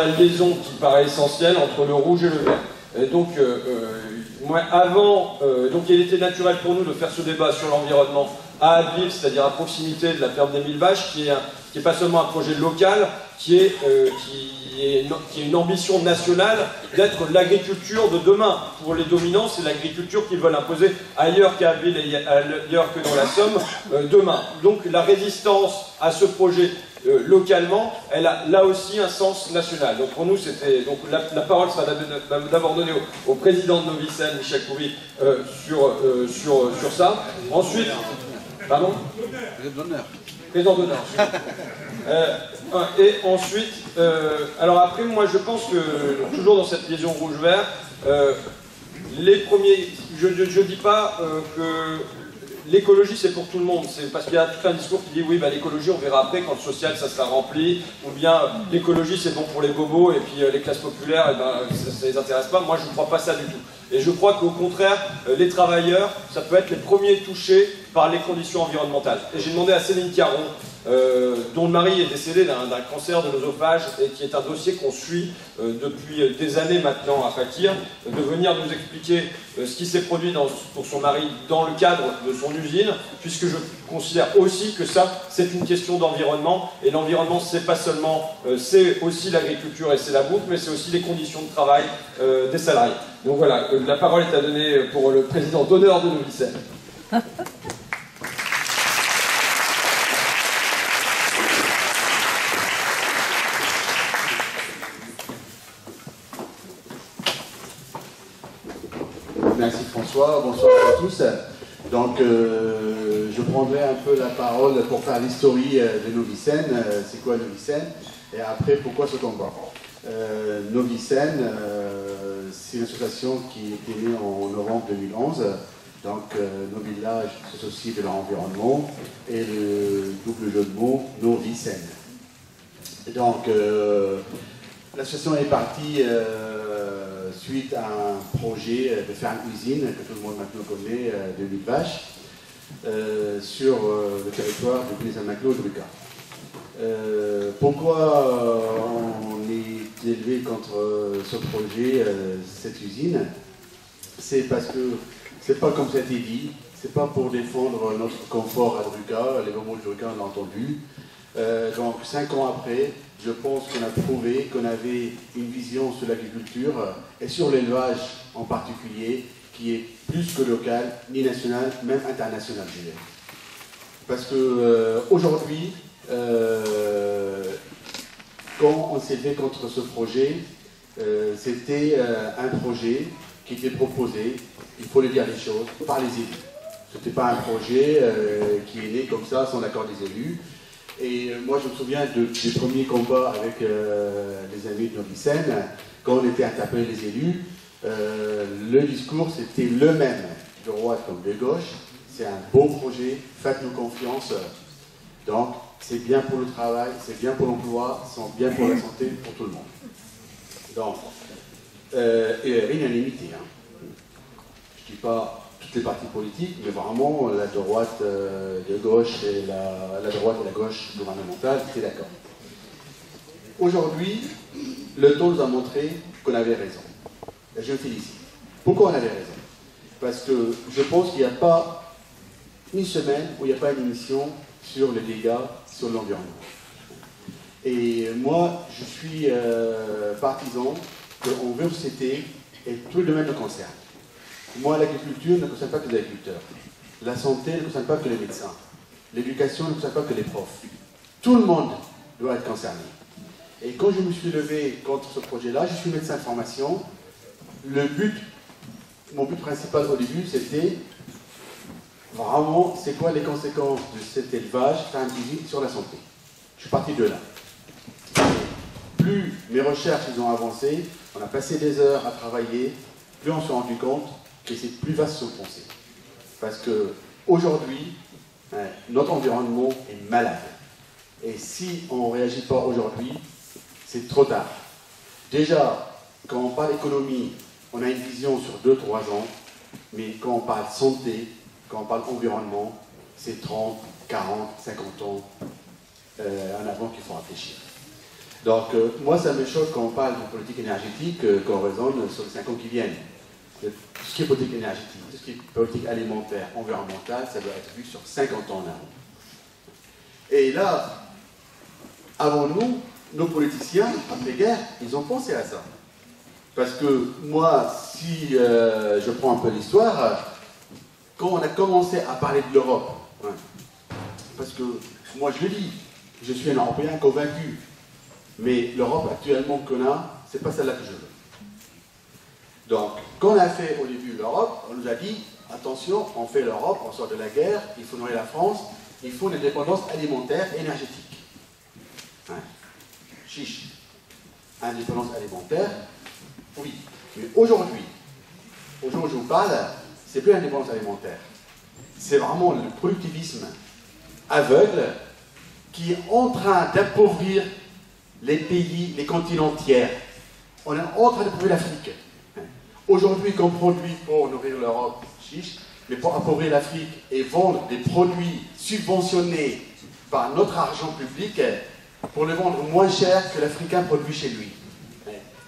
la liaison qui paraît essentielle entre le rouge et le vert. Et donc, donc il était naturel pour nous de faire ce débat sur l'environnement à Abbeville, c'est-à-dire à proximité de la ferme des 1000 vaches, qui est pas seulement un projet local, qui est une ambition nationale d'être l'agriculture de demain. Pour les dominants, c'est l'agriculture qu'ils veulent imposer ailleurs qu'à Abbeville et ailleurs que dans la Somme demain. Donc la résistance à ce projet localement, elle a là aussi un sens national. Donc pour nous, c'était donc la parole sera d'abord donnée au président de Novicène, Michel Coury, sur ça. Ensuite, pardon ? Président d'honneur. Et ensuite, alors après, moi je pense que, toujours dans cette liaison rouge-vert, les premiers, je ne dis pas que l'écologie c'est pour tout le monde, c'est parce qu'il y a tout un discours qui dit oui, bah, l'écologie on verra après quand le social ça sera rempli, ou bien l'écologie c'est bon pour les bobos et puis les classes populaires, et ben, ça les intéresse pas. Moi je ne crois pas ça du tout. Et je crois qu'au contraire, les travailleurs, ça peut être les premiers touchés par les conditions environnementales. Et j'ai demandé à Céline Caron, dont le mari est décédé d'un cancer de l'œsophage et qui est un dossier qu'on suit depuis des années maintenant à Fakir, de venir nous expliquer ce qui s'est produit pour son mari dans le cadre de son usine, puisque je considère aussi que ça, c'est une question d'environnement, et l'environnement, c'est pas seulement, c'est aussi l'agriculture et c'est la bouffe, mais c'est aussi les conditions de travail des salariés. Donc voilà, la parole est à donner pour le président d'honneur de Novicène. Merci François, bonsoir à tous. Donc je prendrai un peu la parole pour faire l'historie de Novicène. C'est quoi Novicène? Et après, pourquoi ce combat? Novicène, c'est une association qui était née en novembre 2011. Donc nos villages s'associent de leur environnement et le double jeu de mots, Novicène. Donc l'association est partie suite à un projet de faire une usine que tout le monde maintenant connaît, de 1000 vaches, sur le territoire de Gnez-Saint-Maclou et Druca. Pourquoi on est élevé contre ce projet, cette usine? C'est parce que c'est pas comme ça a été dit, c'est pas pour défendre notre confort à Druca, les moments de Druca on l'a entendu. Donc 5 ans après, je pense qu'on a prouvé qu'on avait une vision sur l'agriculture et sur l'élevage en particulier qui est plus que local, ni national, même international, je dirais. Parce que aujourd'hui, quand on s'est fait contre ce projet, c'était un projet qui était proposé, il faut le dire les choses, par les élus. Ce n'était pas un projet qui est né comme ça, sans l'accord des élus. Et moi, je me souviens des premiers combats avec les amis de Novicène, quand on était interpellé les élus, le discours c'était le même, de droite comme de gauche. C'est un beau projet, faites-nous confiance. Donc, c'est bien pour le travail, c'est bien pour l'emploi, c'est bien pour la santé, pour tout le monde. Donc, et l'unanimité. Hein. Je ne dis pas toutes les partis politiques, mais vraiment la droite de gauche et la droite et la gauche gouvernementale étaient d'accord. Aujourd'hui, le temps nous a montré qu'on avait raison. Et je me félicite. Pourquoi on avait raison? Parce que je pense qu'il n'y a pas une semaine où il n'y a pas une émission sur les dégâts sur l'environnement. Et moi, je suis partisan qu'on veut une société et tout le domaine me concerne. Moi, l'agriculture ne concerne pas que les agriculteurs. La santé ne concerne pas que les médecins. L'éducation ne concerne pas que les profs. Tout le monde doit être concerné. Et quand je me suis levé contre ce projet-là, je suis médecin de formation. Mon but principal au début, c'était vraiment, c'est quoi les conséquences de cet élevage faire une visite sur la santé. Je suis parti de là. Et plus mes recherches ont avancé, on a passé des heures à travailler, plus on s'est rendu compte que c'est plus vaste que ce qu'on pensait. Parce qu'aujourd'hui, notre environnement est malade. Et si on ne réagit pas aujourd'hui, c'est trop tard. Déjà, quand on parle économie, on a une vision sur 2-3 ans, mais quand on parle santé, quand on parle environnement, c'est 30, 40, 50 ans en avant qu'il faut réfléchir. Donc, moi, ça me choque quand on parle de politique énergétique, qu'on raisonne sur les 5 ans qui viennent. Tout ce qui est politique énergétique, tout ce qui est politique alimentaire, environnementale, ça doit être vu sur 50 ans en avant. Et là, avant nous, nos politiciens, après-guerre, ils ont pensé à ça. Parce que moi, si je prends un peu l'histoire, quand on a commencé à parler de l'Europe, hein, parce que moi je le dis, je suis un Européen convaincu, mais l'Europe actuellement qu'on a, c'est pas celle-là que je veux. Donc, quand on a fait au début l'Europe, on nous a dit, attention, on fait l'Europe, on sort de la guerre, il faut nourrir la France, il faut une indépendance alimentaire et énergétique. Hein. Chiche. Indépendance alimentaire, oui. Mais aujourd'hui, au jour où je vous parle, c'est plus l'indépendance alimentaire. C'est vraiment le productivisme aveugle qui est en train d'appauvrir les pays, les continents entiers. On est en train d'appauvrir l'Afrique. Aujourd'hui, qu'on produit pour nourrir l'Europe, chiche, mais pour appauvrir l'Afrique et vendre des produits subventionnés par notre argent public pour les vendre moins cher que l'Africain produit chez lui.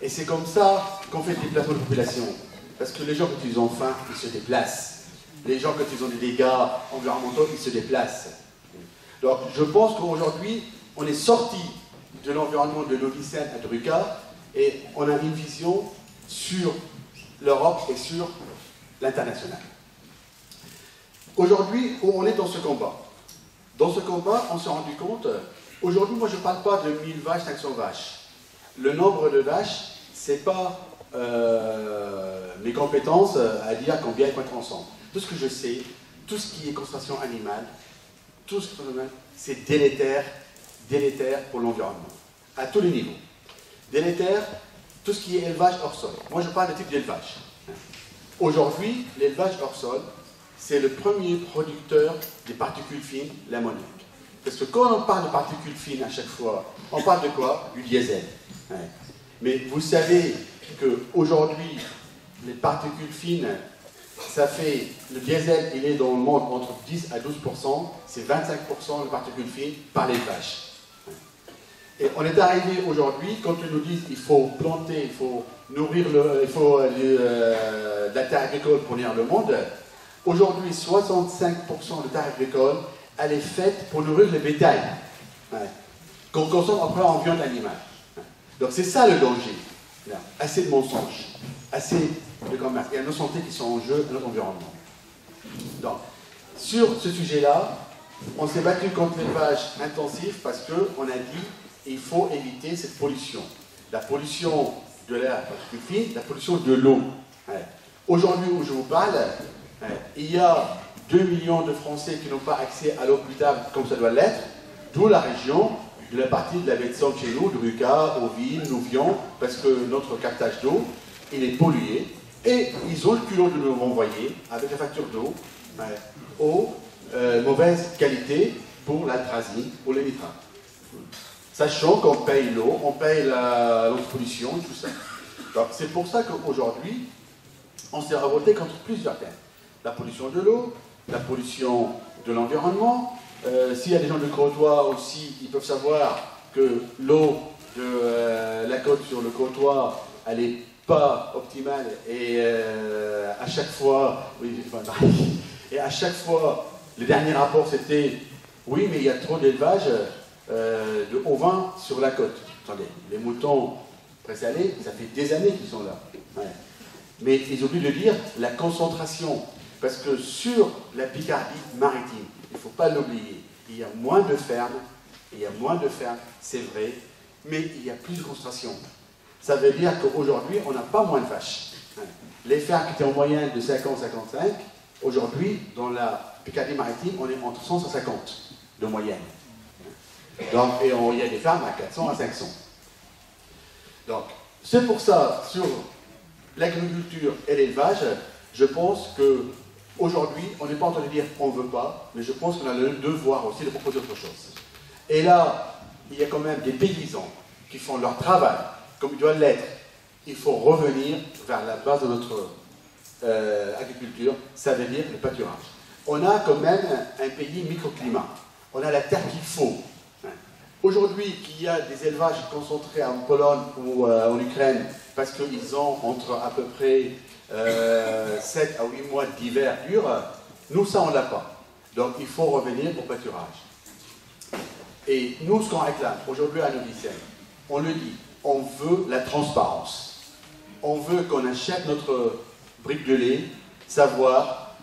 Et c'est comme ça qu'on fait le déplacement de population. Parce que les gens, quand ils ont faim, ils se déplacent. Les gens, quand ils ont des dégâts environnementaux, ils se déplacent. Donc, je pense qu'aujourd'hui, on est sorti de l'environnement de Novi-Sad à Druka et on a une vision sur l'Europe et sur l'international. Aujourd'hui, où on est dans ce combat? Dans ce combat, on s'est rendu compte, aujourd'hui, moi, je ne parle pas de 1000 vaches, 500 vaches. Le nombre de vaches, ce n'est pas mes compétences à dire combien il faut être ensemble. Tout ce que je sais, tout ce qui est consommation animale, tout ce qui est animal, c'est délétère pour l'environnement, à tous les niveaux. Délétère, tout ce qui est élevage hors sol. Moi, je parle de type d'élevage. Aujourd'hui, l'élevage hors sol, c'est le premier producteur des particules fines, l'ammoniac. Parce que quand on parle de particules fines à chaque fois, on parle de quoi? Du diesel. Mais vous savez qu'aujourd'hui, les particules fines, ça fait, le diesel, il est dans le monde entre 10 à 12%, c'est 25% de particules fines par les vaches. Et on est arrivé aujourd'hui, quand ils nous disent qu'il faut planter, il faut nourrir, il faut de la terre agricole pour nourrir le monde, aujourd'hui 65% de terre agricole, elle est faite pour nourrir le bétail, qu'on consomme après en viande animale. Donc c'est ça le danger. Assez de mensonges, assez de commerce. Il y a nos santé qui sont en jeu, notre environnement. Donc, sur ce sujet-là, on s'est battu contre l'élevage intensif parce qu'on a dit qu'il faut éviter cette pollution. La pollution de l'air particulier, la pollution de l'eau. Aujourd'hui où je vous parle, il y a 2 millions de Français qui n'ont pas accès à l'eau potable comme ça doit l'être, d'où la région de la partie de la baie de Somme chez nous, de Ruka, Oville, Nouvion, parce que notre captage d'eau, il est pollué, et ils ont le culot de nous renvoyer avec la facture d'eau aux mauvaise qualité pour l'anthracite, pour les nitrates. Sachant qu'on paye l'eau, on paye l'eau de pollution, tout ça. Donc c'est pour ça qu'aujourd'hui, on s'est révolté contre plusieurs thèmes. La pollution de l'eau, la pollution de l'environnement. S'il y a des gens de Crotoy aussi, ils peuvent savoir que l'eau de la côte sur le Crotoy, elle n'est pas optimale et à chaque fois, le dernier rapport c'était oui, mais il y a trop d'élevage de ovins sur la côte. Attendez, les moutons présalés, ça fait des années qu'ils sont là. Mais ils oublient de dire la concentration, parce que sur la Picardie maritime, il ne faut pas l'oublier, il y a moins de fermes, c'est vrai, mais il y a plus de concentration. Ça veut dire qu'aujourd'hui, on n'a pas moins de vaches. Les fermes qui étaient en moyenne de 50-55, aujourd'hui, dans la Picardie maritime, on est entre 100 et 150 de moyenne. Donc, et il y a des fermes à 400 à 500. Donc, c'est pour ça, sur l'agriculture et l'élevage, je pense qu'aujourd'hui, on n'est pas en train de dire on ne veut pas, mais je pense qu'on a le devoir aussi de proposer autre chose. Et là, il y a quand même des paysans qui font leur travail comme il doit l'être. Il faut revenir vers la base de notre agriculture, ça veut dire le pâturage. On a quand même un pays microclimat. On a la terre qu'il faut. Aujourd'hui, qu'il y a des élevages concentrés en Pologne ou en Ukraine, parce qu'ils ont entre à peu près 7 à 8 mois d'hiver dur, nous, ça, on ne l'a pas. Donc, il faut revenir au pâturage. Et nous, ce qu'on réclame aujourd'hui à Novicen, on le dit, on veut la transparence. On veut qu'on achète notre brique de lait, savoir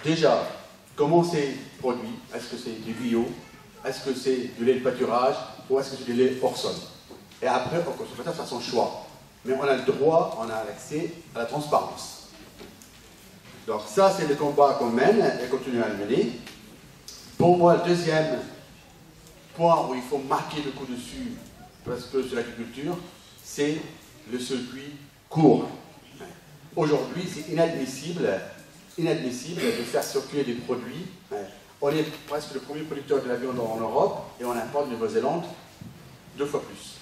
déjà comment c'est produit. Est-ce que c'est du bio? Est-ce que c'est du lait de pâturage? Ou est-ce que c'est du lait hors sol? Et après, le consommateur fait son choix. Mais on a le droit, on a l'accès à la transparence. Donc ça, c'est le combat qu'on mène et continue à le mener. Pour moi, le deuxième point où il faut marquer le coup dessus, parce que sur l'agriculture, c'est le circuit court. Aujourd'hui, c'est inadmissible de faire circuler des produits. On est presque le premier producteur de la viande en Europe et on importe de Nouvelle-Zélande 2 fois plus.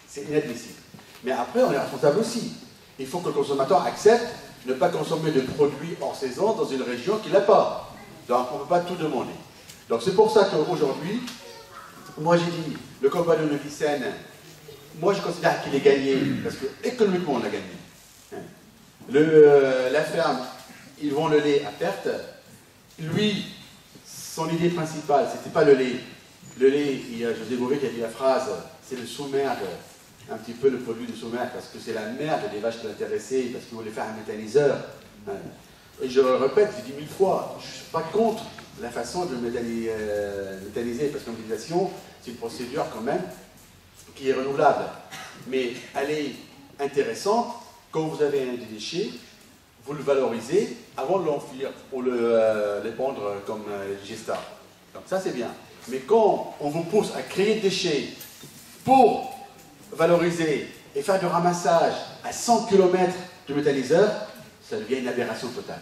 C'est inadmissible. Mais après, on est responsable aussi. Il faut que le consommateur accepte de ne pas consommer de produits hors saison dans une région qu'il n'a pas. Donc, on ne peut pas tout demander. Donc, c'est pour ça qu'aujourd'hui, moi j'ai dit, le combat de Novicen, moi je considère qu'il est gagné, parce qu'économiquement on a gagné. La ferme, ils vendent le lait à perte. Lui, son idée principale, c'était pas le lait. Le lait, il y a José Bové qui a dit la phrase, c'est le sous-merde, un petit peu le produit du sous-merde, parce que c'est la merde des vaches qui l'intéressaient, parce qu'il voulait faire un méthaniseur. Et je le répète, j'ai dit 1000 fois, je ne suis pas contre la façon de méthaniser, parce que la méthanisation, c'est une procédure quand même qui est renouvelable. Mais elle est intéressante quand vous avez un déchet, vous le valorisez avant de l'enfouir ou le pendre comme Gestar. Donc ça c'est bien. Mais quand on vous pousse à créer des déchets pour valoriser et faire du ramassage à 100 km de méthaniseur, ça devient une aberration totale.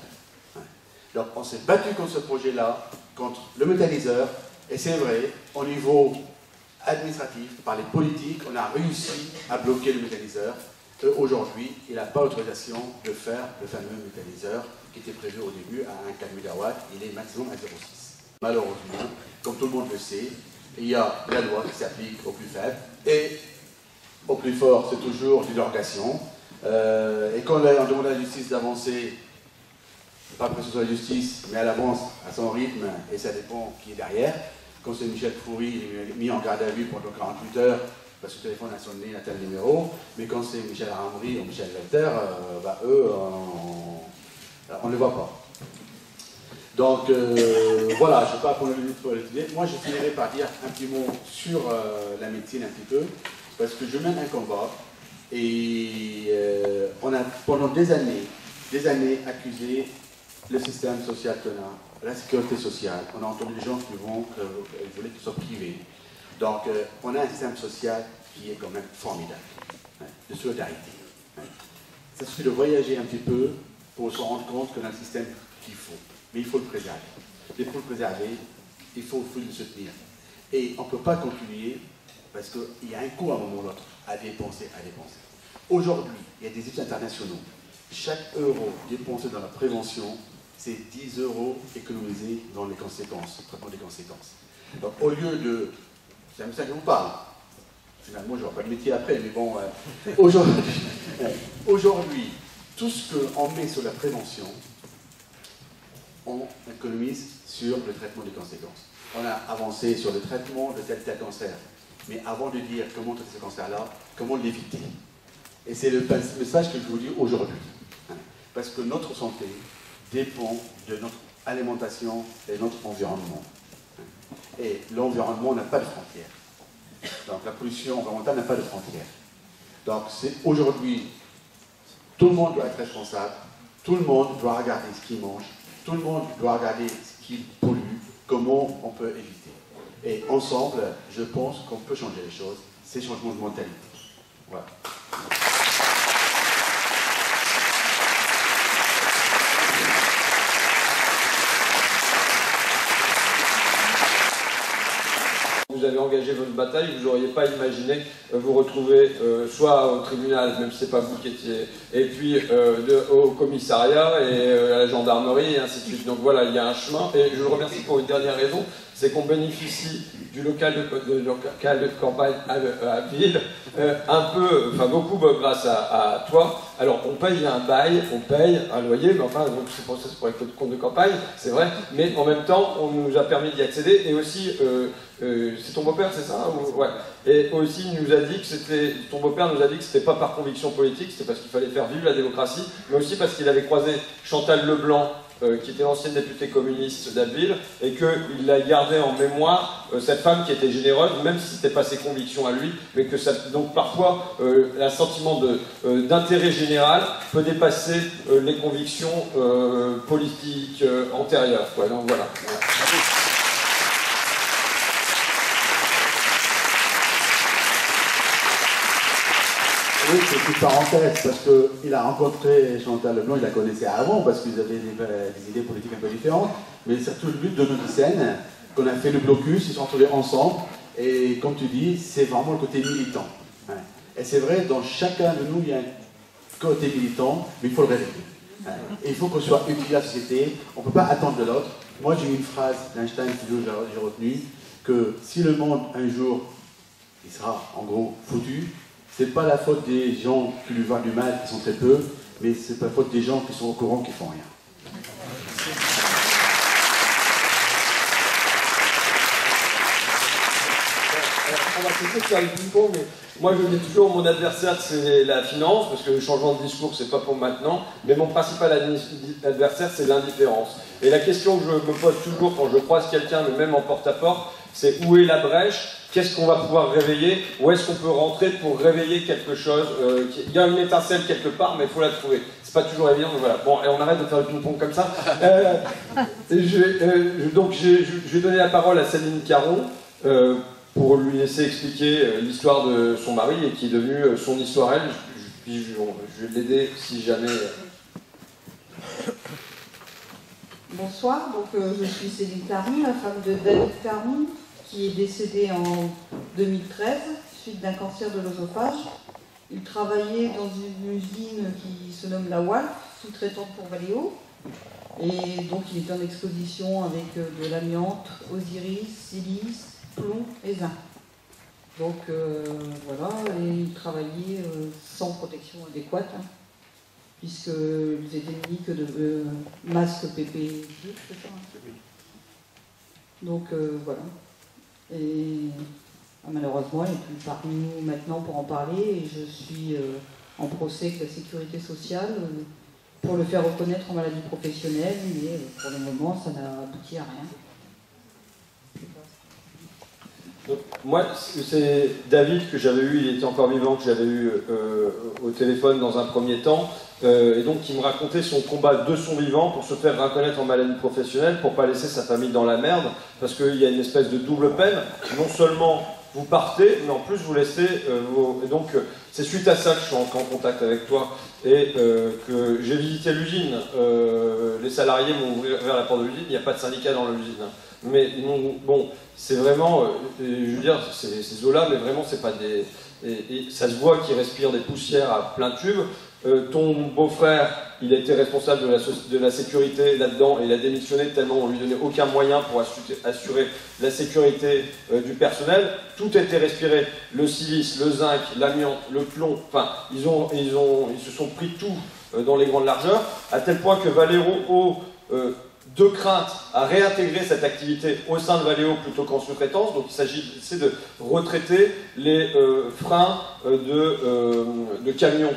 Donc on s'est battu contre ce projet-là, contre le méthaniseur, et c'est vrai, au niveau administratif, par les politiques, on a réussi à bloquer le méthaniseur. Aujourd'hui, il n'a pas l'autorisation de faire le fameux méthaniseur qui était prévu au début à 1,4 MW, il est maximum à 0,6. Malheureusement, comme tout le monde le sait, il y a la loi qui s'applique au plus faible, et au plus fort, c'est toujours une dérogation. Et quand on demande à la justice d'avancer, pas pression sur la justice, mais elle avance à son rythme, et ça dépend qui est derrière. Quand c'est Michel Foury, il est mis en garde à vue pendant 48 heures, parce que le téléphone a sonné à tel numéro, mais quand c'est Michel Aramry ou Michel Walter, eux, on ne les voit pas. Donc voilà, je ne vais pas prendre une minute pour l'étudier. Moi, je finirai par dire un petit mot sur la médecine un petit peu, parce que je mène un combat, et on a pendant des années accusé le système social qu'on a, la sécurité sociale. On a entendu des gens qui voulaient que ce soit privé. Donc, on a un système social qui est quand même formidable, de solidarité. Ça suffit de voyager un petit peu pour se rendre compte qu'on a un système qu'il faut. Mais il faut le préserver. Et pour le préserver, il faut le soutenir. Et on ne peut pas continuer, parce qu'il y a un coût à un moment ou l'autre à dépenser. Aujourd'hui, il y a des études internationaux. Chaque euro dépensé dans la prévention, c'est 10 € économisés dans les conséquences, le traitement des conséquences. Donc au lieu de... C'est un ça que je vous parle. Finalement, je n'aurai pas de métier après, mais bon... Aujourd'hui, tout ce qu'on met sur la prévention, on économise sur le traitement des conséquences. On a avancé sur le traitement de tel cancer. Mais avant de dire comment traiter ce cancer-là, comment l'éviter? Et c'est le message que je vous dis aujourd'hui. Parce que notre santé dépend de notre alimentation et de notre environnement. Et l'environnement n'a pas de frontières. Donc la pollution environnementale n'a pas de frontières. Donc c'est aujourd'hui, tout le monde doit être responsable, tout le monde doit regarder ce qu'il mange, tout le monde doit regarder ce qu'il pollue, comment on peut éviter. Et ensemble, je pense qu'on peut changer les choses, c'est le changement de mentalité. Voilà. Vous avez engagé votre bataille, vous n'auriez pas imaginé vous retrouver soit au tribunal, même si ce n'est pas vous qui étiez, et puis au commissariat et à la gendarmerie et ainsi de suite. Donc voilà, il y a un chemin. Et je vous remercie pour une dernière raison, c'est qu'on bénéficie local de campagne à Ville, un peu, enfin beaucoup grâce à toi. Alors on paye un bail, on paye un loyer, mais enfin donc c'est pour ça c'est pour les comptes de campagne, c'est vrai, mais en même temps on nous a permis d'y accéder, et aussi c'est ton beau-père, c'est ça ou... Ouais. Et aussi il nous a dit que c'était, ton beau-père nous a dit que c'était pas par conviction politique, c'était parce qu'il fallait faire vivre la démocratie, mais aussi parce qu'il avait croisé Chantal Leblanc, qui était l'ancienne députée communiste d'Abbeville, et qu'il a gardé en mémoire cette femme qui était généreuse, même si ce n'était pas ses convictions à lui, mais que ça, donc parfois un sentiment d'intérêt général peut dépasser les convictions politiques antérieures. Ouais, donc voilà. Oui, c'est une parenthèse, parce qu'il a rencontré Chantal Leblanc, il la connaissait avant, parce qu'ils avaient des idées politiques un peu différentes, mais surtout le but de Novicène, qu'on a fait le blocus, ils sont retrouvés ensemble, et comme tu dis, c'est vraiment le côté militant. Ouais. Et c'est vrai, dans chacun de nous, il y a un côté militant, mais il faut le révéler. Ouais. Et il faut qu'on soit utile à la société, on ne peut pas attendre de l'autre. Moi, j'ai une phrase d'Einstein que j'ai retenue, que si le monde, un jour, il sera en gros foutu, c'est pas la faute des gens qui lui voient du mal, qui sont très peu, mais c'est la faute des gens qui sont au courant, qui font rien. On va essayer de faire le ping-pong, mais moi je dis toujours mon adversaire c'est la finance, parce que le changement de discours c'est pas pour maintenant, mais mon principal adversaire c'est l'indifférence. Et la question que je me pose toujours quand je croise quelqu'un, mais même en porte-à-porte, c'est où est la brèche? Qu'est-ce qu'on va pouvoir réveiller? Où est-ce qu'on peut rentrer pour réveiller quelque chose? Il y a une étincelle quelque part, mais il faut la trouver. C'est pas toujours évident, mais voilà. Bon, et on arrête de faire le ping-pong comme ça. Donc, je vais donner la parole à Céline Caron pour lui laisser expliquer l'histoire de son mari et qui est devenu son histoire elle. Puis je vais l'aider si jamais. Bonsoir, donc je suis Céline Caron, la femme de David Caron, qui est décédé en 2013 suite d'un cancer de l'œsophage. Il travaillait dans une usine qui se nomme la WALF, sous-traitante pour Valeo. Et donc il était en exposition avec de l'amiante, osiris, silice, plomb et zinc. Donc voilà, et il travaillait sans protection adéquate, hein, puisqu'ils étaient munis que de masques PP10, c'est ça, hein. Donc voilà. Et malheureusement, il n'est plus parmi nous maintenant pour en parler, et je suis en procès avec la sécurité sociale pour le faire reconnaître en maladie professionnelle, mais pour le moment, ça n'a abouti à rien. Donc, moi, c'est David que j'avais eu, il était encore vivant, que j'avais eu au téléphone dans un premier temps, et donc qui me racontait son combat de son vivant pour se faire reconnaître en maladie professionnelle, pour pas laisser sa famille dans la merde, parce qu'il y a une espèce de double peine. Non seulement vous partez, mais en plus vous laissez Et donc c'est suite à ça que je suis en contact avec toi et que j'ai visité l'usine. Les salariés m'ont ouvert la porte de l'usine, il n'y a pas de syndicat dans l'usine. Mais bon, c'est vraiment, je veux dire, ces eaux-là, mais vraiment, c'est pas des... Et ça se voit qu'ils respirent des poussières à plein tube. Ton beau-frère, il a été responsable de la sécurité là-dedans, et il a démissionné tellement on lui donnait aucun moyen pour assurer la sécurité du personnel. Tout a été respiré, le silice, le zinc, l'amiante, le plomb, enfin, ils se sont pris tout dans les grandes largeurs, à tel point que Valeo de crainte à réintégrer cette activité au sein de Valeo plutôt qu'en sous-traitance. Donc il s'agit de retraiter les freins de camions,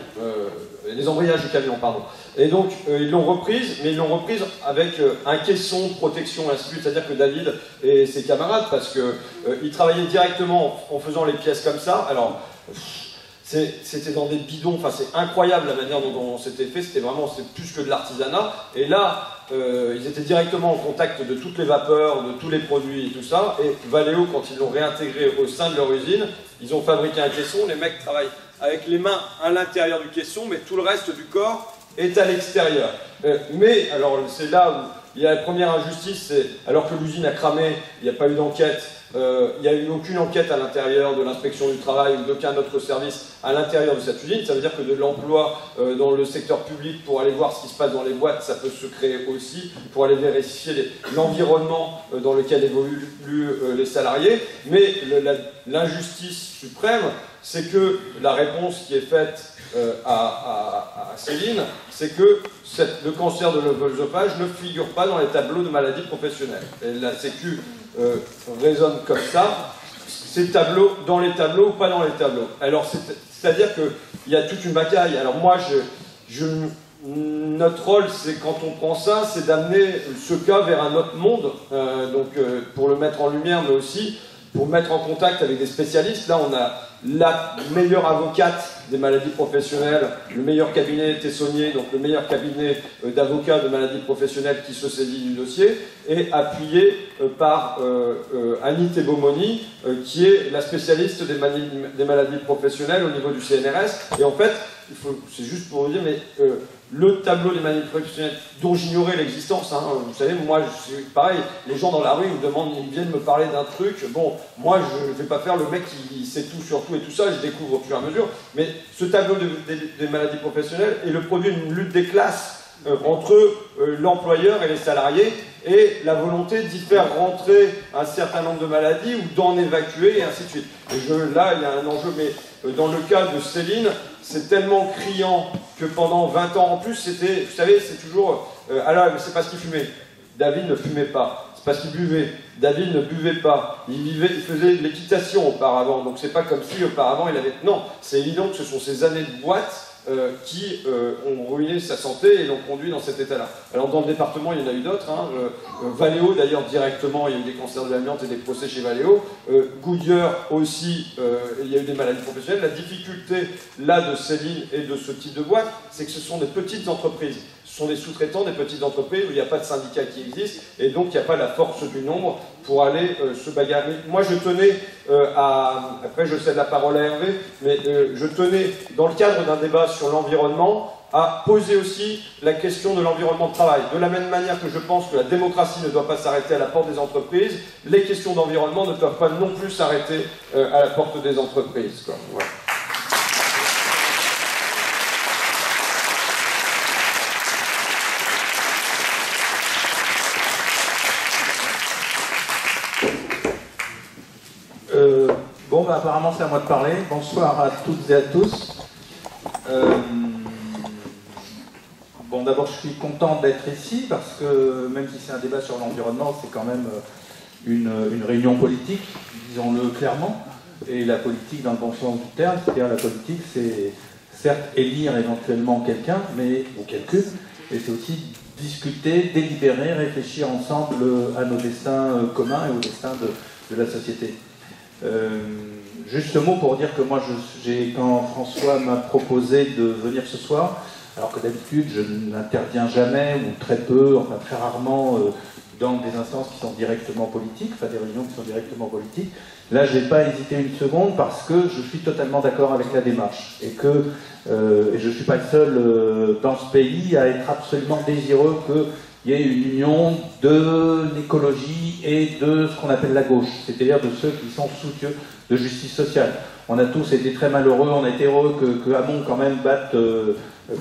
les embrayages de camions, pardon. Et donc ils l'ont reprise, mais ils l'ont reprise avec un caisson de protection, ainsi de suite. C'est-à-dire que David et ses camarades, parce qu'ils travaillaient directement en faisant les pièces comme ça. Alors, c'était dans des bidons, enfin c'est incroyable la manière dont c'était fait, c'était plus que de l'artisanat. Et là, ils étaient directement en contact de toutes les vapeurs, de tous les produits et tout ça. Et Valeo, quand ils l'ont réintégré au sein de leur usine, ils ont fabriqué un caisson. Les mecs travaillent avec les mains à l'intérieur du caisson, mais tout le reste du corps est à l'extérieur. Mais, alors c'est là où il y a la première injustice, c'est alors que l'usine a cramé, il n'y a pas eu d'enquête, il n'y a eu aucune enquête à l'intérieur de l'inspection du travail ou d'aucun autre service à l'intérieur de cette usine. Ça veut dire que de l'emploi dans le secteur public pour aller voir ce qui se passe dans les boîtes, ça peut se créer aussi, pour aller vérifier l'environnement dans lequel évoluent les salariés. Mais l'injustice suprême, c'est que la réponse qui est faite à Céline, c'est que le cancer de l'œsophage ne figure pas dans les tableaux de maladies professionnelles. Et la Sécu raisonne comme ça, ces tableaux, dans les tableaux ou pas dans les tableaux. Alors, c'est-à-dire qu'il y a toute une bataille. Alors moi, notre rôle, c'est quand on prend ça, c'est d'amener ce cas vers un autre monde, pour le mettre en lumière, mais aussi pour mettre en contact avec des spécialistes. Là, on a la meilleure avocate des maladies professionnelles, le meilleur cabinet Tessonnier, donc le meilleur cabinet d'avocats de maladies professionnelles qui se saisit du dossier, et appuyé par Annie Thébomoni, qui est la spécialiste des maladies professionnelles au niveau du CNRS. Et en fait, c'est juste pour vous dire, mais le tableau des maladies professionnelles dont j'ignorais l'existence, hein, vous savez, moi, pareil, les gens dans la rue me demandent, ils viennent me parler d'un truc, bon, moi, je ne vais pas faire le mec qui sait tout sur tout et tout ça, je découvre au fur et à mesure, mais ce tableau des maladies professionnelles est le produit d'une lutte des classes entre l'employeur et les salariés, et la volonté d'y faire rentrer un certain nombre de maladies ou d'en évacuer, et ainsi de suite. Et là, il y a un enjeu, mais dans le cas de Céline, c'est tellement criant que pendant 20 ans en plus, c'était, vous savez, c'est toujours alors, c'est parce qu'il fumait. David ne fumait pas. C'est parce qu'il buvait. David ne buvait pas. Il faisait de l'équitation auparavant. Donc c'est pas comme si auparavant il avait. Non, c'est évident que ce sont ces années de boîte qui ont ruiné sa santé et l'ont conduit dans cet état-là. Alors dans le département, il y en a eu d'autres. Hein. Valeo, d'ailleurs, directement, il y a eu des cancers de l'amiante et des procès chez Valeo. Goodyear aussi, il y a eu des maladies professionnelles. La difficulté, là, de Céline et de ce type de boîte, c'est que ce sont des petites entreprises. Ce sont des sous-traitants, des petites entreprises où il n'y a pas de syndicat qui existe, et donc il n'y a pas la force du nombre pour aller se bagarrer. Moi, je tenais après je cède la parole à Hervé, mais je tenais, dans le cadre d'un débat sur l'environnement, à poser aussi la question de l'environnement de travail. De la même manière que je pense que la démocratie ne doit pas s'arrêter à la porte des entreprises, les questions d'environnement ne doivent pas non plus s'arrêter à la porte des entreprises, quoi. Voilà. Bon, bah, apparemment c'est à moi de parler. Bonsoir à toutes et à tous. Bon, d'abord je suis content d'être ici parce que même si c'est un débat sur l'environnement, c'est quand même une réunion politique, disons-le clairement. Et la politique dans le bon sens du terme, c'est-à-dire la politique, c'est certes élire éventuellement quelqu'un, ou quelqu'une, mais c'est aussi discuter, délibérer, réfléchir ensemble à nos destins communs et au destin de la société. Juste ce mot pour dire que moi, quand François m'a proposé de venir ce soir, alors que d'habitude je n'interviens jamais ou très peu, enfin très rarement dans des instances qui sont directement politiques, enfin des réunions qui sont directement politiques, là je n'ai pas hésité une seconde parce que je suis totalement d'accord avec la démarche et que et je ne suis pas le seul dans ce pays à être absolument désireux qu'il y ait une union de l'écologie et de ce qu'on appelle la gauche, c'est-à-dire de ceux qui sont soucieux de justice sociale. On a tous été très malheureux, on a été heureux que Hamon quand même batte,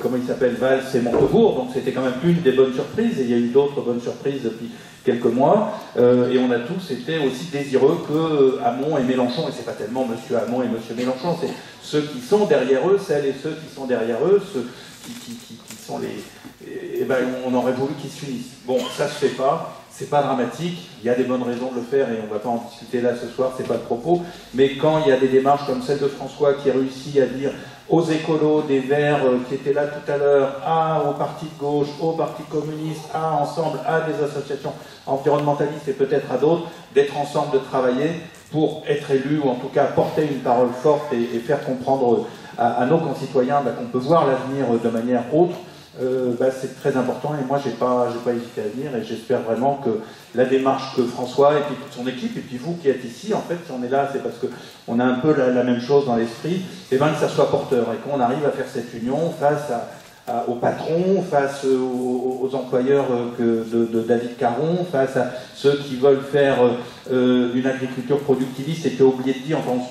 comment il s'appelle, Valls et Montebourg, donc c'était quand même une des bonnes surprises, et il y a eu d'autres bonnes surprises depuis quelques mois, et on a tous été aussi désireux que Hamon et Mélenchon, et c'est pas tellement monsieur Hamon et monsieur Mélenchon, c'est ceux qui sont derrière eux, celles et ceux qui sont derrière eux, ceux qui sont les... Et ben on aurait voulu qu'ils s'unissent. Bon, ça se fait pas. C'est pas dramatique, il y a des bonnes raisons de le faire et on ne va pas en discuter là ce soir, c'est pas le propos. Mais quand il y a des démarches comme celle de François qui a réussi à dire aux écolos, des Verts qui étaient là tout à l'heure, au parti de gauche, au parti communiste, ensemble, à des associations environnementalistes et peut-être à d'autres, d'être ensemble, de travailler pour être élus ou en tout cas porter une parole forte et faire comprendre à nos concitoyens qu'on peut voir l'avenir de manière autre. C'est très important et moi j'ai pas hésité à venir et j'espère vraiment que la démarche que François et puis toute son équipe et puis vous qui êtes ici, en fait si on est là c'est parce qu'on a un peu la même chose dans l'esprit, et que ça soit porteur et qu'on arrive à faire cette union face aux patrons, face aux employeurs de David Caron, face à ceux qui veulent faire une agriculture productiviste et qui ont oublié de dire, enfin,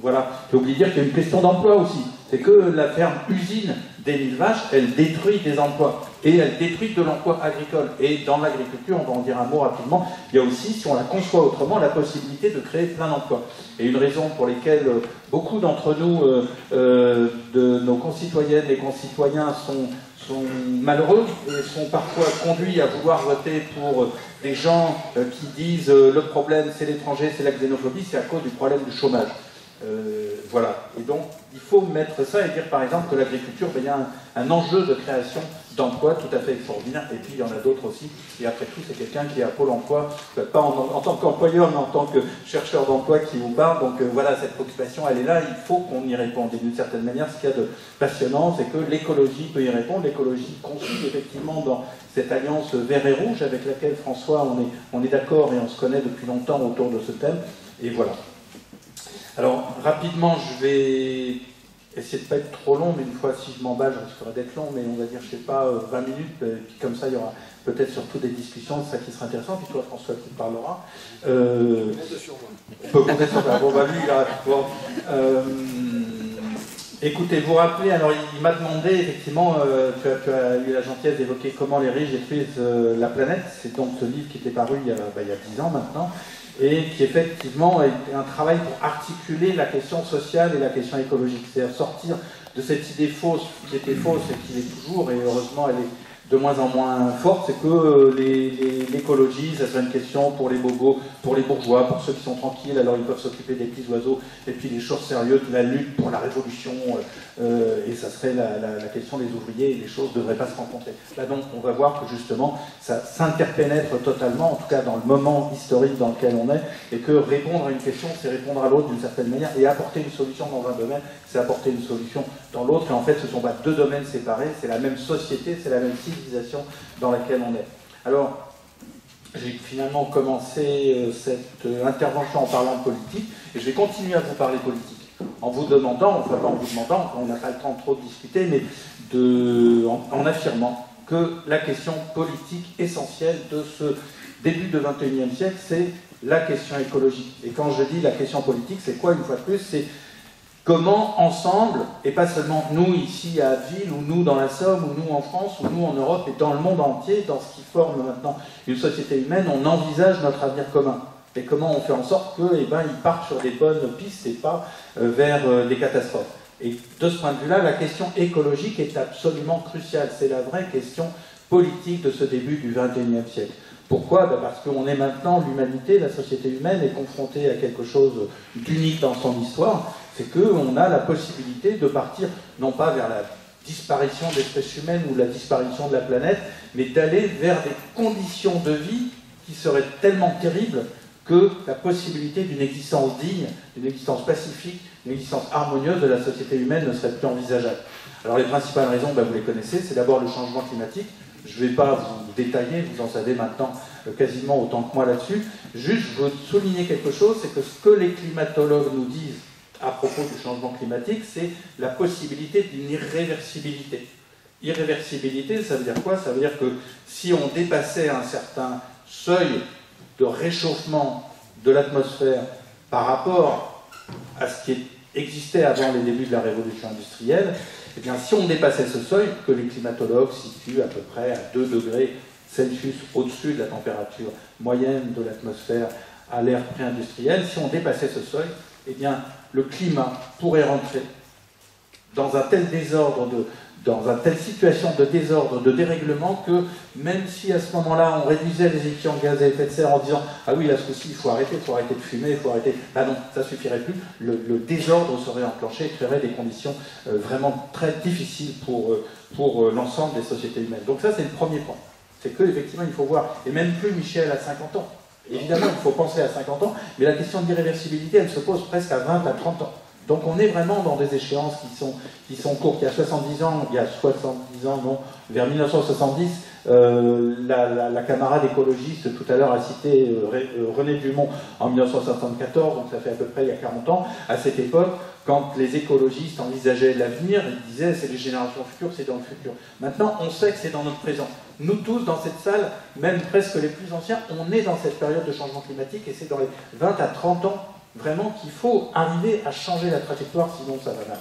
voilà, qui ont oublié de dire qu'il y a une question d'emploi aussi. C'est que la ferme usine d'Émile Vache, elle détruit des emplois et elle détruit de l'emploi agricole. Et dans l'agriculture, on va en dire un mot rapidement, il y a aussi, si on la conçoit autrement, la possibilité de créer plein d'emplois. Et une raison pour laquelle beaucoup d'entre nous, de nos concitoyennes et concitoyens, sont malheureux et sont parfois conduits à vouloir voter pour des gens qui disent le problème c'est l'étranger, c'est la xénophobie, c'est à cause du problème du chômage. Voilà. Et donc, il faut mettre ça et dire par exemple que l'agriculture, il y a un enjeu de création d'emplois tout à fait extraordinaire. Et puis, il y en a d'autres aussi. Et après tout, c'est quelqu'un qui est à Pôle emploi, pas en tant qu'employeur, mais en tant que chercheur d'emploi qui vous parle. Donc voilà, cette préoccupation, elle est là. Il faut qu'on y réponde. Et d'une certaine manière, ce qu'il y a de passionnant, c'est que l'écologie peut y répondre. L'écologie conçue effectivement dans cette alliance vert et rouge avec laquelle, François, on est d'accord et on se connaît depuis longtemps autour de ce thème. Et voilà. Alors, rapidement, je vais essayer de ne pas être trop long, mais une fois, si je m'emballe, je risquerai d'être long, mais on va dire, je ne sais pas, 20 minutes, et puis comme ça, il y aura peut-être surtout des discussions, c'est ça qui sera intéressant, puis toi, François, qui parlera. On peut compter sur moi. Bon, bah lui, il a... Bon, écoutez, vous rappelez, alors il m'a demandé, effectivement, tu as eu la gentillesse d'évoquer comment les riches détruisent la planète, c'est donc ce livre qui était paru il y a 10 ans maintenant, et qui effectivement est un travail pour articuler la question sociale et la question écologique, c'est-à-dire sortir de cette idée fausse, qui était fausse et qui l'est toujours, et heureusement elle est de moins en moins forte, c'est que l'écologie, ça serait une question pour les bobos, pour les bourgeois, pour ceux qui sont tranquilles, alors ils peuvent s'occuper des petits oiseaux, et puis les choses sérieuses, la lutte pour la révolution, et ça serait la question des ouvriers, et les choses ne devraient pas se rencontrer. Là donc, on va voir que justement, ça s'interpénètre totalement, en tout cas dans le moment historique dans lequel on est, et que répondre à une question, c'est répondre à l'autre d'une certaine manière, et apporter une solution dans un domaine, c'est apporter une solution dans l'autre, et en fait, ce ne sont pas deux domaines séparés, c'est la même société, c'est la même civilisation dans laquelle on est. Alors, j'ai finalement commencé cette intervention en parlant de politique, et je vais continuer à vous parler politique, en vous demandant, enfin pas en vous demandant, on n'a pas le temps de trop discuter, mais en affirmant que la question politique essentielle de ce début du XXIe siècle, c'est la question écologique. Et quand je dis la question politique, c'est quoi, une fois de plus, c'est comment ensemble, et pas seulement nous ici à Abbeville, ou nous dans la Somme, ou nous en France, ou nous en Europe, et dans le monde entier, dans ce qui forme maintenant une société humaine, on envisage notre avenir commun. Et comment on fait en sorte qu'ils partent sur des bonnes pistes et pas vers des catastrophes. Et de ce point de vue-là, la question écologique est absolument cruciale. C'est la vraie question politique de ce début du XXIe siècle. Pourquoi ? Parce qu'on est maintenant, l'humanité, la société humaine est confrontée à quelque chose d'unique dans son histoire, c'est qu'on a la possibilité de partir, non pas vers la disparition de l'espèce humaine ou la disparition de la planète, mais d'aller vers des conditions de vie qui seraient tellement terribles que la possibilité d'une existence digne, d'une existence pacifique, d'une existence harmonieuse de la société humaine ne serait plus envisageable. Alors les principales raisons, vous les connaissez, c'est d'abord le changement climatique. Je ne vais pas vous détailler, vous en savez maintenant quasiment autant que moi là-dessus. Juste, je veux souligner quelque chose, c'est que ce que les climatologues nous disent à propos du changement climatique, c'est la possibilité d'une irréversibilité. Irréversibilité, ça veut dire quoi? Ça veut dire que si on dépassait un certain seuil de réchauffement de l'atmosphère par rapport à ce qui existait avant les débuts de la révolution industrielle, eh bien, si on dépassait ce seuil, que les climatologues situent à peu près à 2 degrés Celsius au-dessus de la température moyenne de l'atmosphère à l'ère pré-industrielle, si on dépassait ce seuil, eh bien, le climat pourrait rentrer dans un tel désordre, dans une telle situation de désordre, de dérèglement, que même si à ce moment-là on réduisait les émissions de gaz à effet de serre en disant « Ah oui, là ce coup-ci, il faut arrêter de fumer, il faut arrêter… » Ah non, ça ne suffirait plus. Le désordre serait enclenché et créerait des conditions vraiment très difficiles pour l'ensemble des sociétés humaines. Donc ça, c'est le premier point. C'est qu'effectivement, il faut voir, et même plus Michel à 50 ans. Évidemment, il faut penser à 50 ans, mais la question de l'irréversibilité, elle se pose presque à 20 à 30 ans. Donc on est vraiment dans des échéances qui sont courtes. Il y a 70 ans, non, vers 1970, La camarade écologiste tout à l'heure a cité René Dumont en 1974, donc ça fait à peu près il y a 40 ans. À cette époque, quand les écologistes envisageaient l'avenir, ils disaient c'est les générations futures, c'est dans le futur. Maintenant, on sait que c'est dans notre présent. Nous tous, dans cette salle, même presque les plus anciens, on est dans cette période de changement climatique et c'est dans les 20 à 30 ans vraiment qu'il faut arriver à changer la trajectoire, sinon ça va mal.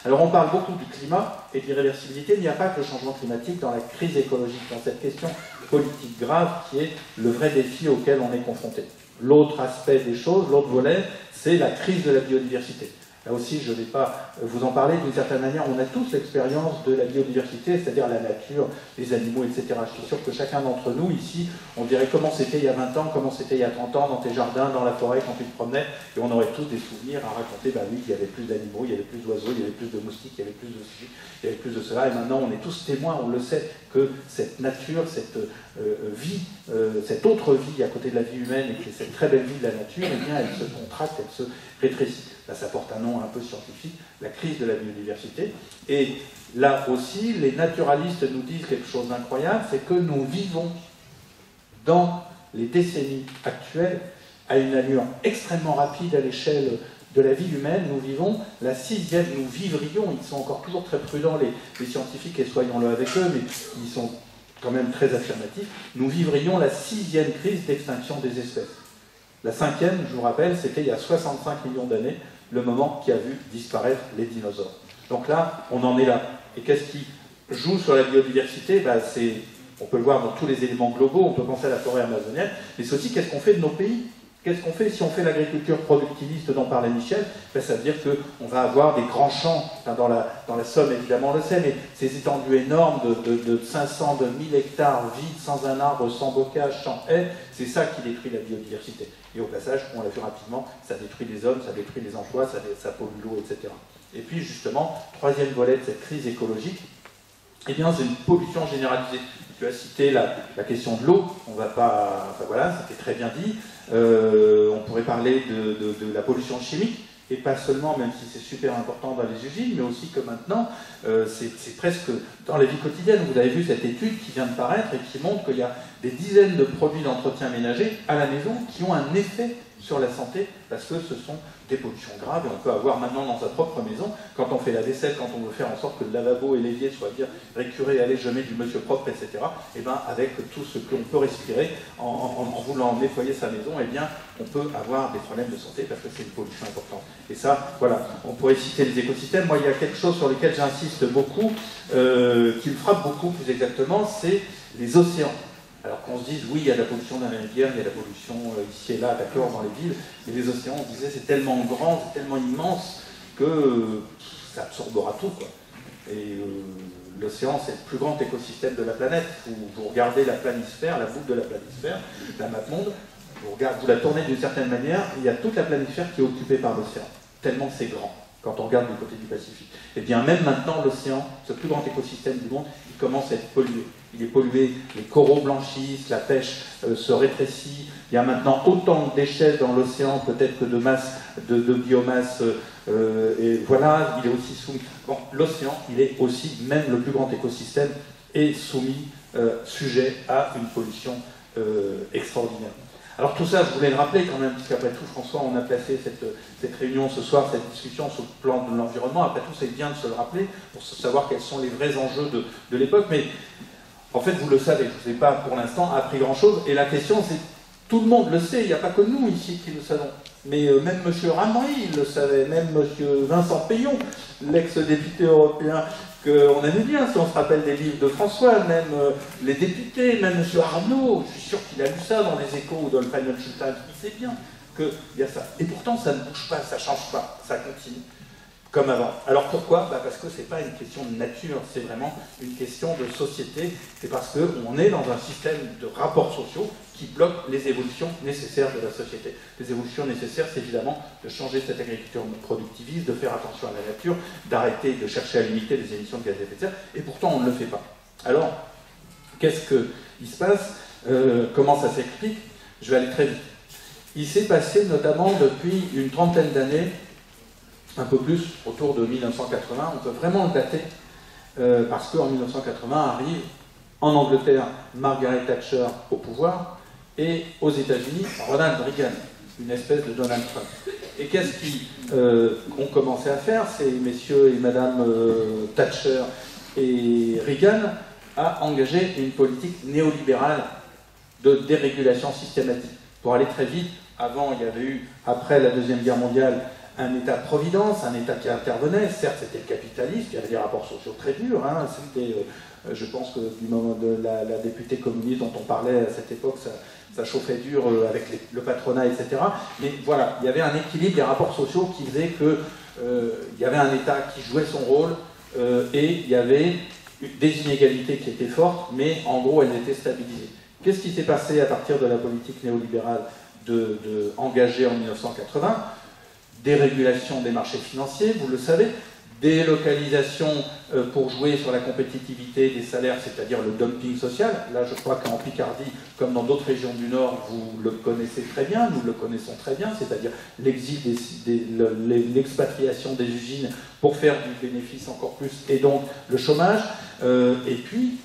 Alors on parle beaucoup du climat et de l'irréversibilité, mais il n'y a pas que le changement climatique dans la crise écologique, dans cette question politique grave qui est le vrai défi auquel on est confronté. L'autre aspect des choses, l'autre volet, c'est la crise de la biodiversité. Là aussi, je ne vais pas vous en parler, d'une certaine manière, on a tous l'expérience de la biodiversité, c'est-à-dire la nature, les animaux, etc. Je suis sûr que chacun d'entre nous, ici, on dirait comment c'était il y a 20 ans, comment c'était il y a 30 ans, dans tes jardins, dans la forêt, quand tu te promenais, et on aurait tous des souvenirs à raconter, bah oui, il y avait plus d'animaux, il y avait plus d'oiseaux, il y avait plus de moustiques, il y avait plus de ceci, il y avait plus de cela, et maintenant on est tous témoins, on le sait, que cette nature, cette vie, cette autre vie à côté de la vie humaine, et que cette très belle vie de la nature, eh bien, elle se contracte, elle se rétrécit. Là, ça porte un nom un peu scientifique, la crise de la biodiversité. Et là aussi, les naturalistes nous disent quelque chose d'incroyable, c'est que nous vivons dans les décennies actuelles à une allure extrêmement rapide à l'échelle de la vie humaine. Nous vivons la 6e, nous vivrions, ils sont encore toujours très prudents, les scientifiques, et soyons-le avec eux, mais ils sont quand même très affirmatifs, nous vivrions la 6e crise d'extinction des espèces. La 5e, je vous rappelle, c'était il y a 65 millions d'années, le moment qui a vu disparaître les dinosaures. Donc là, on en est là. Et qu'est-ce qui joue sur la biodiversité? On peut le voir dans tous les éléments globaux, on peut penser à la forêt amazonienne, mais c'est aussi qu'est-ce qu'on fait de nos pays. Qu'est-ce qu'on fait si on fait l'agriculture productiviste dont parlait Michel? Ça veut dire qu'on va avoir des grands champs, enfin dans la Somme évidemment on le sait, mais ces étendues énormes de 500, de 1000 hectares vides, sans un arbre, sans bocage, sans haie, c'est ça qui détruit la biodiversité. Et au passage, on l'a vu rapidement, ça détruit les hommes, ça détruit les emplois, ça pollue l'eau, etc. Et puis justement, troisième volet de cette crise écologique, eh bien c'est une pollution généralisée. Tu as cité la question de l'eau, on va pas, enfin voilà, c'était très bien dit. On pourrait parler de la pollution chimique, et pas seulement, même si c'est super important dans les usines, mais aussi que maintenant, c'est presque dans la vie quotidienne. Vous avez vu cette étude qui vient de paraître et qui montre qu'il y a des dizaines de produits d'entretien ménager à la maison qui ont un effet sur la santé, parce que ce sont des pollutions graves, et on peut avoir maintenant dans sa propre maison, quand on fait la vaisselle, quand on veut faire en sorte que le lavabo et l'évier soient bien récurés, allez, je mets du monsieur propre, etc., et bien avec tout ce qu'on peut respirer en voulant nettoyer sa maison, et bien on peut avoir des problèmes de santé parce que c'est une pollution importante. Et ça, voilà, on pourrait citer les écosystèmes. Moi, il y a quelque chose sur lequel j'insiste beaucoup, qui me frappe beaucoup plus exactement, c'est les océans. Alors qu'on se dise, oui, il y a de la pollution dans la rivière, il y a de la pollution ici et là, d'accord, dans les villes, mais les océans, on disait, c'est tellement grand, c'est tellement immense que ça absorbera tout, quoi. Et l'océan, c'est le plus grand écosystème de la planète. Vous regardez la planisphère, la boucle de la planisphère, la map monde, vous la tournez d'une certaine manière, il y a toute la planisphère qui est occupée par l'océan, tellement c'est grand, quand on regarde du côté du Pacifique. Et bien même maintenant, l'océan, ce plus grand écosystème du monde, il commence à être pollué. Il est pollué, les coraux blanchissent, la pêche se rétrécit, il y a maintenant autant de déchets dans l'océan, peut-être que de masse, de biomasse, et voilà, il est aussi soumis. Bon, l'océan, il est aussi, même le plus grand écosystème, est soumis, sujet à une pollution extraordinaire. Alors tout ça, je voulais le rappeler quand même, puisqu'après tout, François, on a placé cette réunion ce soir, cette discussion sur le plan de l'environnement. Après tout, c'est bien de se le rappeler, pour savoir quels sont les vrais enjeux de l'époque. Mais en fait, vous le savez, je ne vous ai pas pour l'instant appris grand-chose. Et la question, c'est, tout le monde le sait, il n'y a pas que nous ici qui le savons. Mais même M. Ramery le savait, même M. Vincent Payon, l'ex-député européen, qu'on aimait bien, si on se rappelle des livres de François, même les députés, même M. Arnaud, je suis sûr qu'il a lu ça dans les Échos ou dans le Financial Times, il sait bien qu'il y a ça. Et pourtant, ça ne bouge pas, ça ne change pas, ça continue comme avant. Alors pourquoi? Parce que ce n'est pas une question de nature, c'est vraiment une question de société, c'est parce qu'on est dans un système de rapports sociaux qui bloquent les évolutions nécessaires de la société. Les évolutions nécessaires, c'est évidemment de changer cette agriculture productiviste, de faire attention à la nature, d'arrêter de chercher à limiter les émissions de gaz à effet de serre, et pourtant on ne le fait pas. Alors, qu'est-ce qu'il se passe? Comment ça s'explique? Je vais aller très vite. Il s'est passé notamment depuis une trentaine d'années, un peu plus, autour de 1980, on peut vraiment le dater, parce qu'en 1980 arrive En Angleterre, Margaret Thatcher au pouvoir, et aux États-Unis, Ronald Reagan, une espèce de Donald Trump. Et qu'est-ce qu'ils ont commencé à faire, ces messieurs et madame Thatcher et Reagan, à engager une politique néolibérale de dérégulation systématique. Pour aller très vite, avant, il y avait eu, après la Deuxième Guerre mondiale, un État-providence, un État qui intervenait. Certes, c'était le capitalisme, il y avait des rapports sociaux très durs. Hein, c'était, je pense que du moment de la députée communiste dont on parlait à cette époque, ça chauffait dur avec le patronat, etc. Mais voilà, il y avait un équilibre des rapports sociaux qui faisait qu'il y avait un État qui jouait son rôle et il y avait des inégalités qui étaient fortes, mais en gros, elles étaient stabilisées. Qu'est-ce qui s'est passé à partir de la politique néolibérale engagée en 1980 ? Dérégulation des marchés financiers, vous le savez, délocalisation pour jouer sur la compétitivité des salaires, c'est-à-dire le dumping social. Là, je crois qu'en Picardie, comme dans d'autres régions du Nord, vous le connaissez très bien, nous le connaissons très bien, c'est-à-dire l'exil, l'expatriation des usines pour faire du bénéfice encore plus, et donc le chômage, et puis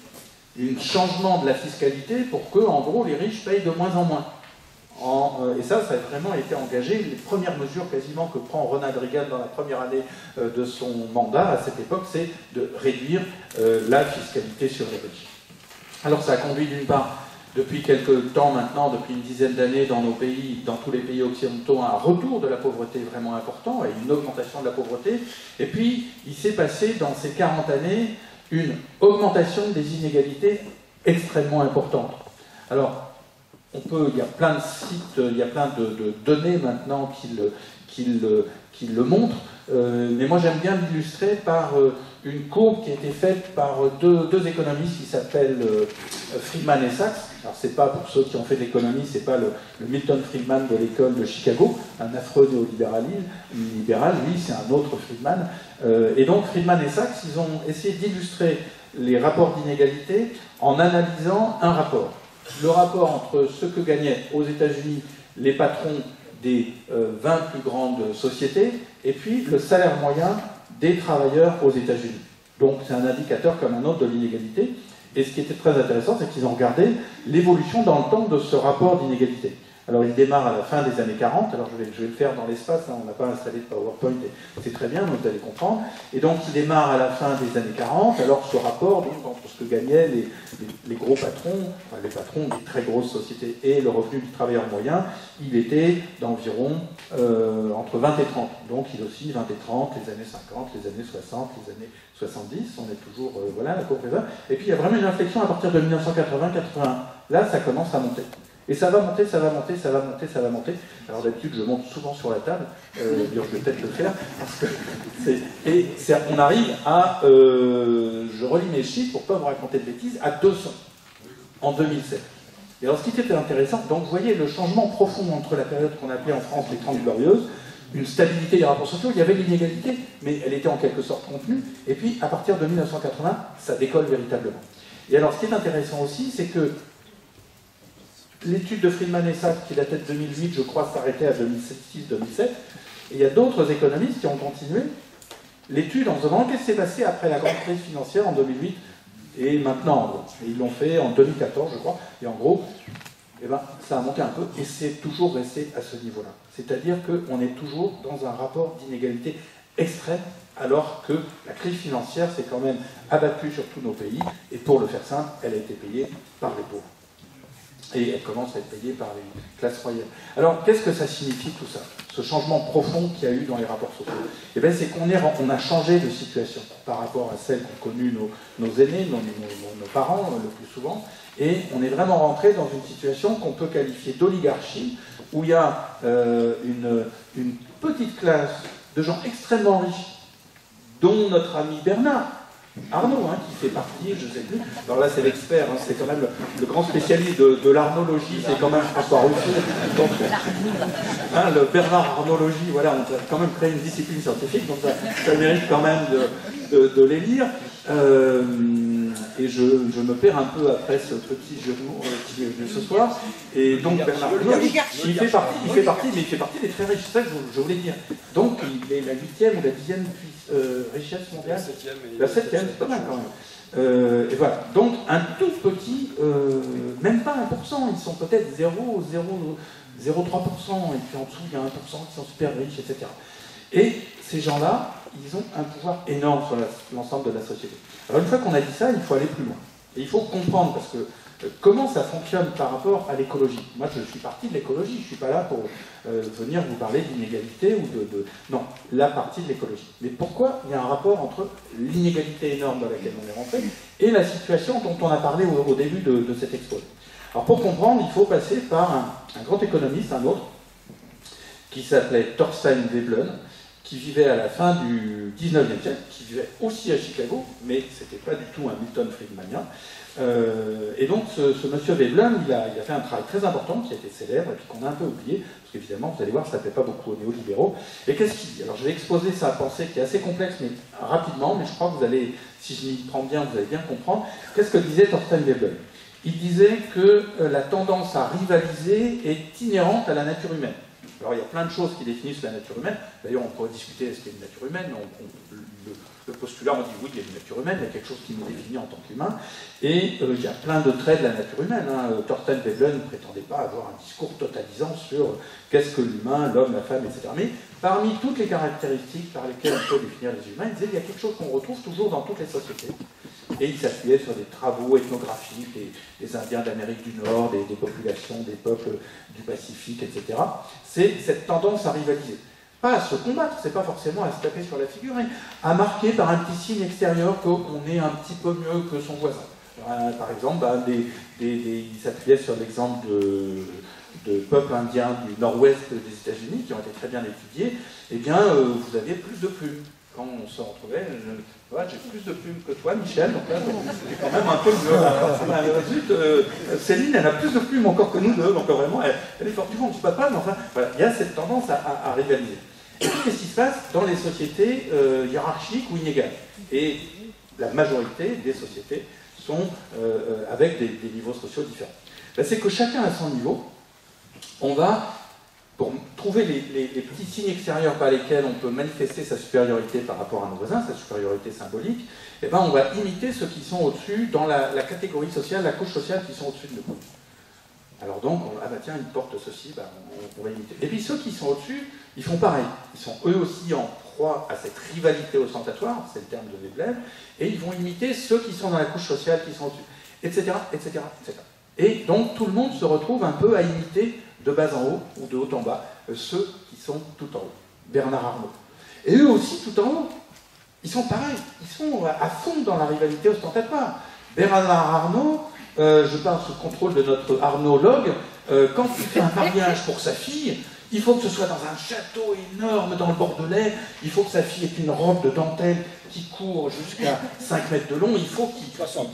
un changement de la fiscalité pour que, en gros, les riches payent de moins en moins. Et ça a vraiment été engagé. Les premières mesures quasiment que prend Ronald Reagan dans la première année de son mandat, à cette époque, c'est de réduire la fiscalité sur les riches. Alors ça a conduit d'une part, depuis quelques temps maintenant, depuis une dizaine d'années dans nos pays, dans tous les pays occidentaux, à un retour de la pauvreté vraiment important, et une augmentation de la pauvreté. Et puis, il s'est passé dans ces 40 années une augmentation des inégalités extrêmement importante. Alors, il y a plein de sites, il y a plein de données maintenant qui le montrent, mais moi j'aime bien l'illustrer par une courbe qui a été faite par deux économistes qui s'appellent Friedman et Sachs. Alors c'est pas, pour ceux qui ont fait de l'économie, c'est pas le Milton Friedman de l'école de Chicago, un affreux néolibéral, lui c'est un autre Friedman. Et donc Friedman et Sachs, ils ont essayé d'illustrer les rapports d'inégalité en analysant un rapport. Le rapport entre ce que gagnaient aux États-Unis les patrons des 20 plus grandes sociétés et puis le salaire moyen des travailleurs aux États-Unis. Donc c'est un indicateur comme un autre de l'inégalité. Et ce qui était très intéressant, c'est qu'ils ont regardé l'évolution dans le temps de ce rapport d'inégalité. Alors il démarre à la fin des années 40, alors je vais le faire dans l'espace, hein, on n'a pas installé de PowerPoint, et c'est très bien, donc vous allez comprendre. Et donc il démarre à la fin des années 40, alors ce rapport, donc, entre ce que gagnaient les gros patrons, enfin, les patrons des très grosses sociétés et le revenu du travailleur moyen, il était d'environ entre 20 et 30. Donc il oscille 20 et 30, les années 50, les années 60, les années 70, on est toujours, voilà, la courbe est là. Et puis il y a vraiment une inflexion à partir de 1980-81. Là, ça commence à monter. Et ça va monter, ça va monter, ça va monter, ça va monter. Alors d'habitude, je monte souvent sur la table, je vais peut-être le faire, parce que on arrive à, je relis mes chiffres pour ne pas vous raconter de bêtises, à 200 en 2007. Et alors ce qui était intéressant, donc vous voyez le changement profond entre la période qu'on appelait en France les 30 Glorieuses, une stabilité des rapports sociaux, il y avait l'inégalité, mais elle était en quelque sorte contenue, et puis à partir de 1980, ça décolle véritablement. Et alors ce qui est intéressant aussi, c'est que l'étude de Friedman et Sachs, qui datait de 2008, je crois, s'arrêtait à 2006-2007. Et il y a d'autres économistes qui ont continué l'étude en se demandant qu'est-ce qui s'est passé après la grande crise financière en 2008 et maintenant. Et ils l'ont fait en 2014, je crois. Et en gros, eh ben, ça a monté un peu et c'est toujours resté à ce niveau-là. C'est-à-dire qu'on est toujours dans un rapport d'inégalité extrême, alors que la crise financière s'est quand même abattue sur tous nos pays. Et pour le faire simple, elle a été payée par les pauvres. Et elle commence à être payée par les classes moyennes. Alors, qu'est-ce que ça signifie tout ça? Ce changement profond qu'il y a eu dans les rapports sociaux? Eh bien, c'est qu'on a changé de situation par rapport à celle qu'ont connue nos aînés, nos parents, le plus souvent, et on est vraiment rentré dans une situation qu'on peut qualifier d'oligarchie, où il y a une petite classe de gens extrêmement riches, dont notre ami Bernard Arnault, hein, qui fait partie, je ne sais plus, alors là c'est l'expert, hein, c'est quand même le grand spécialiste de l'arnologie, c'est quand même François Ruffin, donc hein, le Bernard Arnologie, voilà, on a quand même créé une discipline scientifique, donc ça mérite quand même de les lire, et je me perds un peu après ce petit jeu de mots ce soir, et donc Bernard Arnault, il fait partie des très riches, c'est ça que je voulais dire, donc il est la 8e ou la 10e richesse mondiale, la 7e, c'est pas mal quand même. Et voilà. Donc un tout petit, même pas 1%, ils sont peut-être 0,03%, et puis en dessous il y a 1% qui sont super riches, etc. Et ces gens-là, ils ont un pouvoir énorme sur l'ensemble de la société. Alors une fois qu'on a dit ça, il faut aller plus loin. Et il faut comprendre, parce que comment ça fonctionne par rapport à l'écologie. Moi, je suis parti de l'écologie, je ne suis pas là pour venir vous parler d'inégalité ou de... Non, la partie de l'écologie. Mais pourquoi il y a un rapport entre l'inégalité énorme dans laquelle on est rentré et la situation dont on a parlé au début de cet exposé. Alors pour comprendre, il faut passer par un grand économiste, un autre, qui s'appelait Thorstein Veblen, qui vivait à la fin du 19e siècle, qui vivait aussi à Chicago, mais ce n'était pas du tout un Milton Friedmanien. Et donc ce monsieur Veblen, il a fait un travail très important, qui a été célèbre, et puis qu'on a un peu oublié, parce qu'évidemment, vous allez voir, ça ne plaît pas beaucoup aux néolibéraux. Et qu'est-ce qu'il dit? Alors je vais exposer sa pensée, qui est assez complexe, mais rapidement, mais je crois que vous allez, si je m'y prends bien, vous allez bien comprendre. Qu'est-ce que disait Thorstein Veblen? Il disait que la tendance à rivaliser est inhérente à la nature humaine. Alors il y a plein de choses qui définissent la nature humaine. D'ailleurs, on pourrait discuter est-ce qu'il y a une nature humaine. Le postulat, on dit oui, il y a une nature humaine, il y a quelque chose qui nous définit en tant qu'humain. Et il y a plein de traits de la nature humaine. Thorstein Veblen ne prétendait pas avoir un discours totalisant sur qu'est-ce que l'humain, l'homme, la femme, etc. Mais parmi toutes les caractéristiques par lesquelles on peut définir les humains, il disait qu'il y a quelque chose qu'on retrouve toujours dans toutes les sociétés. Et il s'appuyait sur des travaux ethnographiques des Indiens d'Amérique du Nord, des populations, des peuples du Pacifique, etc. C'est cette tendance à rivaliser. Pas à se combattre, c'est pas forcément à se taper sur la figure, mais à marquer par un petit signe extérieur qu'on est un petit peu mieux que son voisin. Par exemple, il s'appuyait sur l'exemple de peuples indiens du nord-ouest des États-Unis qui ont été très bien étudiés. Eh bien, vous aviez plus de plumes. Quand on se retrouvait, j'ai plus de plumes que toi, Michel, donc là, c'est quand même un peu mieux. Céline, elle a plus de plumes encore que nous deux, donc vraiment, elle est forte. Du coup, on ne se bat pas, mais enfin, voilà, il y a cette tendance à rivaliser. Et puis, qu'est-ce qui se passe dans les sociétés hiérarchiques ou inégales? Et la majorité des sociétés sont avec des niveaux sociaux différents. Ben, c'est que chacun à son niveau, on va... Pour trouver les petits signes extérieurs par lesquels on peut manifester sa supériorité par rapport à nos voisins, sa supériorité symbolique, eh ben on va imiter ceux qui sont au-dessus dans la catégorie sociale, la couche sociale qui sont au-dessus de nous. Alors donc, tiens, ils portent ceci, on va imiter. Et puis ceux qui sont au-dessus, ils font pareil. Ils sont eux aussi en proie à cette rivalité ostentatoire, c'est le terme de Veblen, et ils vont imiter ceux qui sont dans la couche sociale qui sont au-dessus, etc., etc., etc. Et donc tout le monde se retrouve un peu à imiter de bas en haut ou de haut en bas ceux qui sont tout en haut. Bernard Arnault. Et eux aussi tout en haut. Ils sont pareils. Ils sont à fond dans la rivalité ostentatoire. Bernard Arnault, je parle sous contrôle de notre arnaudologue, quand il fait un mariage pour sa fille, il faut que ce soit dans un château énorme dans le Bordelais, il faut que sa fille ait une robe de dentelle qui court jusqu'à 5 mètres de long, il faut qu'il... 60,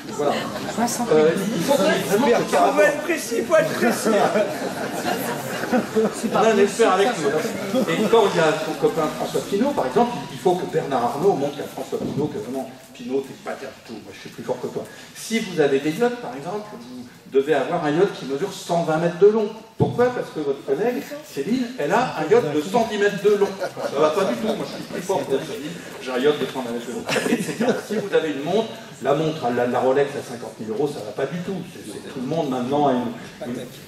voilà. 60. Il faut qu'il y ait vraiment... Il faut être précis, il faut être précis. On a un expert avec nous. Et quand il y a son copain François Pinault, par exemple, il faut que Bernard Arnault montre à François Pinault que vraiment, Pinault, t'es pas bien du tout, moi je suis plus fort que toi. Si vous avez des yachts, par exemple, vous devez avoir un yacht qui mesure 120 mètres de long. Pourquoi? Parce que votre collègue, Céline, elle a un yacht de 110 mètres de long. Ça va pas du tout, moi je suis plus fort que Céline, j'ai un yacht de 120 mètres de long, etc. Si vous avez une montre, la montre, la Rolex à 50 000 €, ça va pas du tout. Tout le monde maintenant a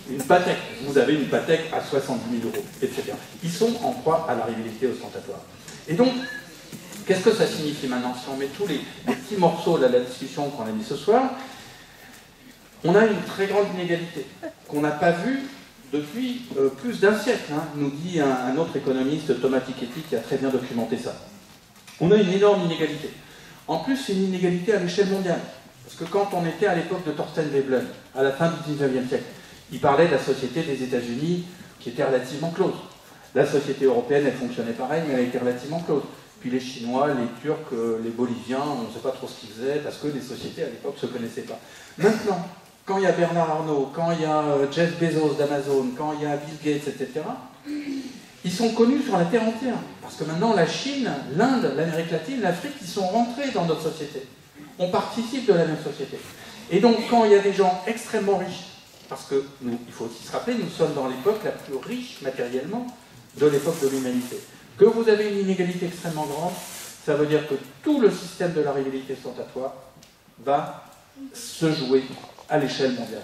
une Patek. Vous avez une Patek à 70 000 €, etc. Ils sont en proie à la rivalité ostentatoire. Et donc, qu'est-ce que ça signifie maintenant? Si on met tous les petits morceaux de la discussion qu'on a mis ce soir, on a une très grande inégalité qu'on n'a pas vue depuis plus d'un siècle, nous dit un autre économiste, Thomas Piketty, qui a très bien documenté ça. On a une énorme inégalité. En plus, c'est une inégalité à l'échelle mondiale. Parce que quand on était à l'époque de Thorstein Veblen, à la fin du 19e siècle, il parlait de la société des États-Unis qui était relativement close. La société européenne, elle fonctionnait pareil, mais elle était relativement close. Puis les Chinois, les Turcs, les Boliviens, on ne sait pas trop ce qu'ils faisaient parce que les sociétés à l'époque ne se connaissaient pas. Maintenant, quand il y a Bernard Arnault, quand il y a Jeff Bezos d'Amazon, quand il y a Bill Gates, etc., ils sont connus sur la terre entière. Parce que maintenant, la Chine, l'Inde, l'Amérique latine, l'Afrique, ils sont rentrés dans notre société. On participe de la même société. Et donc, quand il y a des gens extrêmement riches, parce que il faut aussi se rappeler, nous sommes dans l'époque la plus riche matériellement de l'époque de l'humanité, que vous avez une inégalité extrêmement grande, ça veut dire que tout le système de la rivalité ostentatoire va se jouer à l'échelle mondiale.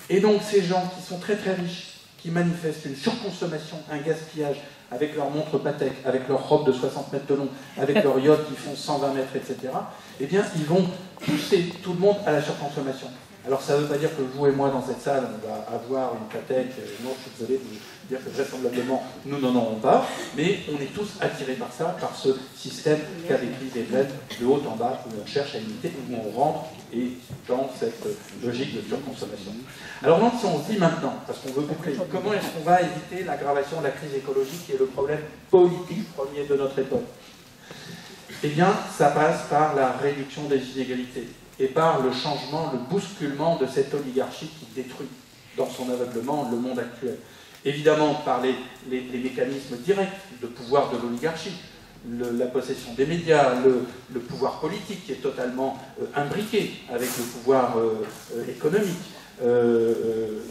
Et donc ces gens qui sont très très riches, qui manifestent une surconsommation, un gaspillage, avec leurs montres Patek, avec leurs robes de 60 mètres de long, avec leurs yachts qui font 120 mètres, etc., eh bien, ils vont pousser tout le monde à la surconsommation. Alors, ça ne veut pas dire que vous et moi, dans cette salle, on va avoir une Patek. Non, je suis désolé de vous dire que vraisemblablement, nous n'en aurons pas, mais on est tous attirés par ça, par ce système qu'a décrit Desbrel, de haut en bas, où on cherche à imiter, où on rentre et dans cette logique de surconsommation. Alors donc, si on se dit maintenant, parce qu'on veut boucler, comment est-ce qu'on va éviter l'aggravation de la crise écologique qui est le problème politique premier de notre époque? Eh bien, ça passe par la réduction des inégalités et par le changement, le bousculement de cette oligarchie qui détruit dans son aveuglement le monde actuel. Évidemment, par les mécanismes directs de pouvoir de l'oligarchie, la possession des médias, le pouvoir politique qui est totalement imbriqué avec le pouvoir économique.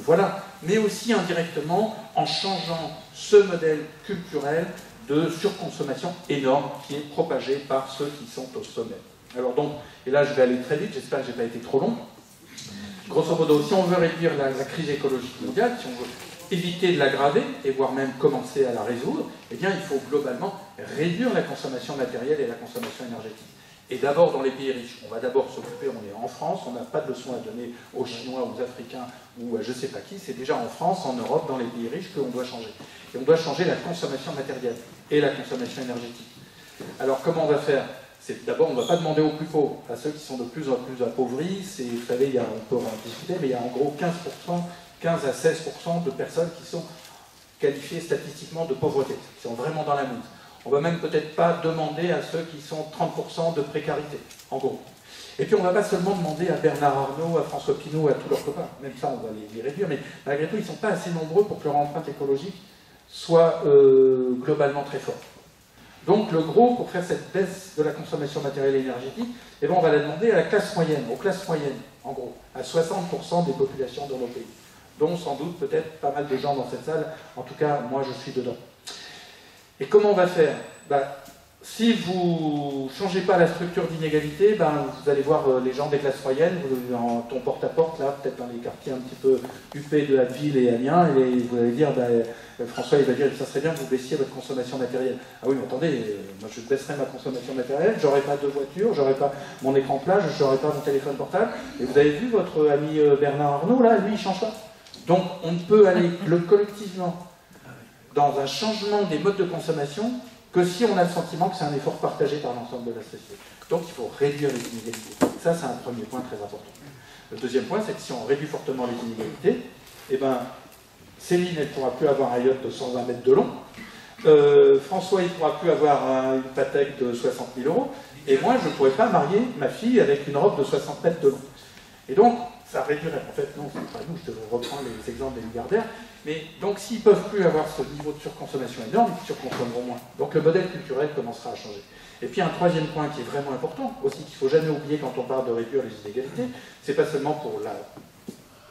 Voilà. Mais aussi indirectement en changeant ce modèle culturel de surconsommation énorme qui est propagé par ceux qui sont au sommet. Alors donc, et là je vais aller très vite, j'espère que je n'ai pas été trop long. Grosso modo, si on veut réduire la crise écologique mondiale, si on veut éviter de l'aggraver, et voire même commencer à la résoudre, eh bien il faut globalement réduire la consommation matérielle et la consommation énergétique. Et d'abord dans les pays riches, on va d'abord s'occuper, on est en France, on n'a pas de leçons à donner aux Chinois, aux Africains ou à je ne sais pas qui, c'est déjà en France, en Europe, dans les pays riches qu'on doit changer. Et on doit changer la consommation matérielle et la consommation énergétique. Alors comment on va faire? D'abord, on ne va pas demander aux plus pauvres, à ceux qui sont de plus en plus appauvris. Vous savez, on peut en discuter, mais il y a en gros 15 à 16% de personnes qui sont qualifiées statistiquement de pauvreté, qui sont vraiment dans la mouise. On ne va même peut-être pas demander à ceux qui sont 30% de précarité, en gros. Et puis on ne va pas seulement demander à Bernard Arnault, à François Pinault, à tous leurs copains, même ça on va les réduire, mais malgré tout ils ne sont pas assez nombreux pour que leur empreinte écologique soit globalement très forte. Donc le gros, pour faire cette baisse de la consommation matérielle et énergétique, eh ben, on va la demander à la classe moyenne, aux classes moyennes, en gros, à 60% des populations dans nos pays, dont sans doute peut-être pas mal de gens dans cette salle, en tout cas moi je suis dedans. Et comment on va faire? Si vous ne changez pas la structure d'inégalité, vous allez voir les gens des classes moyennes, en ton porte-à-porte, là, peut-être dans les quartiers un petit peu huppés de Abbeville et Amiens, et vous allez dire, François, il va dire, ça serait bien que vous baissiez votre consommation matérielle. Ah oui, mais attendez, moi je baisserai ma consommation matérielle, j'aurai pas de voiture, j'aurai pas mon écran plage, j'aurai pas mon téléphone portable. Et vous avez vu votre ami Bernard Arnault, là, lui, il change pas. Donc, on ne peut aller collectivement dans un changement des modes de consommation que si on a le sentiment que c'est un effort partagé par l'ensemble de la société. Donc il faut réduire les inégalités. Ça, c'est un premier point très important. Le deuxième point, c'est que si on réduit fortement les inégalités, eh ben, Céline, elle ne pourra plus avoir un yacht de 120 mètres de long, François, il ne pourra plus avoir une Patek de 60 000 €, et moi, je ne pourrais pas marier ma fille avec une robe de 60 mètres de long. Et donc, ça réduirait. En fait, non, c'est pas nous, je reprends les exemples des milliardaires. Mais donc, s'ils ne peuvent plus avoir ce niveau de surconsommation énorme, ils surconsommeront moins. Donc, le modèle culturel commencera à changer. Et puis, un troisième point qui est vraiment important, aussi qu'il ne faut jamais oublier quand on parle de réduire les inégalités, c'est pas seulement pour la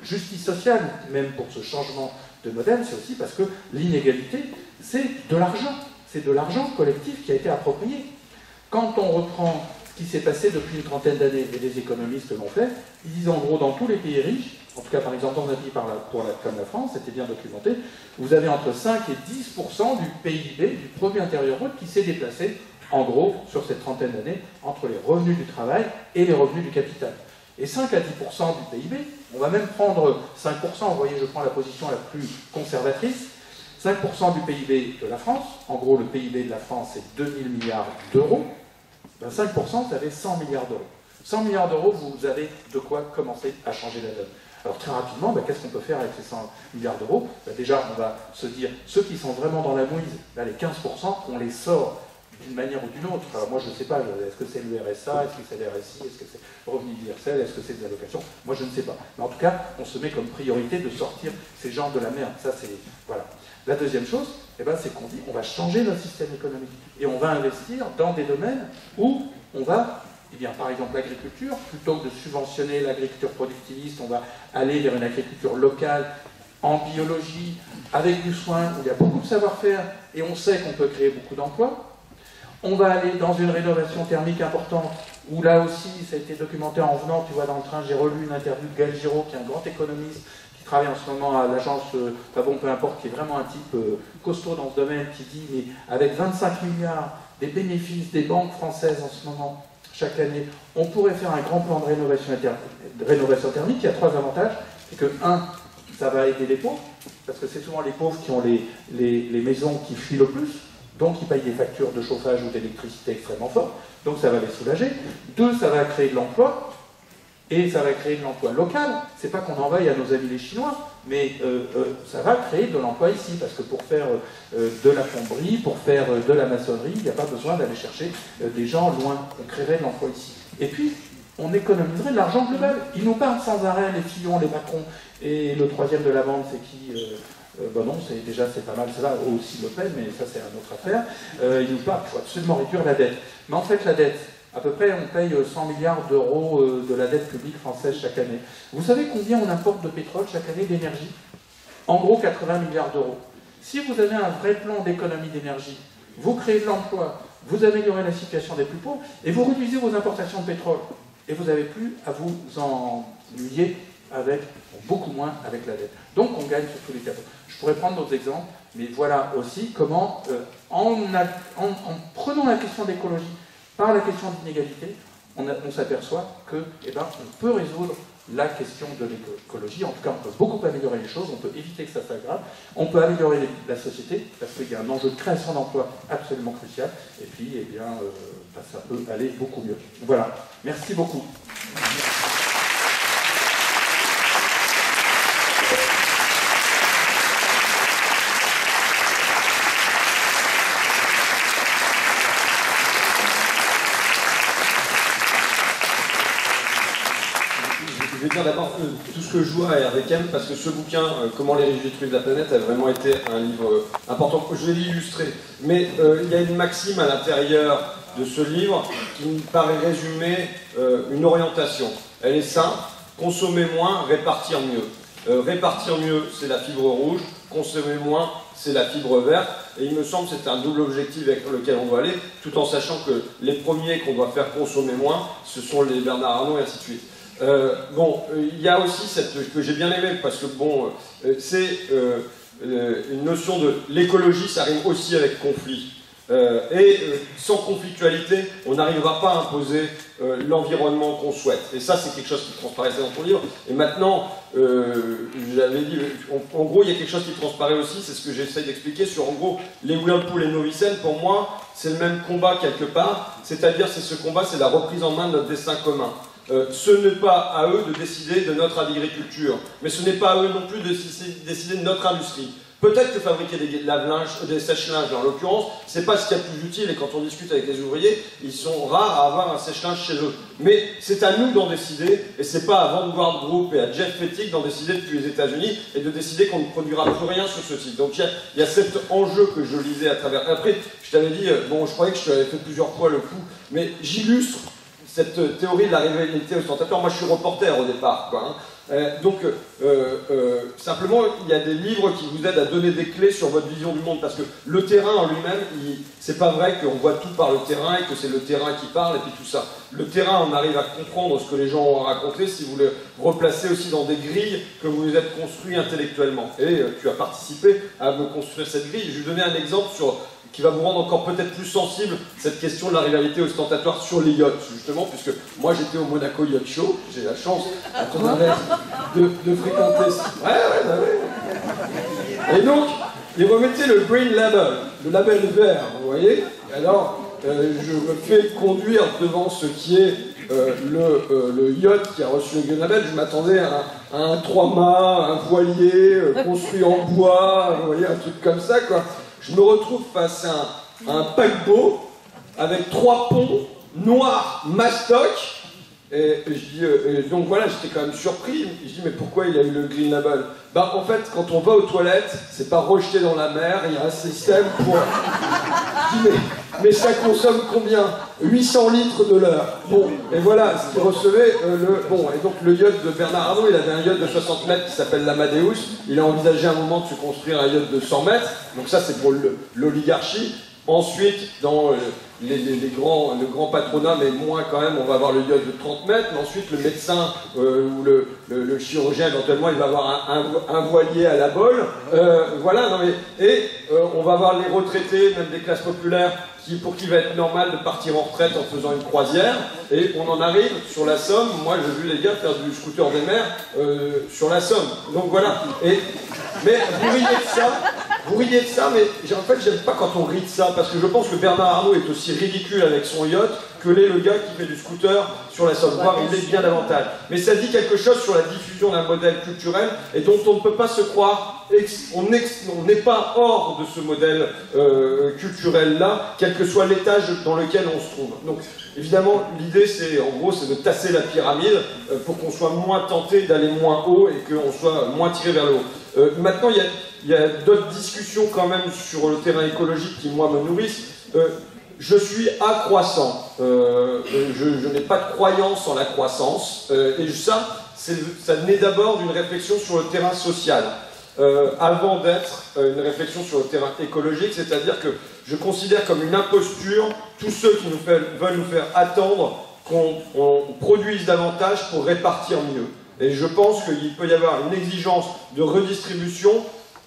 justice sociale, même pour ce changement de modèle, c'est aussi parce que l'inégalité, c'est de l'argent. C'est de l'argent collectif qui a été approprié. Quand on reprend ce qui s'est passé depuis une trentaine d'années, et les économistes l'ont fait, ils disent en gros dans tous les pays riches, en tout cas par exemple dans un pays comme la France, c'était bien documenté, vous avez entre 5 et 10% du PIB, du produit intérieur brut, qui s'est déplacé en gros sur cette trentaine d'années entre les revenus du travail et les revenus du capital. Et 5 à 10% du PIB, on va même prendre 5%, vous voyez je prends la position la plus conservatrice, 5% du PIB de la France, en gros le PIB de la France c'est 2000 milliards d'euros, 5%, ça fait 100 milliards d'euros. 100 milliards d'euros, vous avez de quoi commencer à changer la donne. Alors très rapidement, qu'est-ce qu'on peut faire avec ces 100 milliards d'euros? Déjà, on va se dire, ceux qui sont vraiment dans la mouise, les 15%, on les sort d'une manière ou d'une autre. Alors moi, je ne sais pas, est-ce que c'est le RSA, est-ce que c'est le RSI, est-ce que c'est le revenu universel, est-ce que c'est des allocations? Moi, je ne sais pas. Mais en tout cas, on se met comme priorité de sortir ces gens de la merde. Ça, c'est... Voilà. La deuxième chose, c'est qu'on dit on va changer notre système économique et on va investir dans des domaines où on va, par exemple l'agriculture, plutôt que de subventionner l'agriculture productiviste, on va aller vers une agriculture locale, en biologie, avec du soin, où il y a beaucoup de savoir-faire et on sait qu'on peut créer beaucoup d'emplois. On va aller dans une rénovation thermique importante, où là aussi, ça a été documenté en venant, tu vois, dans le train, j'ai relu une interview de Gaël Giraud, qui est un grand économiste, qui travaille en ce moment à l'agence, enfin bon, peu importe, qui est vraiment un type costaud dans ce domaine, qui dit, mais avec 25 milliards des bénéfices des banques françaises en ce moment, chaque année, on pourrait faire un grand plan de rénovation thermique. Il y a 3 avantages. C'est que, 1, ça va aider les pauvres, parce que c'est souvent les pauvres qui ont les maisons qui fuient le plus, donc ils payent des factures de chauffage ou d'électricité extrêmement fortes, donc ça va les soulager. 2, ça va créer de l'emploi, et ça va créer de l'emploi local. C'est pas qu'on en veuille à nos amis les Chinois, mais ça va créer de l'emploi ici, parce que pour faire de la plomberie, pour faire de la maçonnerie, il n'y a pas besoin d'aller chercher des gens loin. On créerait de l'emploi ici. Et puis, on économiserait de l'argent global. Ils nous parlent sans arrêt, les Fillon, les Macron, et le troisième de la bande, c'est qui bon non, c'est pas mal, c'est là aussi Le Pen, mais ça c'est une autre affaire. Ils nous parlent qu'il faut absolument réduire la dette. Mais en fait, la dette, à peu près, on paye 100 milliards d'euros de la dette publique française chaque année. Vous savez combien on importe de pétrole chaque année, d'énergie? En gros, 80 milliards d'euros. Si vous avez un vrai plan d'économie d'énergie, vous créez de l'emploi, vous améliorez la situation des plus pauvres, et vous réduisez vos importations de pétrole. Et vous n'avez plus à vous ennuyer avec, beaucoup moins avec la dette. Donc on gagne sur tous les tableaux. Je pourrais prendre d'autres exemples, mais voilà aussi comment, en prenant la question d'écologie par la question d'inégalité, on s'aperçoit que, on peut résoudre la question de l'écologie. En tout cas, on peut beaucoup améliorer les choses, on peut éviter que ça s'aggrave, on peut améliorer la société, parce qu'il y a un enjeu de création d'emplois absolument crucial, et puis, ça peut aller beaucoup mieux. Voilà. Merci beaucoup. Je vais dire d'abord tout ce que je vois à RVCAM, parce que ce bouquin, Comment les riches détruisent la planète, a vraiment été un livre important. Je vais l'illustrer, mais il y a une maxime à l'intérieur de ce livre qui me paraît résumer une orientation. Elle est simple: consommer moins, répartir mieux. Répartir mieux, c'est la fibre rouge; consommer moins, c'est la fibre verte. Et il me semble que c'est un double objectif avec lequel on doit aller, tout en sachant que les premiers qu'on doit faire consommer moins, ce sont les Bernard Arnault et ainsi de suite. Il y a aussi cette que j'ai bien aimé, parce que c'est une notion de l'écologie, ça rime aussi avec conflit. Sans conflictualité, on n'arrivera pas à imposer l'environnement qu'on souhaite. Et ça, c'est quelque chose qui transparaissait dans ton livre. Et maintenant, j'avais dit, en gros, il y a quelque chose qui transparaît aussi, c'est ce que j'essaye d'expliquer sur, en gros, les Whirlpool et Novicen. Pour moi, c'est le même combat quelque part, c'est-à-dire ce combat, c'est la reprise en main de notre destin commun. Ce n'est pas à eux de décider de notre agriculture, mais ce n'est pas à eux non plus de décider de notre industrie. Peut-être que fabriquer des sèche-linges, en l'occurrence, c'est pas ce qu'il y a de plus utile, et quand on discute avec les ouvriers, ils sont rares à avoir un sèche-linge chez eux. Mais c'est à nous d'en décider, et c'est pas à Vanguard Group et à Jeff Fettig d'en décider depuis les États-Unis, et de décider qu'on ne produira plus rien sur ce site. Donc il y a cet enjeu que je lisais à travers. Après, je t'avais dit, je croyais que je t'avais fait plusieurs fois le coup, mais j'illustre cette théorie de la rivalité ostentatoire. Moi, je suis reporter au départ, quoi, simplement, il y a des livres qui vous aident à donner des clés sur votre vision du monde, parce que le terrain en lui-même, c'est pas vrai qu'on voit tout par le terrain et que c'est le terrain qui parle et puis tout ça. Le terrain, on arrive à comprendre ce que les gens ont raconté si vous le replacez aussi dans des grilles que vous vous êtes construits intellectuellement. Et tu as participé à me construire cette grille. Je vais vous donner un exemple qui va vous rendre encore peut-être plus sensible, cette question de la rivalité ostentatoire sur les yachts, justement, puisque moi j'étais au Monaco Yacht Show, j'ai la chance, à ton adresse, de fréquenter ça. Ouais. Et donc, ils remettaient le Green Label, le label vert, vous voyez. Alors, je me fais conduire devant ce qui est le yacht qui a reçu le Green Label. Je m'attendais à un 3-mâts, un voilier construit en bois, vous voyez, un truc comme ça, quoi. Je me retrouve face à un paquebot avec 3 ponts noirs mastoc. Et je dis, donc voilà, j'étais quand même surpris. Je dis, mais pourquoi il a eu le Green Label? En fait, quand on va aux toilettes, c'est pas rejeté dans la mer, il y a un système pour... Je dis, mais ça consomme combien? 800 litres de l'heure. Bon, et voilà, ce qu'il recevait, et donc le yacht de Bernard Arnault, il avait un yacht de 60 mètres qui s'appelle l'Amadeus. Il a envisagé un moment de se construire un yacht de 100 mètres, donc ça c'est pour l'oligarchie. Ensuite, dans le grand patronat, mais moins quand même, on va avoir le yacht de 30 mètres. Mais ensuite, le médecin ou le chirurgien, éventuellement, il va avoir un voilier à la bolle. Voilà, non mais, on va avoir les retraités, même des classes populaires, pour qui il va être normal de partir en retraite en faisant une croisière. Et on en arrive sur la Somme. Moi, j'ai vu les gars faire du scooter des mers sur la Somme. Donc voilà. Mais vous riez de ça, mais en fait, j'aime pas quand on rit de ça, parce que je pense que Bernard Arnault est aussi ridicule avec son yacht que l'est le gars qui fait du scooter sur la Somme, voire il l'est bien davantage. Mais ça dit quelque chose sur la diffusion d'un modèle culturel et dont on ne peut pas se croire, on n'est pas hors de ce modèle culturel-là, quel que soit l'étage dans lequel on se trouve. Donc évidemment, l'idée c'est, en gros, c'est de tasser la pyramide pour qu'on soit moins tenté d'aller moins haut et qu'on soit moins tiré vers le haut. Maintenant, il y a d'autres discussions quand même sur le terrain écologique qui, moi, me nourrissent. Je suis accroissant. Je n'ai pas de croyance en la croissance. Et ça naît d'abord d'une réflexion sur le terrain social. Avant d'être une réflexion sur le terrain écologique, c'est-à-dire que je considère comme une imposture tous ceux qui veulent nous faire attendre qu'on produise davantage pour répartir mieux. Et je pense qu'il peut y avoir une exigence de redistribution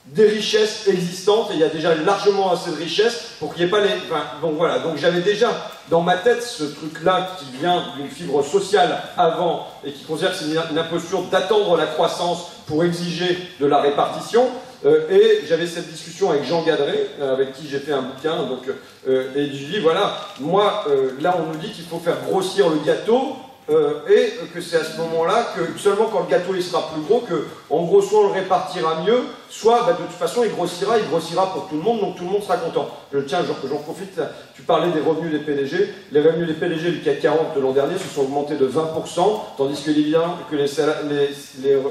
des richesses existantes, et il y a déjà largement assez de richesses pour qu'il n'y ait pas les... Enfin, donc voilà, donc j'avais déjà dans ma tête ce truc-là qui vient d'une fibre sociale avant, et qui considère que c'est une imposture d'attendre la croissance pour exiger de la répartition, et j'avais cette discussion avec Jean Gadret, avec qui j'ai fait un bouquin, donc, et je lui dis, voilà, moi, là on nous dit qu'il faut faire grossir le gâteau, et que c'est à ce moment-là que seulement quand le gâteau il sera plus gros, que en gros soit on le répartira mieux, soit de toute façon il grossira pour tout le monde, donc tout le monde sera content. Tiens, j'en profite, tu parlais des revenus des PDG. Les revenus des PDG du CAC 40 de l'an dernier se sont augmentés de 20%, tandis que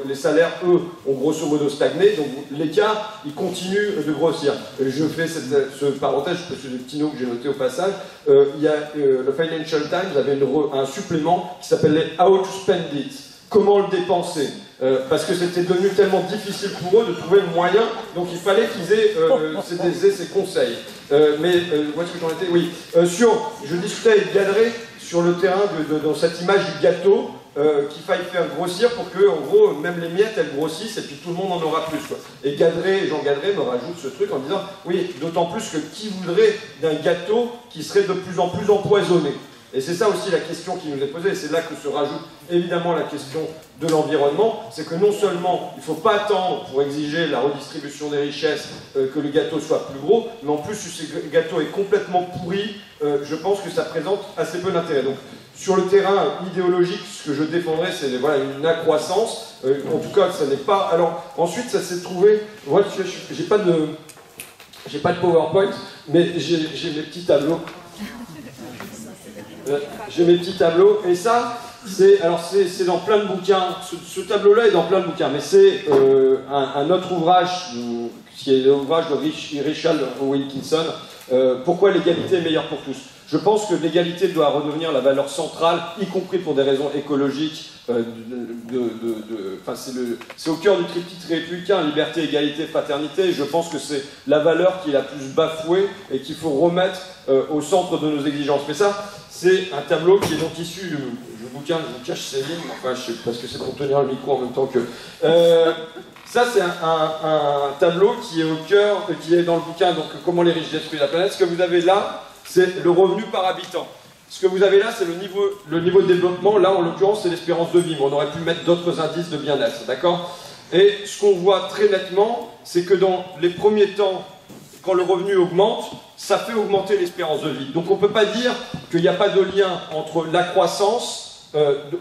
les salaires, eux, ont grosso modo stagné, donc l'écart, il continue de grossir. Je fais ce parenthèse, c'est le petit mot que j'ai noté au passage. Il y a le Financial Times avait un supplément qui s'appelait How to Spend It, comment le dépenser, parce que c'était devenu tellement difficile pour eux de trouver le moyen, donc il fallait qu'ils aient ces conseils. Mais où est-ce que j'en étais? Oui, je discutais avec Gadret sur le terrain dans cette image du gâteau qu'il faille faire grossir pour que, en gros, même les miettes elles grossissent et puis tout le monde en aura plus, quoi. Et Jean Gadret me rajoute ce truc en disant oui, d'autant plus que qui voudrait d'un gâteau qui serait de plus en plus empoisonné? Et c'est ça aussi la question qui nous est posée, et c'est là que se rajoute évidemment la question de l'environnement, c'est que non seulement il ne faut pas attendre pour exiger la redistribution des richesses que le gâteau soit plus gros, mais en plus si ce gâteau est complètement pourri, je pense que ça présente assez peu d'intérêt. Donc sur le terrain idéologique, ce que je défendrais, c'est voilà, une accroissance, en tout cas ça n'est pas... Alors ensuite ça s'est trouvé, moi j'ai pas de PowerPoint, mais j'ai mes petits tableaux. J'ai mes petits tableaux, et ça, c'est dans plein de bouquins. Ce tableau-là est dans plein de bouquins, mais c'est un autre ouvrage, qui est l'ouvrage de Richard Wilkinson, Pourquoi l'égalité est meilleure pour tous. Je pense que l'égalité doit redevenir la valeur centrale, y compris pour des raisons écologiques. C'est au cœur du triptyque républicain, liberté, égalité, fraternité. Je pense que c'est la valeur qui est la plus bafouée et qu'il faut remettre au centre de nos exigences. Mais ça, c'est un tableau qui est donc issu du bouquin, je vous cache ces lignes, enfin, parce que c'est pour tenir le micro en même temps que... ça, c'est un tableau qui est au cœur, qui est dans le bouquin, donc comment les riches détruisent la planète. Ce que vous avez là, c'est le revenu par habitant. Ce que vous avez là, c'est le niveau de développement. Là, en l'occurrence, c'est l'espérance de vie. Mais on aurait pu mettre d'autres indices de bien-être, d'accord? Et ce qu'on voit très nettement, c'est que dans les premiers temps, quand le revenu augmente, ça fait augmenter l'espérance de vie. Donc on ne peut pas dire qu'il n'y a pas de lien entre la croissance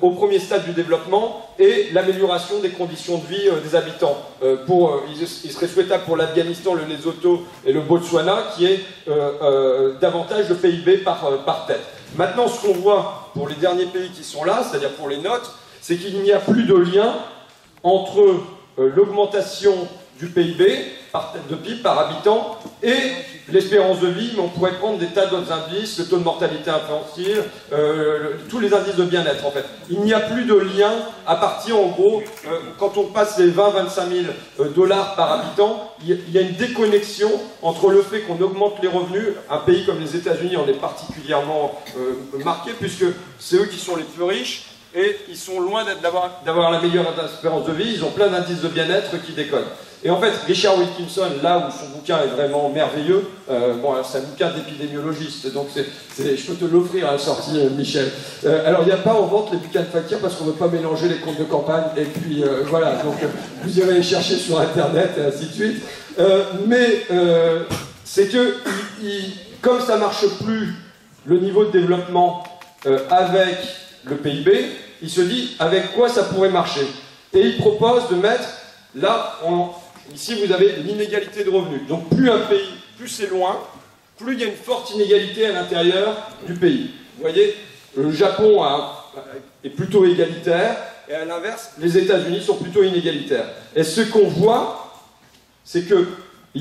au premier stade du développement et l'amélioration des conditions de vie des habitants. Il serait souhaitable pour l'Afghanistan, le Lesotho et le Botswana qu'il y ait davantage de PIB par tête. Maintenant, ce qu'on voit pour les derniers pays qui sont là, c'est-à-dire pour les nôtres, c'est qu'il n'y a plus de lien entre l'augmentation du PIB par tête de PIB, par habitant, et l'espérance de vie, mais on pourrait prendre des tas d'autres indices, le taux de mortalité infantile, tous les indices de bien-être en fait. Il n'y a plus de lien à partir, en gros, quand on passe les 20-25 000 dollars par habitant, il y a une déconnexion entre le fait qu'on augmente les revenus. Un pays comme les États-Unis en est particulièrement marqué, puisque c'est eux qui sont les plus riches, et ils sont loin d'avoir la meilleure espérance de vie, ils ont plein d'indices de bien-être qui déconnent. Et en fait, Richard Wilkinson, là où son bouquin est vraiment merveilleux, bon, c'est un bouquin d'épidémiologiste, donc je peux te l'offrir à la sortie, Michel. Alors, il n'y a pas en vente les bouquins de Fakir parce qu'on ne veut pas mélanger les comptes de campagne, et puis voilà, donc vous irez les chercher sur Internet, et ainsi de suite. C'est que, comme ça ne marche plus, le niveau de développement avec le PIB, il se dit avec quoi ça pourrait marcher. Et il propose de mettre, là, ici vous avez l'inégalité de revenus. Donc plus un pays, plus c'est loin, plus il y a une forte inégalité à l'intérieur du pays. Vous voyez, le Japon est plutôt égalitaire, et à l'inverse, les États-Unis sont plutôt inégalitaires. Et ce qu'on voit, c'est qu'il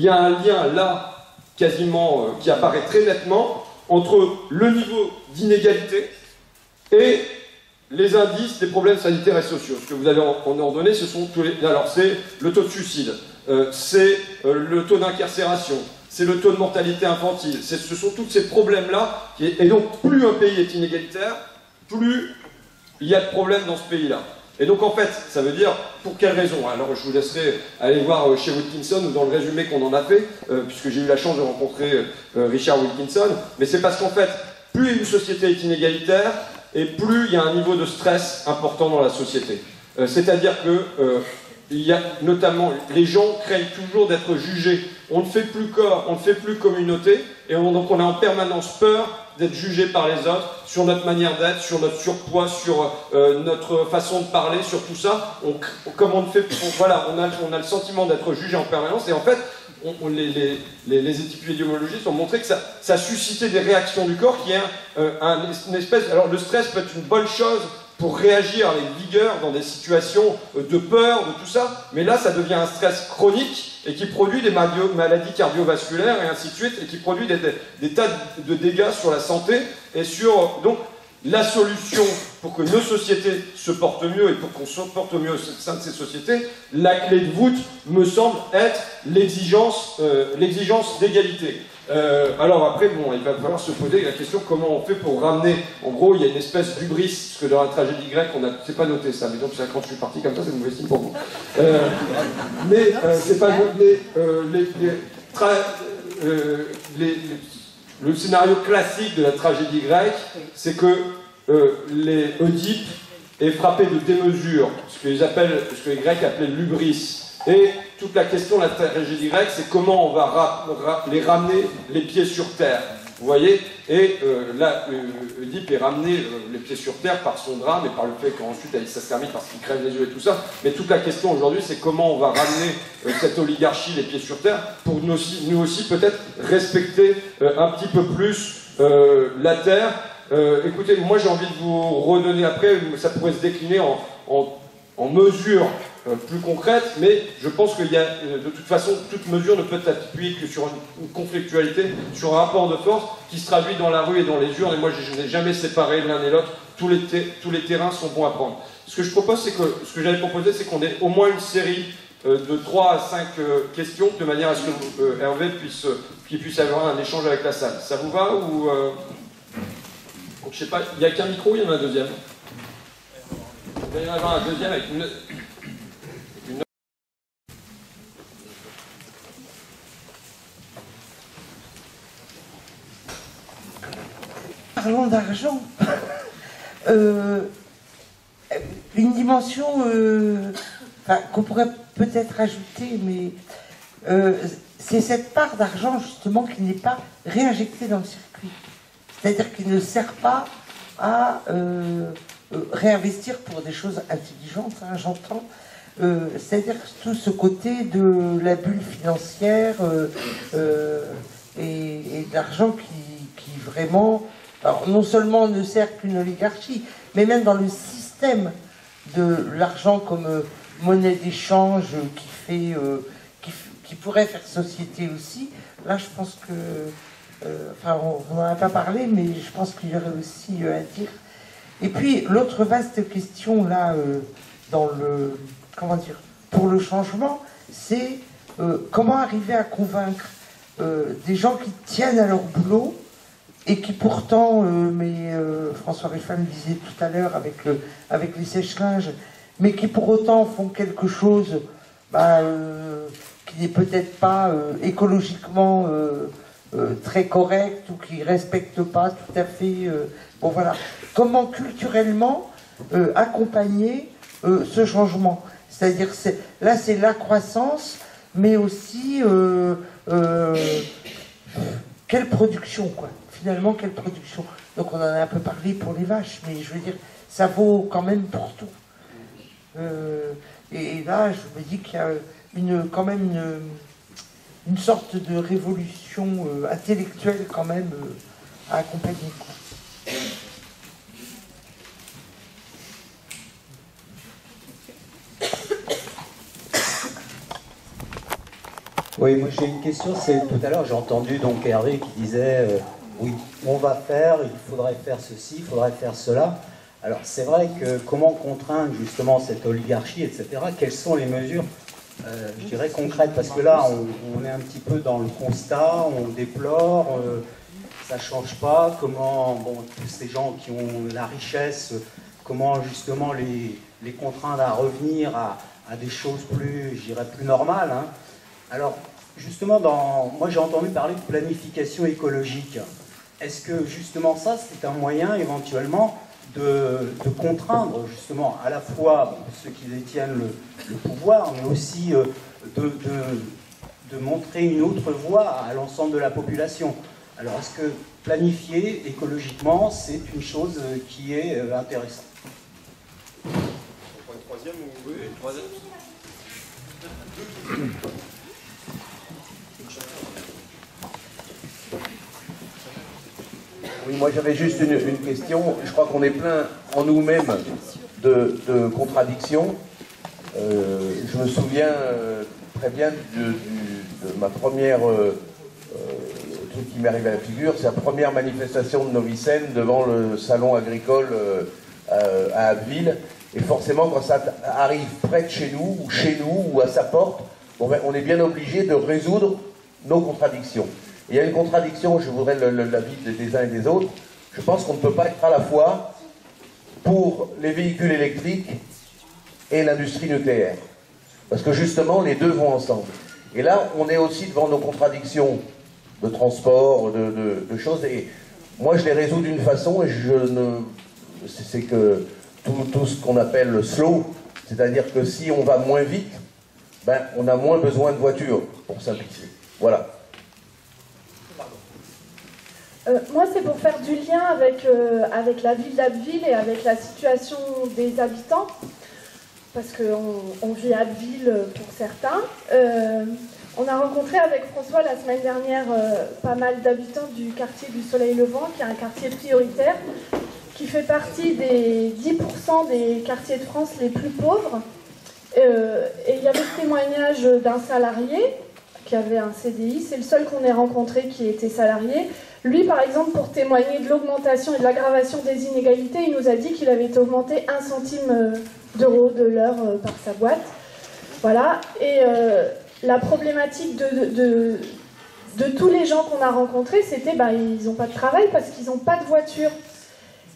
y a un lien là, quasiment, qui apparaît très nettement, entre le niveau d'inégalité et les indices des problèmes sanitaires et sociaux. Ce que vous allez en ordonner, ce sont tous les... Alors, c'est le taux de suicide, c'est le taux d'incarcération, c'est le taux de mortalité infantile, ce sont tous ces problèmes-là. Et donc, plus un pays est inégalitaire, plus il y a de problèmes dans ce pays-là. Et donc, en fait, ça veut dire, pour quelle raison? Alors, je vous laisserai aller voir chez Wilkinson, ou dans le résumé qu'on en a fait, puisque j'ai eu la chance de rencontrer Richard Wilkinson, mais c'est parce qu'en fait, plus une société est inégalitaire, et plus il y a un niveau de stress important dans la société. C'est-à-dire que il y a notamment, les gens craignent toujours d'être jugés. On ne fait plus corps, on ne fait plus communauté, et donc on a en permanence peur d'être jugé par les autres sur notre manière d'être, sur notre surpoids, sur notre façon de parler, sur tout ça. Comme on ne fait, voilà, on a le sentiment d'être jugé en permanence, et en fait, les épidémiologistes ont montré que ça suscitait des réactions du corps qui est une espèce... Alors le stress peut être une bonne chose pour réagir avec vigueur dans des situations de peur, de tout ça, mais là ça devient un stress chronique et qui produit des maladies cardiovasculaires et ainsi de suite, et qui produit des tas de dégâts sur la santé et sur... Donc, la solution pour que nos sociétés se portent mieux et pour qu'on se porte mieux au sein de ces sociétés, la clé de voûte me semble être l'exigence d'égalité. Alors après, bon, il va falloir se poser la question comment on fait pour ramener... En gros, il y a une espèce d'hubris, parce que dans la tragédie grecque, c'est pas noté ça, mais donc quand je suis parti comme ça, c'est mauvais signe pour vous. Mais c'est pas noté... Le scénario classique de la tragédie grecque, c'est que Oedipe est frappé de démesure, ce que les Grecs appelaient l'hubris. Et toute la question de la tragédie grecque, c'est comment on va les ramener les pieds sur terre. Vous voyez? Et là, Oedipe est ramené les pieds sur terre par son drame et par le fait qu'ensuite ça se termine parce qu'il crève les yeux et tout ça. Mais toute la question aujourd'hui, c'est comment on va ramener cette oligarchie les pieds sur terre pour nous aussi peut-être respecter un petit peu plus la terre. Écoutez, moi j'ai envie de vous redonner après, ça pourrait se décliner en mesures plus concrètes, mais je pense qu'il y a, de toute façon, toute mesure ne peut être appuyée que sur une conflictualité, sur un rapport de force qui se traduit dans la rue et dans les urnes, et moi je n'ai jamais séparé l'un et l'autre, tous les terrains sont bons à prendre. Ce que je propose, ce que j'avais proposé, c'est qu'on ait au moins une série de 3 à 5 questions, de manière à ce que Hervé puisse avoir un échange avec la salle. Ça vous va ou donc, je sais pas, il n'y a qu'un micro, il y en a un deuxième. Il va y en avoir un deuxième avec une... Parlons d'argent. Une dimension qu'on pourrait peut-être ajouter, mais c'est cette part d'argent justement qui n'est pas réinjectée dans le circuit. C'est-à-dire qu'il ne sert pas à réinvestir pour des choses intelligentes, hein, j'entends. C'est-à-dire tout ce côté de la bulle financière et d'argent qui vraiment, alors non seulement ne sert qu'une oligarchie, mais même dans le système de l'argent comme monnaie d'échange qui qui pourrait faire société aussi. Là, je pense que, enfin, on n'en a pas parlé, mais je pense qu'il y aurait aussi à dire. Et puis, l'autre vaste question, là, dans le, comment dire, pour le changement, c'est comment arriver à convaincre des gens qui tiennent à leur boulot et qui pourtant, François Ruffin me disait tout à l'heure avec les sèche-linges, mais qui pour autant font quelque chose qui n'est peut-être pas écologiquement très correct ou qui ne respecte pas tout à fait... bon voilà, comment culturellement accompagner ce changement? C'est-à-dire, là c'est la croissance, mais aussi quelle production, quoi. Finalement, quelle production. Donc on en a un peu parlé pour les vaches, mais je veux dire, ça vaut quand même pour tout. Et là, je me dis qu'il y a quand même une sorte de révolution intellectuelle quand même à accompagner, quoi. Oui, moi j'ai une question, c'est tout à l'heure j'ai entendu donc Hervé qui disait oui, on va faire, il faudrait faire ceci, il faudrait faire cela. Alors c'est vrai que comment contraindre justement cette oligarchie, etc. Quelles sont les mesures, je dirais, concrètes? Parce que là, on est un petit peu dans le constat, on déplore, ça ne change pas. Comment, bon, tous ces gens qui ont la richesse, comment justement les contraindre à revenir à des choses plus, je dirais, plus normales, hein. Alors, justement, moi j'ai entendu parler de planification écologique. Est-ce que justement ça, c'est un moyen éventuellement de contraindre justement à la fois ceux qui détiennent le pouvoir, mais aussi de montrer une autre voie à l'ensemble de la population? Alors, est-ce que planifier écologiquement, c'est une chose qui est intéressante? On prend une troisième ou... Oui, une troisième. Oui, moi j'avais juste une question. Je crois qu'on est plein en nous-mêmes de contradictions. Je me souviens très bien de ma première truc qui m'est arrivé à la figure, c'est la première manifestation de Novicène devant le salon agricole à Abbeville. Et forcément, quand ça arrive près de chez nous, ou à sa porte, on est bien obligé de résoudre nos contradictions. Et il y a une contradiction, je voudrais l'avis des uns et des autres. Je pense qu'on ne peut pas être à la fois pour les véhicules électriques et l'industrie nucléaire. Parce que justement, les deux vont ensemble. Et là, on est aussi devant nos contradictions de transport, de choses. Et moi, je les résous d'une façon, et c'est que tout ce qu'on appelle le slow, c'est-à-dire que si on va moins vite, ben, on a moins besoin de voitures, pour simplifier. Voilà. Moi, c'est pour faire du lien avec la ville d'Abbeville et avec la situation des habitants, parce qu'on vit à Abbeville pour certains. On a rencontré avec François la semaine dernière pas mal d'habitants du quartier du Soleil Levant, qui est un quartier prioritaire, qui fait partie des 10% des quartiers de France les plus pauvres. Et il y avait le témoignage d'un salarié qui avait un CDI, c'est le seul qu'on ait rencontré qui était salarié. Lui, par exemple, pour témoigner de l'augmentation et de l'aggravation des inégalités, il nous a dit qu'il avait été augmenté 1 centime d'euro de l'heure par sa boîte. Voilà. Et la problématique de tous les gens qu'on a rencontrés, c'était ils n'ont pas de travail parce qu'ils n'ont pas de voiture.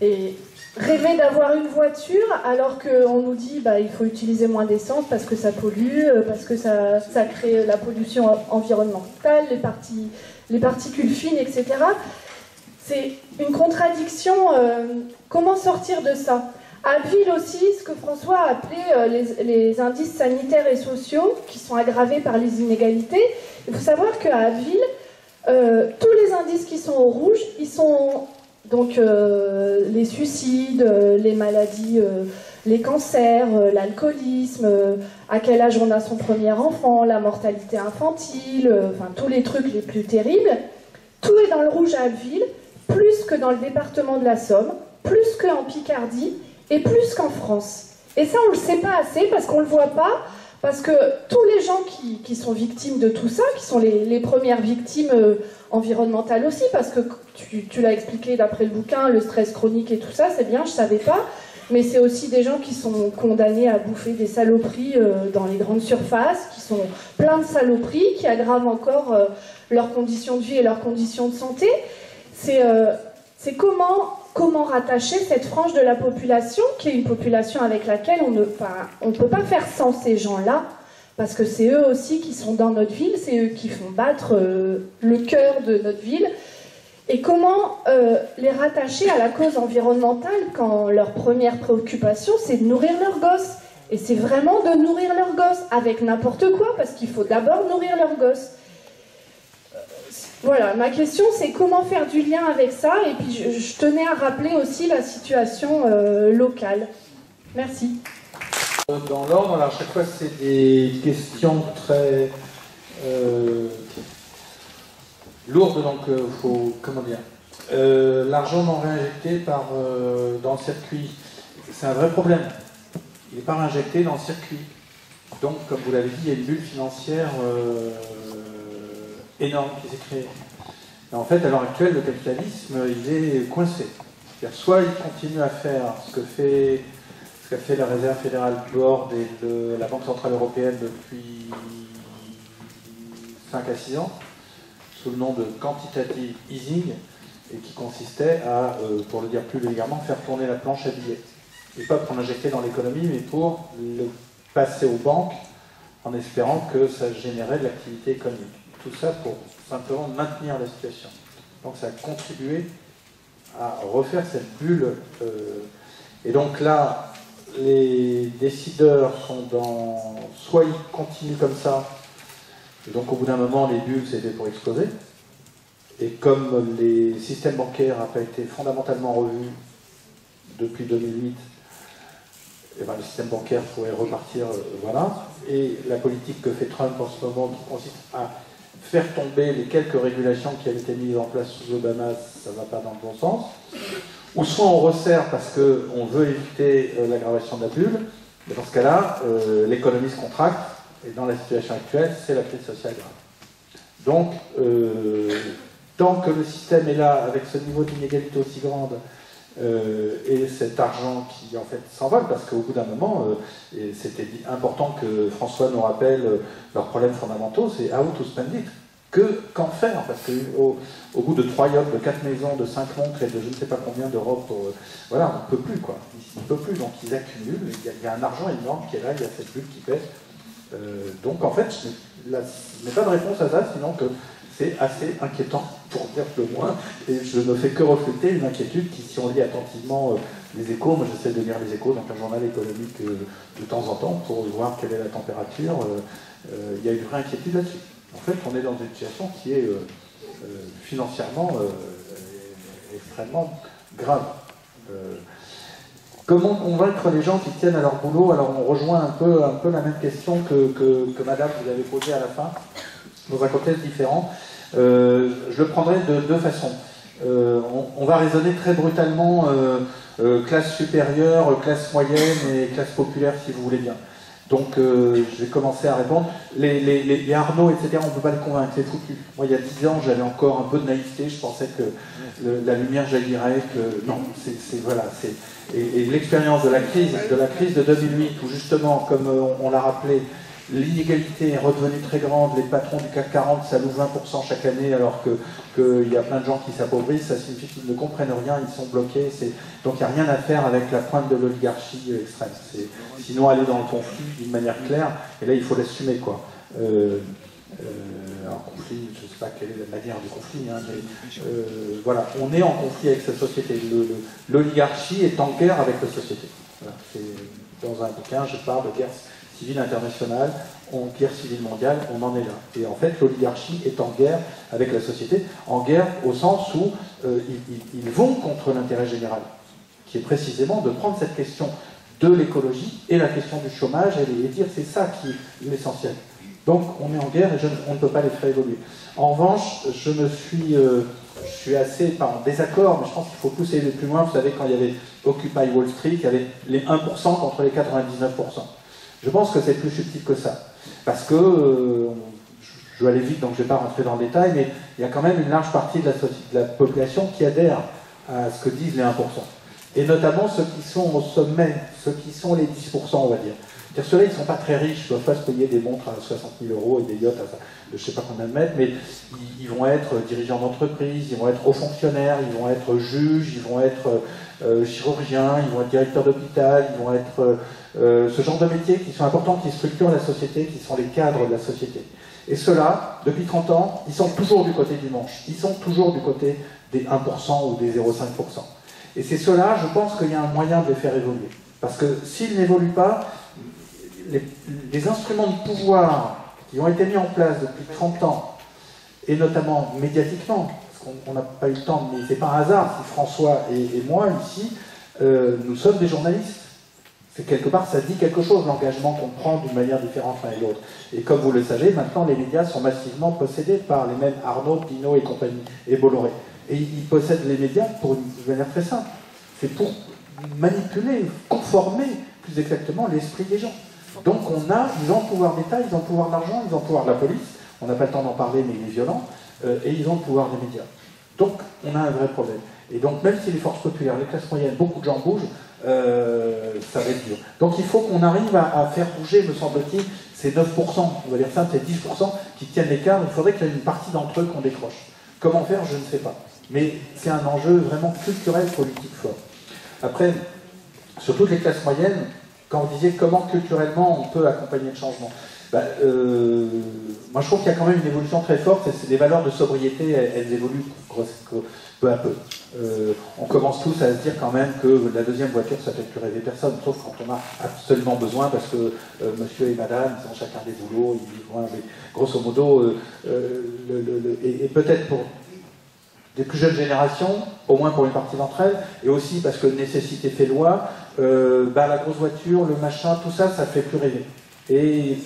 Et rêver d'avoir une voiture alors qu'on nous dit il faut utiliser moins d'essence parce que ça pollue, parce que ça crée la pollution environnementale, les particules fines, etc. C'est une contradiction. Comment sortir de ça? À Abbeville aussi, ce que François a appelé les indices sanitaires et sociaux qui sont aggravés par les inégalités. Il faut savoir qu'à Abbeville, tous les indices qui sont au rouge, ils sont donc les suicides, les maladies, les cancers, l'alcoolisme, à quel âge on a son premier enfant, la mortalité infantile, enfin tous les trucs les plus terribles. Tout est dans le rouge à Abbeville, plus que dans le département de la Somme, plus qu'en Picardie et plus qu'en France. Et ça, on ne le sait pas assez parce qu'on ne le voit pas, Parce que tous les gens qui sont victimes de tout ça, qui sont les premières victimes environnementales aussi, parce que tu l'as expliqué d'après le bouquin, le stress chronique et tout ça, c'est bien, je savais pas, mais c'est aussi des gens qui sont condamnés à bouffer des saloperies dans les grandes surfaces, qui sont plein de saloperies, qui aggravent encore leurs conditions de vie et leurs conditions de santé. C'est comment rattacher cette frange de la population, qui est une population avec laquelle on ne peut pas faire sans ces gens-là, parce que c'est eux aussi qui sont dans notre ville, c'est eux qui font battre le cœur de notre ville. Et comment les rattacher à la cause environnementale quand leur première préoccupation, c'est de nourrir leurs gosses. Et c'est vraiment de nourrir leurs gosses, avec n'importe quoi, parce qu'il faut d'abord nourrir leurs gosses. Voilà, ma question c'est comment faire du lien avec ça, et puis je tenais à rappeler aussi la situation locale. Merci. Dans l'ordre, alors à chaque fois c'est des questions très lourdes, donc faut, comment dire, l'argent non réinjecté dans le circuit, c'est un vrai problème. Il n'est pas réinjecté dans le circuit. Donc, comme vous l'avez dit, il y a une bulle financière énorme qui s'est créée. Et en fait, à l'heure actuelle, le capitalisme, il est coincé. C'est-à-dire, soit il continue à faire ce qu'a fait la Réserve fédérale board et la Banque centrale européenne depuis 5 à 6 ans, sous le nom de quantitative easing, et qui consistait à, pour le dire plus vulgairement, faire tourner la planche à billets. Et pas pour l'injecter dans l'économie, mais pour le passer aux banques en espérant que ça générait de l'activité économique. Tout ça pour simplement maintenir la situation. Donc ça a contribué à refaire cette bulle. Et donc là, les décideurs sont dans... Soit ils continuent comme ça, et donc au bout d'un moment, les bulles, c'était pour exploser. Et comme les systèmes bancaires n'ont pas été fondamentalement revus depuis 2008, et ben, le système bancaire pourrait repartir, voilà. Et la politique que fait Trump en ce moment, qui consiste à faire tomber les quelques régulations qui avaient été mises en place sous Obama, ça ne va pas dans le bon sens. Ou soit on resserre parce qu'on veut éviter l'aggravation de la bulle, mais dans ce cas-là, l'économie se contracte, et dans la situation actuelle, c'est la crise sociale grave. Donc, tant que le système est là, avec ce niveau d'inégalité aussi grande, et cet argent qui en fait s'envole, parce qu'au bout d'un moment, et c'était important que François nous rappelle leurs problèmes fondamentaux, c'est how to spend it. Qu'en faire? Parce qu'au bout de 3 yachts, de 4 maisons, de 5 montres et de je ne sais pas combien d'Europe, voilà, on ne peut plus, quoi. Ils ne peuvent plus, donc ils accumulent, il y a un argent énorme qui est là, il y a cette bulle qui pèse. Donc en fait, je n'ai pas de réponse à ça, sinon que c'est assez inquiétant, pour dire le moins, et je ne fais que refléter une inquiétude qui, si on lit attentivement les échos, moi j'essaie de lire les échos, donc un journal économique de temps en temps, pour voir quelle est la température, il y a une vraie inquiétude là-dessus. En fait, on est dans une situation qui est financièrement extrêmement grave. Comment convaincre les gens qui tiennent à leur boulot? Alors on rejoint un peu la même question que Madame vous avez posée à la fin, dans un contexte différent. Je le prendrai de deux façons. On va raisonner très brutalement classe supérieure, classe moyenne et classe populaire, si vous voulez bien. Donc je vais commencer à répondre. Les Arnaud, etc., on ne peut pas les convaincre, c'est foutu. Moi, il y a 10 ans, j'avais encore un peu de naïveté, je pensais que la lumière jaillirait, que non, voilà, et l'expérience de la crise de 2008, où justement, comme on l'a rappelé, l'inégalité est redevenue très grande, les patrons du CAC 40 s'allouent 20% chaque année alors qu'il y a plein de gens qui s'appauvrissent, ça signifie qu'ils ne comprennent rien, ils sont bloqués, donc il n'y a rien à faire avec la pointe de l'oligarchie extrême. Sinon aller dans le conflit d'une manière claire, et là il faut l'assumer, quoi. Un conflit, je ne sais pas quelle est la manière du conflit, hein, mais voilà, on est en conflit avec cette société. L'oligarchie est en guerre avec la société. Voilà, dans un bouquin, je parle de guerre civile internationale, guerre civile mondiale, on en est là. Et en fait, l'oligarchie est en guerre avec la société, en guerre au sens où ils vont contre l'intérêt général, qui est précisément de prendre cette question de l'écologie et la question du chômage et dire c'est ça qui est l'essentiel. Donc on est en guerre et on ne peut pas les faire évoluer. En revanche, je suis assez, pas en désaccord, mais je pense qu'il faut pousser plus loin. Vous savez, quand il y avait Occupy Wall Street, il y avait les 1% contre les 99%. Je pense que c'est plus subtil que ça. Parce que, je vais aller vite, donc je ne vais pas rentrer dans le détail, mais il y a quand même une large partie de la population qui adhère à ce que disent les 1%. Et notamment ceux qui sont au sommet, ceux qui sont les 10%, on va dire. C'est-à-dire ceux-là, ils ne sont pas très riches, ils ne doivent pas se payer des montres à 60 000 € et des yachts à je ne sais pas combien de mètres, mais ils vont être dirigeants d'entreprise, ils vont être hauts fonctionnaires, ils vont être juges, ils vont être chirurgiens, ils vont être directeurs d'hôpital, ils vont être ce genre de métiers qui sont importants, qui structurent la société, qui sont les cadres de la société. Et ceux-là, depuis 30 ans, ils sont toujours du côté du manche, ils sont toujours du côté des 1% ou des 0,5%. Et c'est ceux-là, je pense qu'il y a un moyen de les faire évoluer. Parce que s'ils n'évoluent pas, les instruments de pouvoir qui ont été mis en place depuis 30 ans, et notamment médiatiquement, parce qu'on n'a pas eu le temps, mais c'est pas un hasard si François et moi, ici, nous sommes des journalistes. C'est quelque part, ça dit quelque chose, l'engagement qu'on prend d'une manière différente l'un et l'autre. Et comme vous le savez, maintenant, les médias sont massivement possédés par les mêmes Arnaud, Pinault et compagnie, et Bolloré. Et ils possèdent les médias pour une manière très simple. C'est pour manipuler, conformer, plus exactement, l'esprit des gens. Donc ils ont le pouvoir d'État, ils ont le pouvoir de l'argent, ils ont le pouvoir de la police, on n'a pas le temps d'en parler, mais il est violent, et ils ont le pouvoir des médias. Donc on a un vrai problème. Et donc même si les forces populaires, les classes moyennes, beaucoup de gens bougent, ça va être dur. Donc il faut qu'on arrive à faire bouger, me semble-t-il, ces 9%, on va dire ça, ces 10% qui tiennent l'écart, il faudrait qu'il y ait une partie d'entre eux qu'on décroche. Comment faire, je ne sais pas. Mais c'est un enjeu vraiment culturel, politique fort. Après, sur toutes les classes moyennes, quand vous disiez comment culturellement on peut accompagner le changement, moi je trouve qu'il y a quand même une évolution très forte, et c'est des valeurs de sobriété, elles évoluent peu à peu. On commence tous à se dire quand même que la deuxième voiture, ça fait plus rêver personne, sauf quand on a absolument besoin, parce que monsieur et madame, ils ont chacun des boulots, ils vivent, mais grosso modo, et peut-être pour des plus jeunes générations, au moins pour une partie d'entre elles, et aussi parce que nécessité fait loi, la grosse voiture, le machin, tout ça, ça fait plus rêver. Et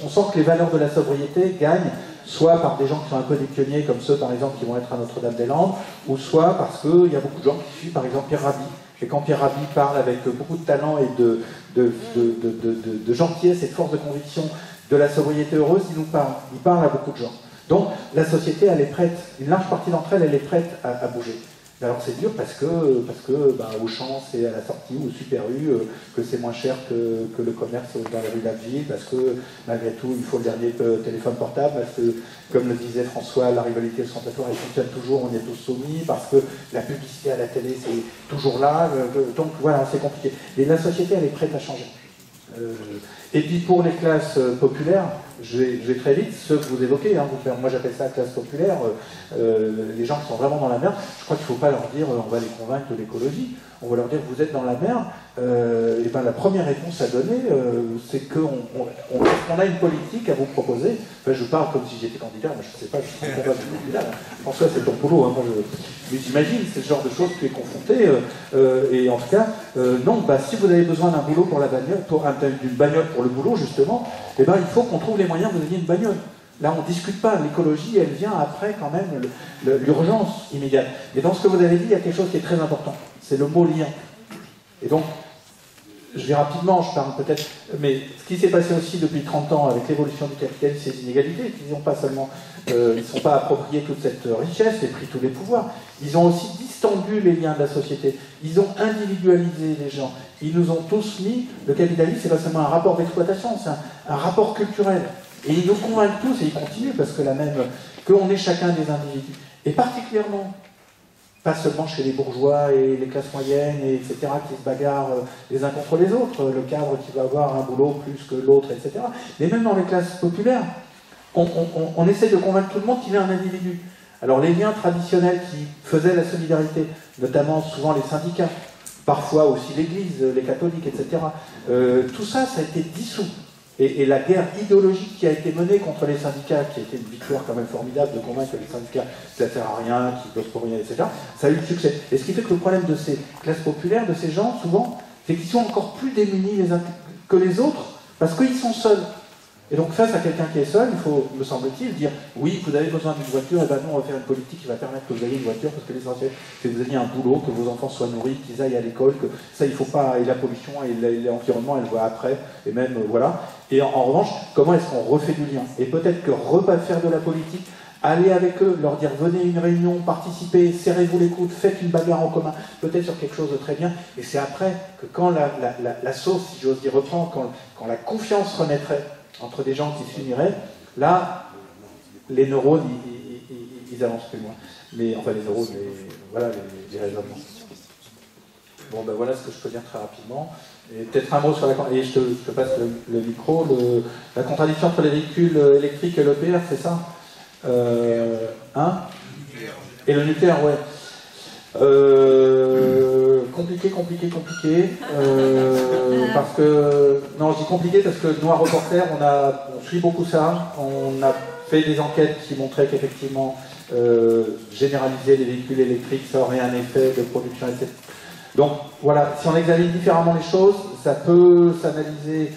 on sent que les valeurs de la sobriété gagnent, soit par des gens qui sont un peu des pionniers, comme ceux par exemple qui vont être à Notre-Dame-des-Landes, ou soit parce qu'il y a beaucoup de gens qui suivent par exemple Pierre Rabhi. Et quand Pierre Rabhi parle avec beaucoup de talent et de gentillesse et de force de conviction de la sobriété heureuse, il parle à beaucoup de gens. Donc la société, elle est prête, une large partie d'entre elles, elle est prête à bouger. Alors c'est dur parce que Auchan c'est à la sortie, ou Super U, que c'est moins cher que le commerce dans la rue d'Abbeville, parce que malgré tout il faut le dernier téléphone portable, parce que comme le disait François, la rivalité ostentatoire elle fonctionne toujours, on y est tous soumis, parce que la publicité à la télé c'est toujours là, donc voilà, c'est compliqué. Et la société elle est prête à changer. Et puis pour les classes populaires, je vais très vite, ceux que vous évoquez, moi j'appelle ça classe populaire, les gens qui sont vraiment dans la merde, je crois qu'il ne faut pas leur dire on va les convaincre de l'écologie, on va leur dire vous êtes dans la merde, et ben la première réponse à donner, c'est qu'on a une politique à vous proposer. Enfin, je parle comme si j'étais candidat, moi je ne sais pas, je suis pas candidat. François, c'est ton boulot, mais j'imagine, c'est ce genre de choses que tu es confronté, et en tout cas, non, si vous avez besoin d'un boulot pour la bagnole, d'une bagnole pour le boulot, justement, eh ben, il faut qu'on trouve les moyens de vous donner une bagnole. Là, on ne discute pas, l'écologie, elle vient après quand même l'urgence immédiate. Et dans ce que vous avez dit, il y a quelque chose qui est très important, c'est le mot lien. Et donc, je vais rapidement, je parle peut-être, mais ce qui s'est passé aussi depuis 30 ans avec l'évolution du capitalisme, ces inégalités, qu'ils n'ont pas seulement, ils ne sont pas appropriés toute cette richesse et pris tous les pouvoirs, ils ont aussi distendu les liens de la société, ils ont individualisé les gens, ils nous ont tous mis, le capitalisme, c'est pas seulement un rapport d'exploitation, c'est un rapport culturel. Et ils nous convainquent tous, et ils continuent, parce que qu'on est chacun des individus. Et particulièrement, pas seulement chez les bourgeois et les classes moyennes, et etc., qui se bagarrent les uns contre les autres, le cadre qui va avoir un boulot plus que l'autre, etc. Mais même dans les classes populaires, on essaie de convaincre tout le monde qu'il est un individu. Alors les liens traditionnels qui faisaient la solidarité, notamment souvent les syndicats, parfois aussi l'Église, les catholiques, etc., tout ça, ça a été dissous. Et la guerre idéologique qui a été menée contre les syndicats, qui a été une victoire quand même formidable de convaincre que les syndicats, ça ne sert à rien, qu'ils bossent pour rien, etc., ça a eu le succès. Et ce qui fait que le problème de ces classes populaires, de ces gens, souvent, c'est qu'ils sont encore plus démunis les uns que les autres, parce qu'ils sont seuls. Et donc face à quelqu'un qui est seul, il faut, me semble-t-il, dire oui, vous avez besoin d'une voiture, et ben nous on va faire une politique qui va permettre que vous ayez une voiture, parce que l'essentiel c'est que vous ayez un boulot, que vos enfants soient nourris, qu'ils aillent à l'école, que ça il faut pas, et la pollution et l'environnement elle voit après, et même voilà. Et en revanche, comment est-ce qu'on refait du lien? Et peut-être que faire de la politique, aller avec eux, leur dire venez à une réunion, participez, serrez-vous les coudes, faites une bagarre en commun, peut-être sur quelque chose de très bien, et c'est après que quand la sauce, si j'ose dire, reprend, quand la confiance renaîtrait entre des gens qui s'uniraient, là, les neurones, ils avancent plus loin. Enfin, les neurones, voilà, les raisonnements. Bon, ben voilà ce que je peux dire très rapidement. Et peut-être un mot sur et je te passe le micro, la contradiction entre les véhicules électriques et l'EPR, c'est ça Et le nucléaire, ouais. Compliqué. Parce que... Non, je dis compliqué parce que Noir Reporter, on suit beaucoup ça. On a fait des enquêtes qui montraient qu'effectivement, généraliser les véhicules électriques, ça aurait un effet de production, etc. Donc, voilà, si on examine différemment les choses, ça peut s'analyser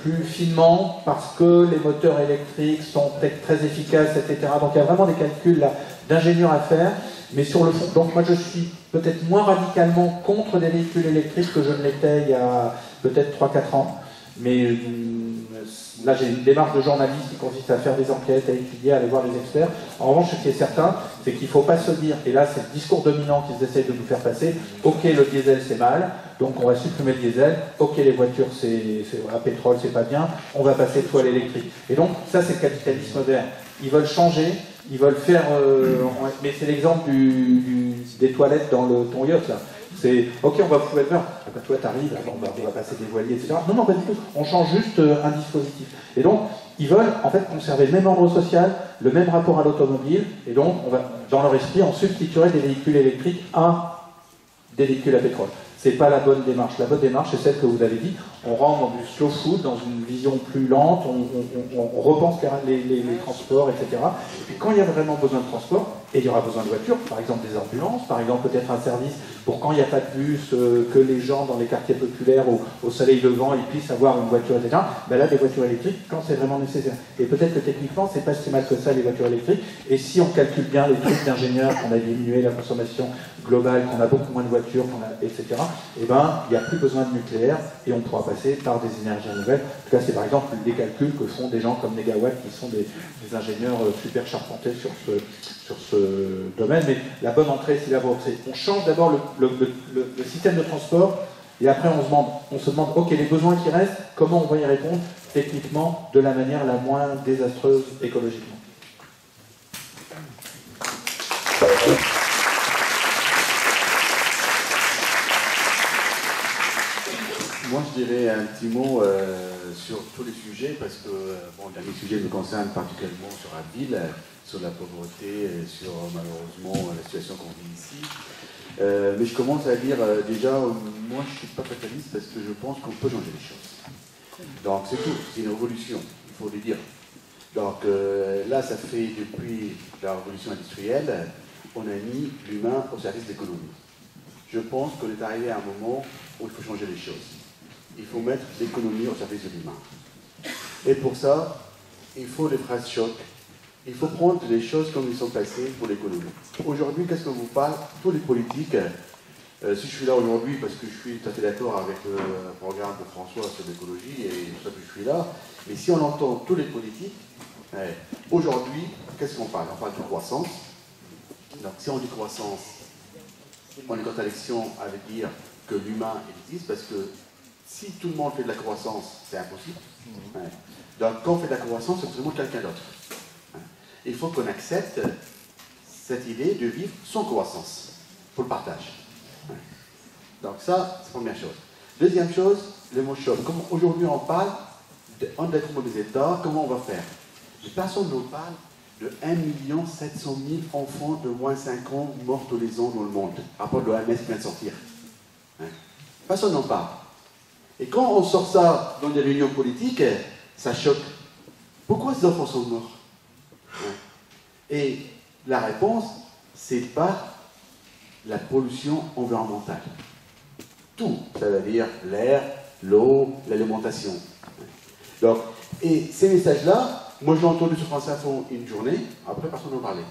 plus finement parce que les moteurs électriques sont peut-être très efficaces, etc. Donc, il y a vraiment des calculs d'ingénieurs à faire. Mais sur le fond, donc moi je suis peut-être moins radicalement contre des véhicules électriques que je ne l'étais il y a peut-être 3-4 ans. Mais là j'ai une démarche de journaliste qui consiste à faire des enquêtes, à étudier, à aller voir des experts. En revanche, ce qui est certain, c'est qu'il ne faut pas se dire, et là c'est le discours dominant qu'ils essayent de nous faire passer, ok le diesel c'est mal, donc on va supprimer le diesel, ok les voitures c'est à pétrole c'est pas bien, on va passer tout à l'électrique. Et donc ça c'est le capitalisme moderne. Ils veulent changer, ils veulent faire... mais c'est l'exemple des toilettes dans ton yacht, là. C'est, ok, on va foutre le beurre. Ah bah, toi, t'arrives, on va passer des voiliers, etc. Non, pas du tout. On change juste un dispositif. Et donc, ils veulent, en fait, conserver le même ordre social, le même rapport à l'automobile, et donc, dans leur esprit, on substituerait des véhicules électriques à des véhicules à pétrole. C'est pas la bonne démarche. La bonne démarche, c'est celle que vous avez dit. On rentre dans du slow food, dans une vision plus lente, on repense les transports, etc. Et puis quand il y a vraiment besoin de transport, et il y aura besoin de voitures, par exemple des ambulances, par exemple peut-être un service pour quand il n'y a pas de bus, que les gens dans les quartiers populaires au soleil levant, ils puissent avoir une voiture, etc. Ben là, des voitures électriques, quand c'est vraiment nécessaire. Et peut-être que techniquement, c'est pas si mal que ça, les voitures électriques. Et si on calcule bien les trucs d'ingénieurs, qu'on a diminué la consommation globale, qu'on a beaucoup moins de voitures, etc., et ben, il n'y a plus besoin de nucléaire et on pourra passer par des énergies renouvelables. En tout cas, c'est par exemple des calculs que font des gens comme Negawatt, qui sont des ingénieurs super charpentés sur ce domaine. Mais la bonne entrée, c'est la vôtre. On change d'abord le système de transport et après on se demande, ok, les besoins qui restent, comment on va y répondre techniquement de la manière la moins désastreuse écologiquement. Moi, je dirais un petit mot sur tous les sujets, parce que le dernier sujet me concerne particulièrement sur la ville, sur la pauvreté, sur malheureusement la situation qu'on vit ici. Mais je commence à dire déjà, moi je ne suis pas fataliste parce que je pense qu'on peut changer les choses. Donc c'est tout, c'est une révolution, il faut le dire. Donc là, ça fait depuis la révolution industrielle, on a mis l'humain au service de l'économie. Je pense qu'on est arrivé à un moment où il faut changer les choses. Il faut mettre l'économie au service de l'humain. Et pour ça, il faut des phrases choc. Il faut prendre les choses comme elles sont passées pour l'économie. Aujourd'hui, qu'est-ce qu'on vous parle? Tous les politiques, si je suis là aujourd'hui parce que je suis tout à fait d'accord avec le programme de François sur l'écologie et c'est pour ça que je suis là, mais si on entend tous les politiques, aujourd'hui, qu'est-ce qu'on parle? On parle de croissance. Donc si on dit croissance, on est en contradiction avec dire que l'humain existe, parce que si tout le monde fait de la croissance, c'est impossible. Donc quand on fait de la croissance, c'est vraiment quelqu'un d'autre. Il faut qu'on accepte cette idée de vivre sans croissance, pour le partage. Donc ça, c'est la première chose. Deuxième chose, le mot choc. Comme aujourd'hui on parle d'endettement des États, comment on va faire? Mais personne ne parle de 1 700 000 enfants de moins de 5 ans morts tous les ans dans le monde, rapport de l'OMS qui vient de sortir. Personne n'en parle. Et quand on sort ça dans des réunions politiques, ça choque. Pourquoi ces enfants sont morts? Et la réponse, c'est pas la pollution environnementale. Tout, ça veut dire l'air, l'eau, l'alimentation. Donc, Et ces messages-là, moi je l'ai entendu sur France Info une journée, après personne n'en parlait.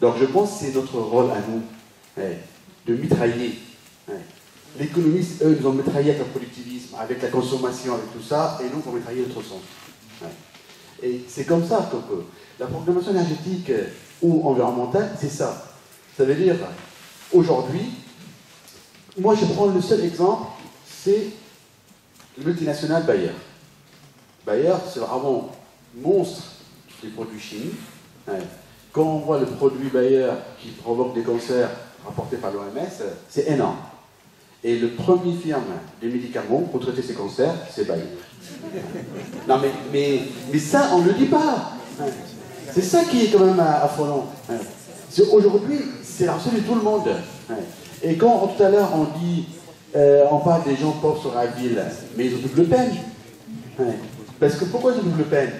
Donc je pense que c'est notre rôle à nous, de mitrailler. Les économistes, eux, ils ont mitraillé avec le productivisme, avec la consommation, avec tout ça, et nous, il faut mitrailler l'autre sens. Et c'est comme ça que la programmation énergétique ou environnementale, c'est ça. Ça veut dire, aujourd'hui, moi je prends le seul exemple, c'est le multinational Bayer. Bayer, c'est vraiment monstre des produits chimiques. Quand on voit le produit Bayer qui provoque des cancers rapportés par l'OMS, c'est énorme. Et le premier firme des médicaments pour traiter ces cancers, c'est Bayer. Non mais ça, on ne le dit pas. C'est ça qui est quand même affolant. Aujourd'hui, c'est la recette de tout le monde. Et quand tout à l'heure on dit, on parle des gens pauvres sur la ville, mais ils ont double peine. Parce que pourquoi ils ont double peine?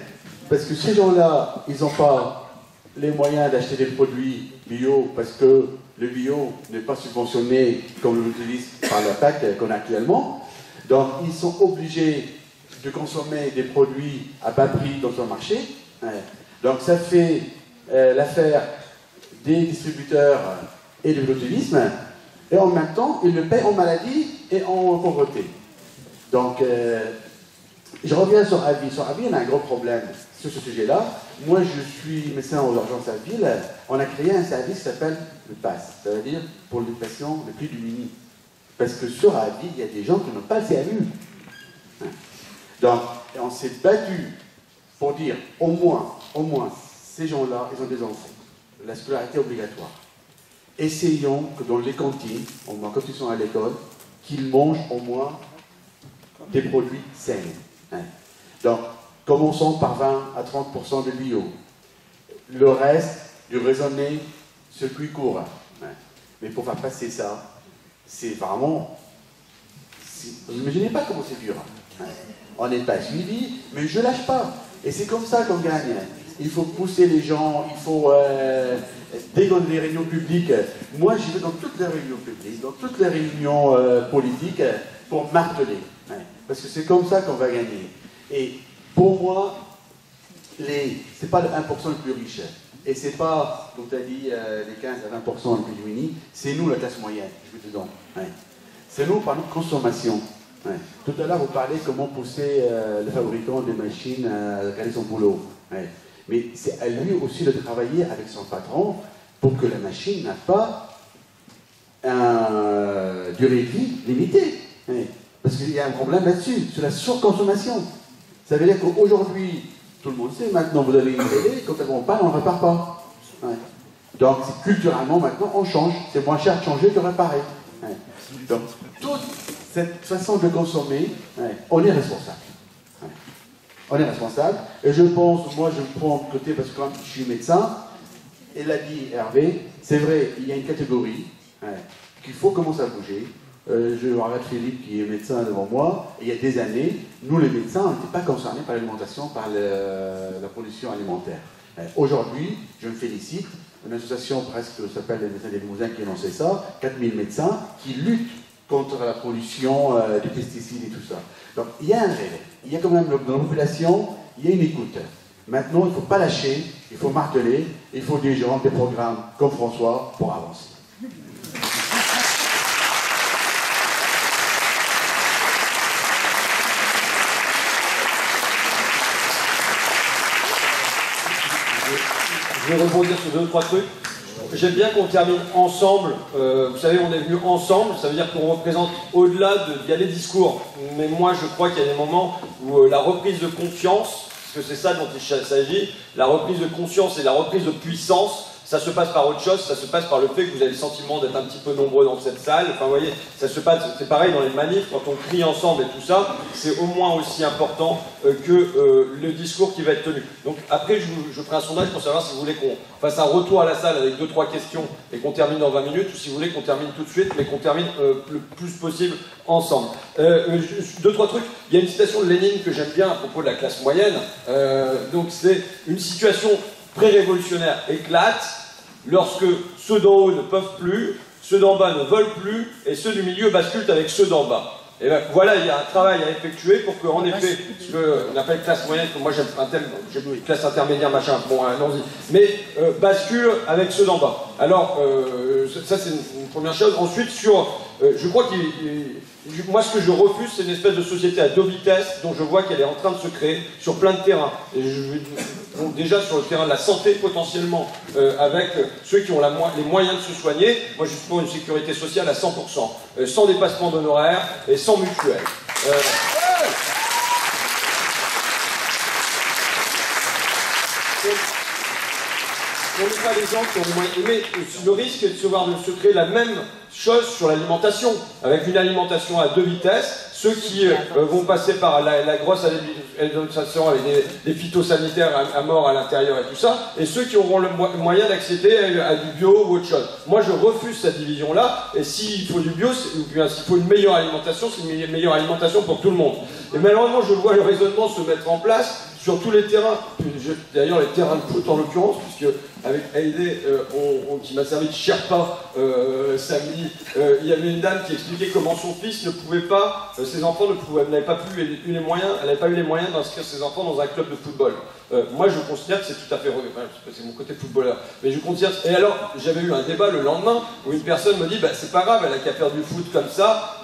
Parce que ces gens-là, ils n'ont pas les moyens d'acheter des produits bio, parce que le bio n'est pas subventionné comme on l'utilise par la PAC qu'on a actuellement. Donc ils sont obligés de consommer des produits à bas prix dans le marché. Donc ça fait l'affaire des distributeurs et de l'utilisme, et en même temps ils le paient en maladie et en pauvreté. Donc je reviens sur Avis. Sur Avis, on a un gros problème sur ce sujet-là. Moi, je suis médecin aux urgences à Ville. On a créé un service qui s'appelle le PASS, ça veut dire pour les patients les plus démunis. Parce que sur Avis, il y a des gens qui n'ont pas le CMU. Donc, on s'est battu pour dire, au moins, ces gens-là, ils ont des enfants. La scolarité obligatoire. Essayons que dans les cantines, au moins quand ils sont à l'école, qu'ils mangent au moins des produits sains. Donc, commençons par 20 à 30% de bio. Le reste, du raisonné, circuit court. Mais pour faire passer ça, c'est vraiment... Vous n'imaginez pas comment c'est dur. On n'est pas suivi, mais je ne lâche pas. Et c'est comme ça qu'on gagne. Il faut pousser les gens, il faut... dès qu'on a des réunions publiques, moi j'y vais dans toutes les réunions publiques, dans toutes les réunions politiques, pour marteler. Parce que c'est comme ça qu'on va gagner. Et pour moi, c'est pas le 1% le plus riche. Et c'est pas, comme tu as dit, les 15 à 20% les plus démunis. C'est nous, la classe moyenne, je vous dis donc. C'est nous par notre consommation. Tout à l'heure, vous parlez comment pousser le fabricant des machines à regarder son boulot. Mais c'est à lui aussi de travailler avec son patron pour que la machine n'a pas une durée de vie limitée. Parce qu'il y a un problème là-dessus, sur la surconsommation. Ça veut dire qu'aujourd'hui, tout le monde sait, maintenant vous avez une télé, quand on parle, on ne répare pas. Donc culturellement, maintenant, on change. C'est moins cher de changer que de réparer. Donc toute cette façon de consommer, on est responsable. On est responsable. Et je pense, moi je me prends de côté parce que quand je suis médecin, et l'a dit Hervé, c'est vrai, il y a une catégorie qu'il faut commencer à bouger. Je regarde Philippe qui est médecin devant moi, et il y a des années, nous les médecins, on n'était pas concernés par l'alimentation, par la pollution alimentaire. Aujourd'hui, je me félicite, une association presque qui s'appelle les médecins des Limousins qui a lancé ça, 4000 médecins qui luttent contre la pollution des pesticides et tout ça. Donc il y a un réveil, il y a quand même dans la population, il y a une écoute. Maintenant, il ne faut pas lâcher, il faut marteler, il faut des gens, des programmes comme François pour avancer. Je vais rebondir sur 2 ou 3 trucs. J'aime bien qu'on termine ensemble. Vous savez, on est venus ensemble, ça veut dire qu'on représente au-delà il y a les discours. Mais moi, je crois qu'il y a des moments où la reprise de confiance, parce que c'est ça dont il s'agit, la reprise de conscience et la reprise de puissance, ça se passe par autre chose, ça se passe par le fait que vous avez le sentiment d'être un petit peu nombreux dans cette salle. Enfin, vous voyez, ça se passe, c'est pareil dans les manifs, quand on crie ensemble et tout ça, c'est au moins aussi important que le discours qui va être tenu. Donc après, je ferai un sondage pour savoir si vous voulez qu'on fasse un retour à la salle avec 2-3 questions et qu'on termine dans 20 minutes, ou si vous voulez qu'on termine tout de suite, mais qu'on termine le plus possible ensemble. 2-3 trucs. Il y a une citation de Lénine que j'aime bien à propos de la classe moyenne. Donc c'est une situation pré-révolutionnaire éclate lorsque ceux d'en haut ne peuvent plus, ceux d'en bas ne veulent plus, et ceux du milieu basculent avec ceux d'en bas. Et ben voilà, il y a un travail à effectuer pour qu'en effet, ce qu'on appelle classe moyenne, que moi j'aime un thème, j'aime classe intermédiaire, machin, bon, allons-y, mais bascule avec ceux d'en bas. Alors, ça c'est une première chose. Ensuite, je crois moi ce que je refuse, c'est une espèce de société à deux vitesses dont je vois qu'elle est en train de se créer sur plein de terrains. Et donc déjà sur le terrain de la santé potentiellement, avec ceux qui ont les moyens de se soigner. Moi je suis pour une sécurité sociale à 100%, sans dépassement d'honoraires et sans mutuelle. On n'est pas les gens qui ont les moyens. Mais le risque est de se créer la même chose sur l'alimentation, avec une alimentation à deux vitesses. Ceux qui vont passer par la grosse alimentation avec des phytosanitaires à mort à l'intérieur et tout ça, et ceux qui auront le moyen d'accéder à du bio ou autre chose. Moi je refuse cette division-là, et s'il faut du bio, ou bien s'il faut une meilleure alimentation, c'est une meilleure alimentation pour tout le monde. Et malheureusement je vois le raisonnement se mettre en place sur tous les terrains, d'ailleurs les terrains de foot en l'occurrence, puisque avec Haïdé, qui m'a servi de Sherpa samedi, il y avait une dame qui expliquait comment son fils ne pouvait pas, ses enfants n'avaient pas eu les moyens d'inscrire ses enfants dans un club de football. Moi je considère que c'est tout à fait, c'est mon côté footballeur, mais je considère, et alors j'avais eu un débat le lendemain où une personne me dit bah c'est pas grave, elle a qu'à faire du foot comme ça,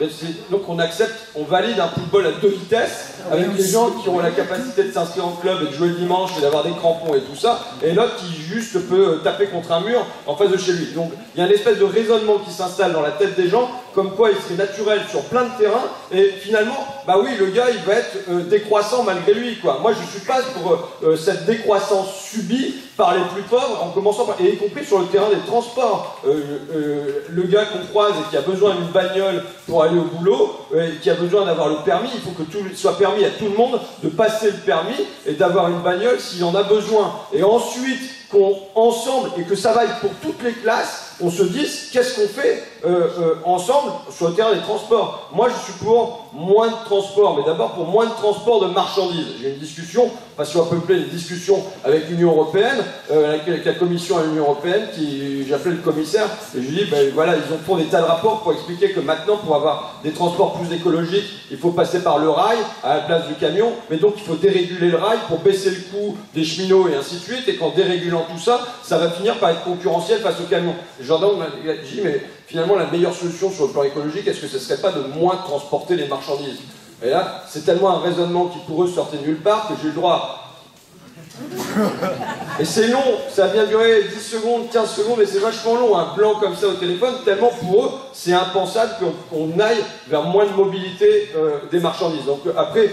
donc on accepte, on valide un football à deux vitesses avec des gens qui ont la capacité de s'inscrire en club et de jouer le dimanche et d'avoir des crampons et tout ça, et l'autre qui juste peut taper contre un mur en face de chez lui. Donc il y a une espèce de raisonnement qui s'installe dans la tête des gens, comme quoi il serait naturel sur plein de terrains, et finalement, bah oui, le gars il va être décroissant malgré lui, quoi. Moi je suis pas pour cette décroissance subie par les plus pauvres, en commençant par, et y compris sur le terrain des transports. Le gars qu'on croise et qui a besoin d'une bagnole pour aller au boulot, qui a besoin d'avoir le permis, il faut que tout soit permis à tout le monde de passer le permis et d'avoir une bagnole s'il en a besoin. Et ensuite, ensemble, et que ça vaille pour toutes les classes, on se dise qu'est-ce qu'on fait ensemble sur le terrain des transports. Moi je suis pour moins de transports, mais d'abord pour moins de transports de marchandises. J'ai une discussion, enfin si on peut appeler une discussion avec l'Union Européenne, avec la Commission à l'Union Européenne, j'ai appelé le commissaire, et je lui dis, ben voilà, ils ont fait des tas de rapports pour expliquer que maintenant, pour avoir des transports plus écologiques, il faut passer par le rail à la place du camion, mais donc il faut déréguler le rail pour baisser le coût des cheminots et ainsi de suite, et qu'en dérégulant tout ça, ça va finir par être concurrentiel face au camion. Jordan m'a dit, mais finalement la meilleure solution sur le plan écologique, est-ce que ce ne serait pas de moins transporter les marchandises? Et là, c'est tellement un raisonnement qui pour eux sortait nulle part que j'ai eu le droit. Et c'est long, ça a bien duré 10 secondes, 15 secondes, et c'est vachement long, un blanc comme ça au téléphone, tellement pour eux, c'est impensable qu'on aille vers moins de mobilité des marchandises. Donc après,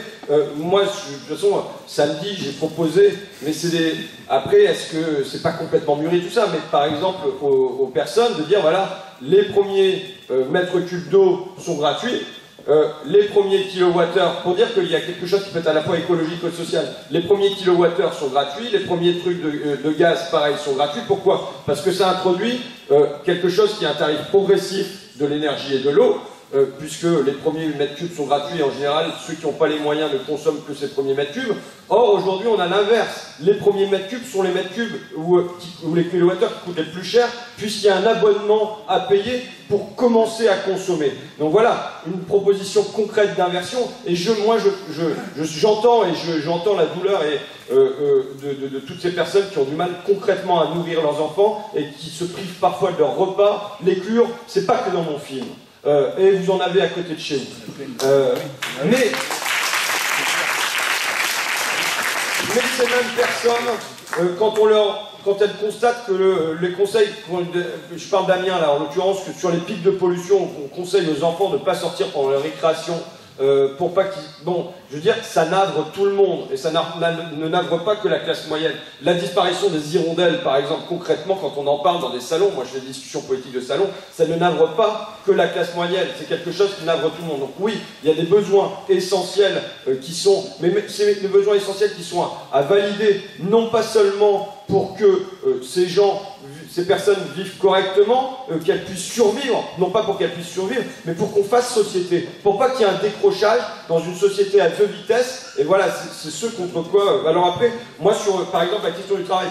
moi, de toute façon, samedi, j'ai proposé, mais c'est des... Après, est-ce que c'est pas complètement mûri tout ça, mais par exemple, aux personnes, de dire, voilà, les premiers mètres cubes d'eau sont gratuits, les premiers kilowattheures, pour dire qu'il y a quelque chose qui peut être à la fois écologique et social, les premiers kilowattheures sont gratuits, les premiers trucs de gaz, pareil, sont gratuits. Pourquoi? Parce que ça introduit quelque chose qui est un tarif progressif de l'énergie et de l'eau, puisque les premiers mètres cubes sont gratuits, et en général, ceux qui n'ont pas les moyens ne consomment que ces premiers mètres cubes. Or, aujourd'hui, on a l'inverse. Les premiers mètres cubes sont les mètres cubes ou les kilowattheures qui coûtent les plus cher, puisqu'il y a un abonnement à payer pour commencer à consommer. Donc voilà, une proposition concrète d'inversion, et j'entends la douleur de toutes ces personnes qui ont du mal concrètement à nourrir leurs enfants, et qui se privent parfois de leur repas. Les cures, c'est pas que dans mon film. Et vous en avez à côté de chez vous. Mais ces mêmes personnes, quand elles constatent que les conseils, je parle d'Amiens là en l'occurrence, que sur les pics de pollution, on conseille aux enfants de ne pas sortir pendant la récréation, pour pas qu'ils... Bon, je veux dire, ça navre tout le monde, et ça ne navre pas que la classe moyenne. La disparition des hirondelles, par exemple, concrètement, quand on en parle dans des salons, moi je fais des discussions politiques de salons, ça ne navre pas que la classe moyenne, c'est quelque chose qui navre tout le monde. Donc oui, il y a des besoins essentiels qui sont... Mais c'est des besoins essentiels qui sont à valider, non pas seulement pour que ces personnes vivent correctement, qu'elles puissent survivre, non pas pour qu'elles puissent survivre, mais pour qu'on fasse société, pour pas qu'il y ait un décrochage dans une société à deux vitesses, et voilà, c'est ce contre quoi... Alors après, moi sur, par exemple, la question du travail,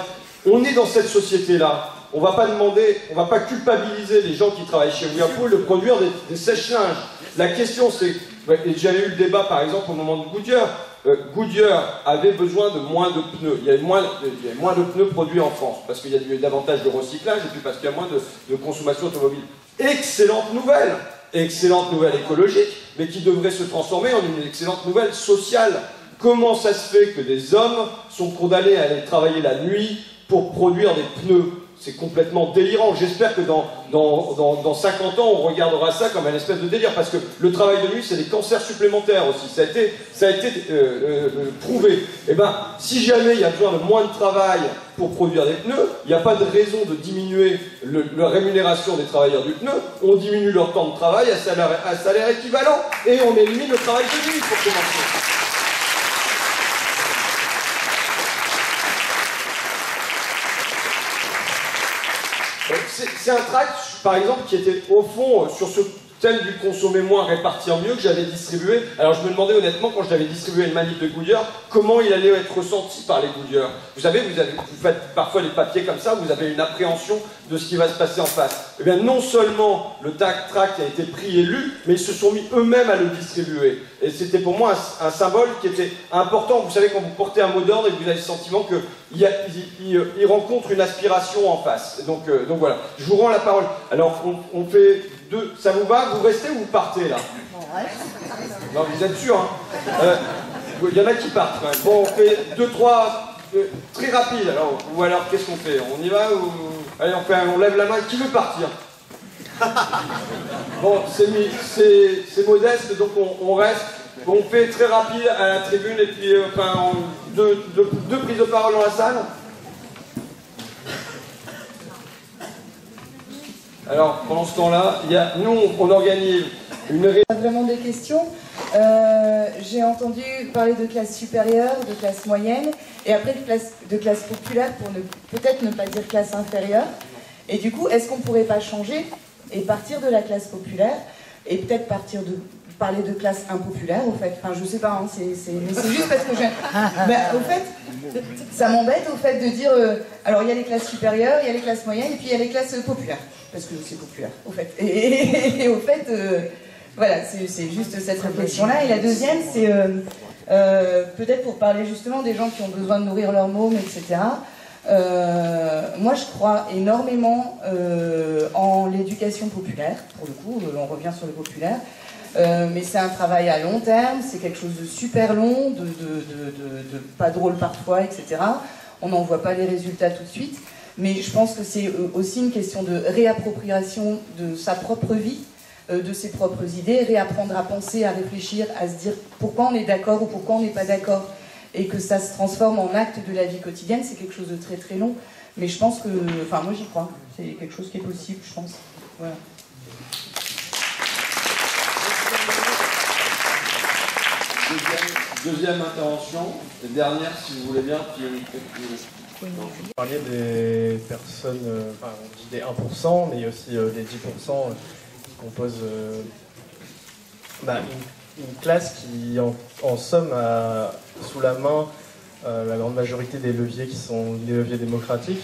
on est dans cette société-là, on va pas culpabiliser les gens qui travaillent chez Whirlpool de produire des sèche-linges. La question c'est, Ouais, et j'avais eu le débat par exemple au moment de Goodyear. Goodyear avait besoin de moins de pneus. Il y avait moins de pneus produits en France parce qu'il y a davantage de recyclage et puis parce qu'il y a moins de consommation automobile. Excellente nouvelle écologique, mais qui devrait se transformer en une excellente nouvelle sociale. Comment ça se fait que des hommes sont condamnés à aller travailler la nuit pour produire des pneus? C'est complètement délirant. J'espère que dans 50 ans, on regardera ça comme un espèce de délire, parce que le travail de nuit, c'est des cancers supplémentaires aussi. Ça a été prouvé. Et ben, si jamais il y a besoin de moins de travail pour produire des pneus, il n'y a pas de raison de diminuer la rémunération des travailleurs du pneu. On diminue leur temps de travail à salaire équivalent, et on élimine le travail de nuit pour commencer. C'est un tract, par exemple, qui était au fond sur ce thème du consommer moins, répartir mieux, que j'avais distribué. Alors je me demandais honnêtement, quand je l'avais distribué à une manif de Goodyear, comment il allait être ressenti par les Goodyear. Vous savez, vous faites parfois des papiers comme ça, vous avez une appréhension de ce qui va se passer en face. Eh bien, non seulement le tract a été pris et lu, mais ils se sont mis eux-mêmes à le distribuer. Et c'était pour moi un symbole qui était important. Vous savez, quand vous portez un mot d'ordre et que vous avez le sentiment qu'il rencontre une aspiration en face. Donc voilà, je vous rends la parole. Alors, on fait deux. Ça vous va? Vous restez ou vous partez, là? Non, vous êtes sûr, hein? Il y en a qui partent, quand même. Bon, on fait 2, 3... très rapide, ou alors qu'est-ce qu'on fait? On y va ou... Allez, on lève la main. Qui veut partir? Bon, c'est modeste, donc on reste. On fait très rapide à la tribune, et puis deux prises de parole dans la salle. Alors, pendant ce temps-là, nous, on organise une réunion. Vraiment des questions. J'ai entendu parler de classe supérieure, de classe moyenne, et après de classe populaire, pour peut-être ne pas dire classe inférieure. Et du coup, est-ce qu'on ne pourrait pas changer et partir de la classe populaire, et peut-être parler de classe impopulaire, au fait? Enfin, je sais pas, hein, mais c'est juste parce que au fait, ça m'embête, au fait, de dire... alors, il y a les classes supérieures, il y a les classes moyennes, et puis il y a les classes populaires. Parce que c'est populaire, au fait. Et au fait... voilà, c'est juste cette réflexion-là. Et la deuxième, c'est peut-être pour parler justement des gens qui ont besoin de nourrir leurs mômes, etc. Moi, je crois énormément en l'éducation populaire. Pour le coup, on revient sur le populaire. Mais c'est un travail à long terme, c'est quelque chose de super long, de pas drôle parfois, etc. On n'en voit pas les résultats tout de suite. Mais je pense que c'est aussi une question de réappropriation de sa propre vie, de ses propres idées, réapprendre à penser, à réfléchir, à se dire pourquoi on est d'accord ou pourquoi on n'est pas d'accord, et que ça se transforme en acte de la vie quotidienne. C'est quelque chose de très très long, mais je pense que, enfin moi j'y crois, c'est quelque chose qui est possible, je pense. Voilà. Deuxième intervention, et dernière si vous voulez bien, puis vous parliez des personnes, on dit des 1%, mais il y a aussi les 10% qui composent une classe qui, en somme, a sous la main la grande majorité des leviers qui sont les leviers démocratiques.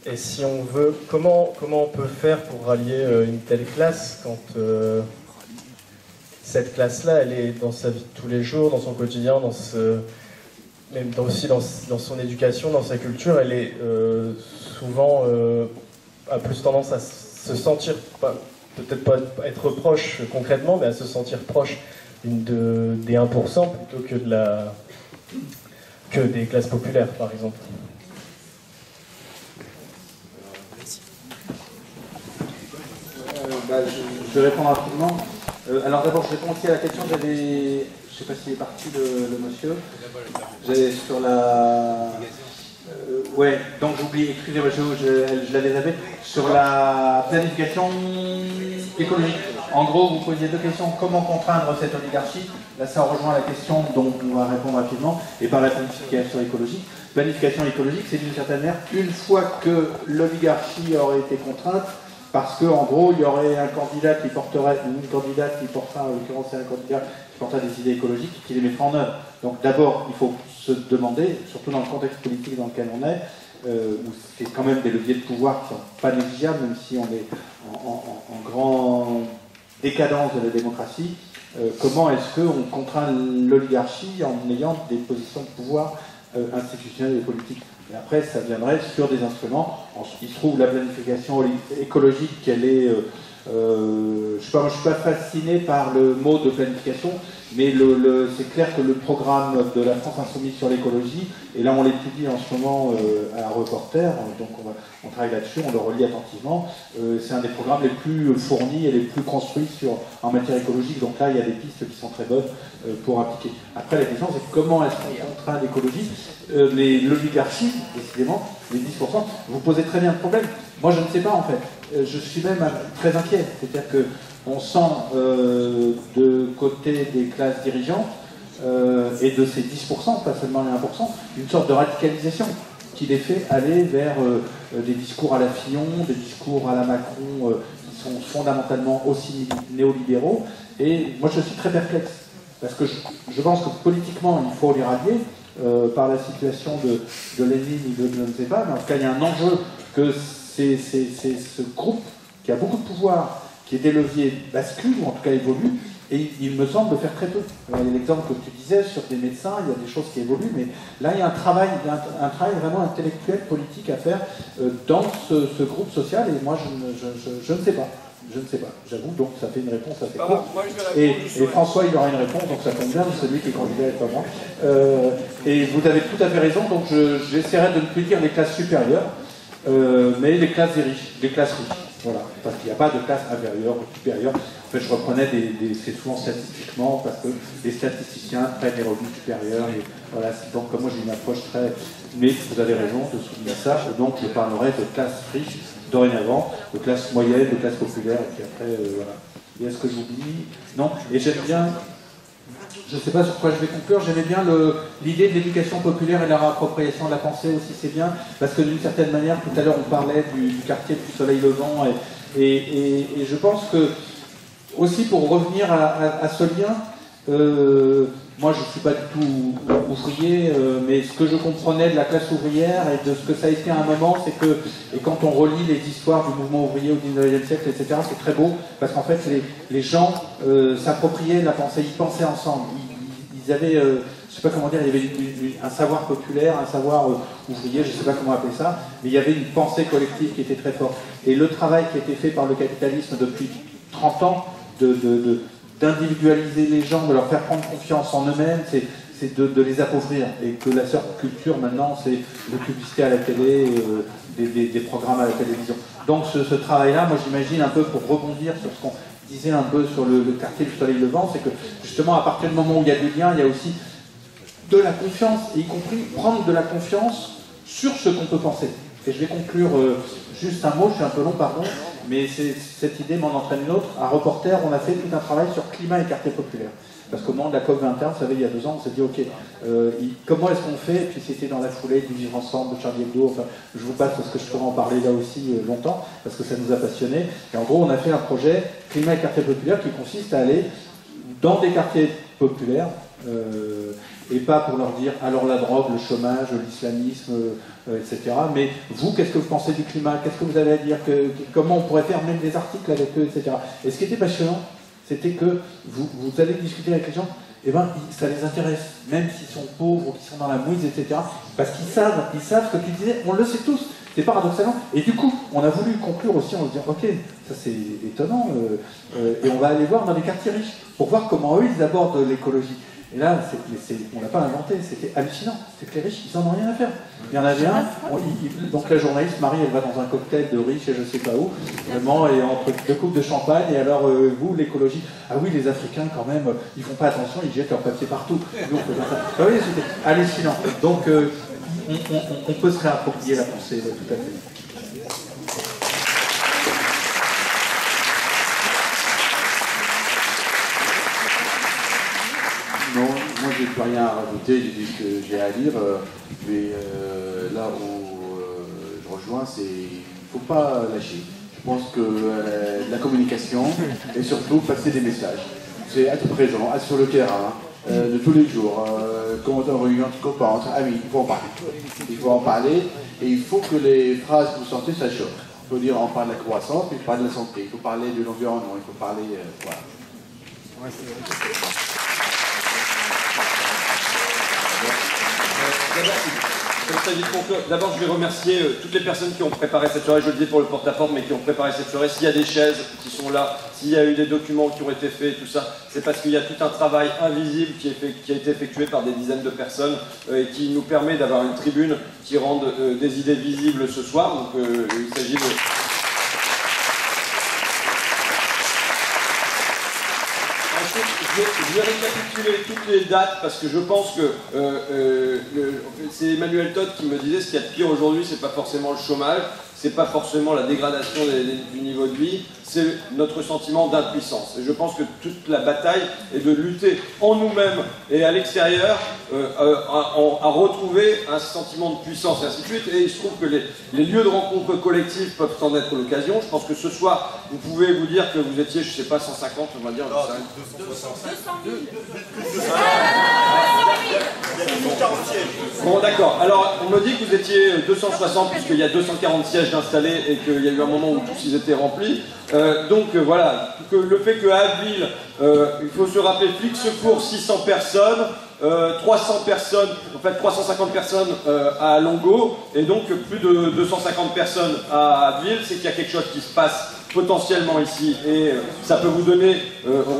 Et si on veut, comment on peut faire pour rallier une telle classe quand cette classe-là, elle est dans sa vie de tous les jours, dans son quotidien, même aussi dans son éducation, dans sa culture, elle est souvent a plus tendance à se sentir, peut-être pas être proche concrètement, mais à se sentir proche des 1% plutôt que des classes populaires, par exemple. Je vais répondre rapidement. Alors d'abord, je réponds aussi à la question, je ne sais pas s'il est parti le monsieur. J'avais sur la... ouais, donc j'oublie, excusez-moi, je l'avais zappé. Sur la planification écologique. En gros, vous posiez deux questions. Comment contraindre cette oligarchie? Là, ça rejoint la question dont on va répondre rapidement. Et par la planification écologique. Planification écologique, c'est d'une certaine manière, une fois que l'oligarchie aurait été contrainte, parce qu'en gros, il y aurait un candidat qui porterait, une candidate qui porterait, en l'occurrence c'est un candidat qui porterait des idées écologiques, qui les mettrait en œuvre. Donc d'abord, il faut se demander, surtout dans le contexte politique dans lequel on est, où c'est quand même des leviers de pouvoir qui ne sont pas négligeables, même si on est en grande décadence de la démocratie, Comment est-ce qu'on contraint l'oligarchie en ayant des positions de pouvoir institutionnelles et politiques? Et après, ça viendrait sur des instruments. Il se trouve la planification écologique, qu'elle est... je sais pas, moi, je suis pas fasciné par le mot de planification, mais c'est clair que le programme de la France Insoumise sur l'écologie, et là on l'étudie en ce moment à Reporter, donc on travaille là-dessus, on le relit attentivement, c'est un des programmes les plus fournis et les plus construits en matière écologique, donc là il y a des pistes qui sont très bonnes pour appliquer. Après la question c'est comment est-ce qu'on contraint l'écologie? L'oligarchie, décidément, les 10%, vous posez très bien le problème. Moi je ne sais pas en fait, je suis même très inquiet, c'est-à-dire que on sent de côté des classes dirigeantes et de ces 10%, pas seulement les 1%, une sorte de radicalisation qui les fait aller vers des discours à la Fillon, des discours à la Macron qui sont fondamentalement aussi néolibéraux. Et moi je suis très perplexe, parce que je pense que politiquement il faut les rallier par la situation de Lénine ou de je ne sais pas, mais en tout cas il y a un enjeu que c'est ce groupe qui a beaucoup de pouvoir, qui est des leviers bascule, ou en tout cas évolue, et il me semble faire très peu. Alors, il y a l'exemple que tu disais sur des médecins, il y a des choses qui évoluent, mais là il y a un travail vraiment intellectuel, politique à faire dans ce groupe social, et moi je ne sais pas. Je ne sais pas, j'avoue, donc ça fait une réponse assez courte. Et François, il aura une réponse, donc ça tombe bien, celui qui est candidat et pas moi. Et vous avez tout à fait raison, donc j'essaierai de ne plus dire les classes supérieures, mais les classes riches, les classes riches. Voilà, parce qu'il n'y a pas de classe inférieure ou supérieure. En fait, je reprenais c'est souvent statistiquement, parce que les statisticiens prennent les revenus supérieurs, et voilà, donc comme moi j'ai une approche très... Mais vous avez raison de souligner ça, donc je parlerai de classe riche dorénavant, de classe moyenne, de classe populaire, et puis après, voilà. Et est-ce que j'oublie? Non, et j'aime bien... Je ne sais pas sur quoi je vais conclure, j'aimais bien l'idée de l'éducation populaire et de la réappropriation de la pensée aussi, c'est bien, parce que d'une certaine manière, tout à l'heure on parlait du quartier du soleil levant, et je pense que, aussi pour revenir à ce lien, moi je ne suis pas du tout ouvrier, mais ce que je comprenais de la classe ouvrière et de ce que ça a été à un moment, c'est que, et quand on relit les histoires du mouvement ouvrier au 19e siècle, etc., c'est très beau, parce qu'en fait les gens s'appropriaient la pensée, ils pensaient ensemble, ils avaient, je ne sais pas comment dire, il y avait un savoir populaire, un savoir ouvrier, je ne sais pas comment appeler ça, mais il y avait une pensée collective qui était très forte. Et le travail qui a été fait par le capitalisme depuis 30 ans, d'individualiser les gens, de leur faire prendre confiance en eux-mêmes, c'est de les appauvrir. Et que la seule culture maintenant, c'est de publicité à la télé, des programmes à la télévision. Donc ce travail-là, moi j'imagine un peu pour rebondir sur ce qu'on disait un peu sur le quartier du soleil levant, c'est que justement à partir du moment où il y a du lien, il y a aussi de la confiance, et y compris prendre de la confiance sur ce qu'on peut penser. Et je vais conclure juste un mot, je suis un peu long, pardon, mais cette idée m'en entraîne une autre. À Reporter, on a fait tout un travail sur climat et quartier populaire. Parce qu'au moment de la COP21, vous savez, il y a 2 ans, on s'est dit, ok, comment est-ce qu'on fait? Et puis c'était dans la foulée du Vivre Ensemble, de Charlie Hebdo, enfin, je vous passe parce que je pourrais en parler là aussi longtemps, parce que ça nous a passionnés. Et en gros, on a fait un projet climat et quartier populaire qui consiste à aller dans des quartiers populaires, et pas pour leur dire alors la drogue, le chômage, l'islamisme, etc. Mais vous, qu'est-ce que vous pensez du climat? Qu'est-ce que vous avez à dire? Comment on pourrait faire même des articles avec eux, etc. Et ce qui était passionnant, c'était que vous allez discuter avec les gens, et ben ça les intéresse, même s'ils sont pauvres ou qu'ils sont dans la mouise, etc. Parce qu'ils savent ce que tu disais, on le sait tous. C'est paradoxalement. Et du coup, on a voulu conclure aussi en se disant, ok, ça c'est étonnant, et on va aller voir dans les quartiers riches pour voir comment eux ils abordent l'écologie. Et là, on l'a pas inventé, c'était hallucinant. C'est que les riches, ils en ont rien à faire. Il y en avait un, donc la journaliste Marie, elle va dans un cocktail de riches et je sais pas où, vraiment, et entre 2 coupes de champagne, et alors vous, l'écologie, ah oui, les Africains quand même, ils font pas attention, ils jettent leur papier partout. Nous, on fait pas ça. Ah oui, c'était hallucinant. Donc, on peut se réapproprier la pensée, tout à fait. Non, moi j'ai plus rien à rajouter, j'ai dit ce que j'ai à dire, mais là où je rejoins, c'est qu'il ne faut pas lâcher. Je pense que la communication et surtout passer des messages. C'est être présent, être sur le terrain, de tous les jours, quand on est en réunion entre copains, entre amis, il faut en parler. Il faut en parler et il faut que les phrases que vous sentez, ça choque. Il faut dire on parle de la croissance, puis on parle de la santé, il faut parler de l'environnement, il faut parler... voilà. D'abord, je vais remercier toutes les personnes qui ont préparé cette soirée. Je le dis pour le porte-à-porte, mais qui ont préparé cette soirée. S'il y a des chaises qui sont là, s'il y a eu des documents qui ont été faits, tout ça, c'est parce qu'il y a tout un travail invisible qui a été effectué par des dizaines de personnes et qui nous permet d'avoir une tribune qui rende des idées visibles ce soir. Donc, il s'agit de... Je vais récapituler toutes les dates parce que je pense que c'est Emmanuel Todd qui me disait ce qu'il y a de pire aujourd'hui, c'est pas forcément le chômage, c'est pas forcément la dégradation du niveau de vie, c'est notre sentiment d'impuissance. Et je pense que toute la bataille est de lutter en nous-mêmes et à l'extérieur à retrouver un sentiment de puissance et ainsi de suite. Et il se trouve que les lieux de rencontre collective peuvent en être l'occasion. Je pense que ce soir, vous pouvez vous dire que vous étiez, je sais pas, 150, on va dire. 200 000. Bon, d'accord. Alors, on me dit que vous étiez 260 puisqu'il y a 240 sièges installés et qu'il y a eu un moment où tous ils étaient remplis. Voilà, que le fait qu'à Abbeville, il faut se rappeler, flics secours 600 personnes, 300 personnes, en fait 350 personnes à Longo, et donc plus de 250 personnes à Abbeville, c'est qu'il y a quelque chose qui se passe potentiellement ici, et ça peut vous donner,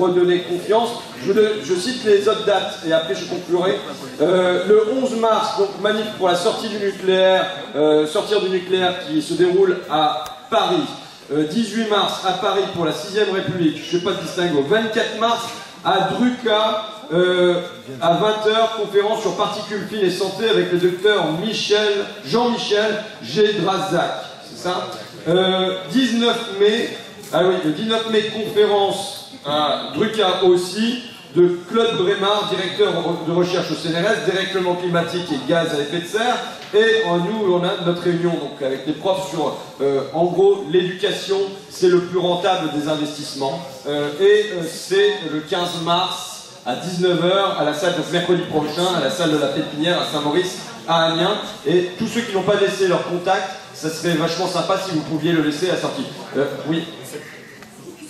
redonner confiance. Je cite les autres dates, et après je conclurai. Le 11 mars, donc manif pour la sortie du nucléaire, sortir du nucléaire qui se déroule à Paris. 18 mars à Paris pour la 6ème République, je ne fais pas de distinguo. 24 mars à Druka, à 20h, conférence sur particules fines et santé avec le docteur Jean-Michel Gédrazac, c'est ça. 19 mai, ah oui, le 19 mai, conférence à Druka aussi, de Claude Brémard, directeur de recherche au CNRS, dérèglement climatique et gaz à effet de serre. Et nous, on a notre réunion donc, avec les profs sur, en gros, l'éducation, c'est le plus rentable des investissements. C'est le 15 mars à 19h, à la salle, donc mercredi prochain, à la salle de la Pépinière à Saint-Maurice, à Amiens. Et tous ceux qui n'ont pas laissé leur contact, ça serait vachement sympa si vous pouviez le laisser à la sortie. Oui.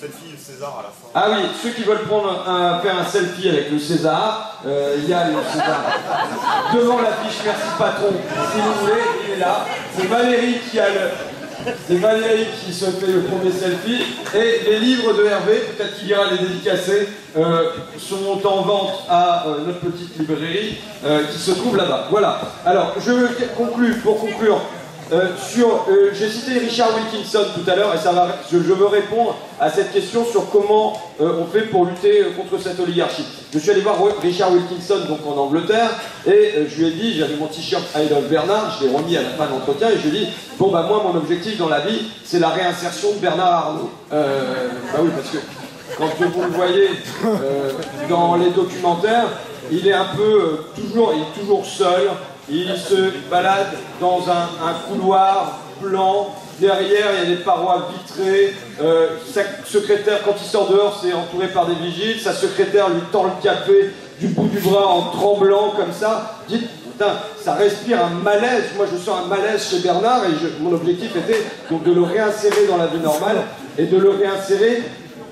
Selfie César à la fin. Ah oui, ceux qui veulent faire un selfie avec le César, il y a le César devant l'affiche, merci patron, si vous voulez, il est là. C'est Valérie qui se fait le premier selfie. Et les livres de Hervé, peut-être qu'il ira les dédicacer, sont en vente à notre petite librairie qui se trouve là-bas. Voilà. Alors, je conclue, pour conclure. J'ai cité Richard Wilkinson tout à l'heure et je veux répondre à cette question sur comment on fait pour lutter contre cette oligarchie. Je suis allé voir Richard Wilkinson donc en Angleterre et je lui ai dit, j'avais mon t-shirt Adolphe Bernard, je l'ai remis à la fin de l'entretien et je lui ai dit, bon bah moi mon objectif dans la vie c'est la réinsertion de Bernard Arnault. Bah oui, parce que quand vous le voyez dans les documentaires, il est un peu toujours seul. Il se balade dans un couloir blanc, derrière il y a des parois vitrées, sa secrétaire quand il sort dehors c'est entouré par des vigiles, sa secrétaire lui tend le café du bout du bras en tremblant comme ça. Dites, putain, ça respire un malaise, moi je sens un malaise chez Bernard et mon objectif était donc de le réinsérer dans la vie normale et de le réinsérer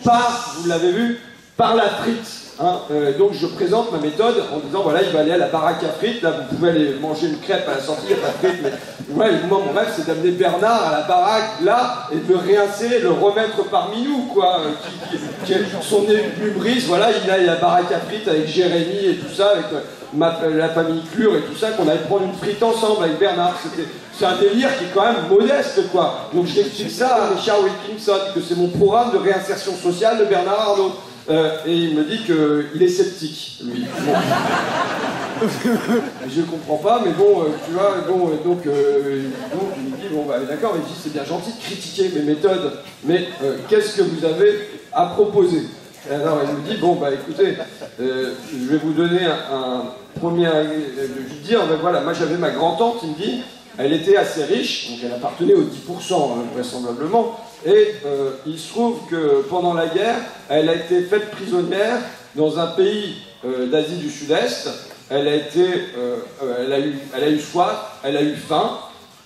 par, vous l'avez vu, par la frite. Hein, donc je présente ma méthode en disant voilà il va aller à la baraque à frites, là vous pouvez aller manger une crêpe à la sortie, il n'y a pas de frites, mais ouais, moi mon rêve c'est d'amener Bernard à la baraque là et de le réinsérer, le remettre parmi nous quoi, qui est son hubris, voilà il a la baraque à frites avec Jérémy et tout ça, avec la famille Clure et tout ça, qu'on allait prendre une frite ensemble avec Bernard, c'est un délire qui est quand même modeste quoi, donc j'explique ça à Richard Wilkinson, que c'est mon programme de réinsertion sociale de Bernard Arnault. Et il me dit qu'il est sceptique, lui. Bon. Je comprends pas, mais bon, tu vois, bon, donc il me dit, bon, bah d'accord, mais c'est bien gentil de critiquer mes méthodes, mais qu'est-ce que vous avez à proposer? Alors il me dit, bon, bah écoutez, je vais vous donner un premier... Je lui dis, ben, voilà, moi j'avais ma grand-tante, il me dit, elle était assez riche, donc elle appartenait aux 10%, vraisemblablement, et il se trouve que pendant la guerre, elle a été faite prisonnière dans un pays d'Asie du Sud-Est. Elle a eu soif, elle a eu faim,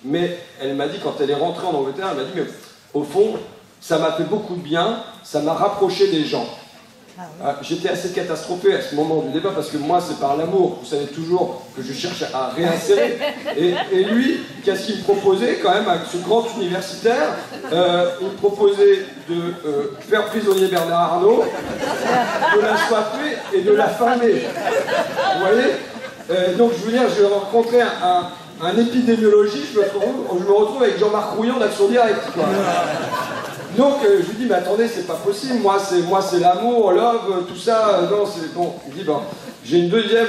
mais elle m'a dit, quand elle est rentrée en Angleterre, elle m'a dit, mais au fond, ça m'a fait beaucoup de bien, ça m'a rapproché des gens. J'étais assez catastrophé à ce moment du débat parce que moi c'est par l'amour, vous savez toujours que je cherche à réinsérer. Et lui, qu'est-ce qu'il me proposait quand même avec ce grand universitaire? Il me proposait de faire prisonnier Bernard Arnault, de l'assoiffer et de l'affamer. Vous voyez? Donc je veux dire, je rencontrais un épidémiologiste, je me retrouve avec Jean-Marc Rouillon d'Action Directe, quoi. Donc je lui dis, mais attendez, c'est pas possible, moi c'est l'amour, love, tout ça, non, c'est bon. Il dit, bon, j'ai un deuxième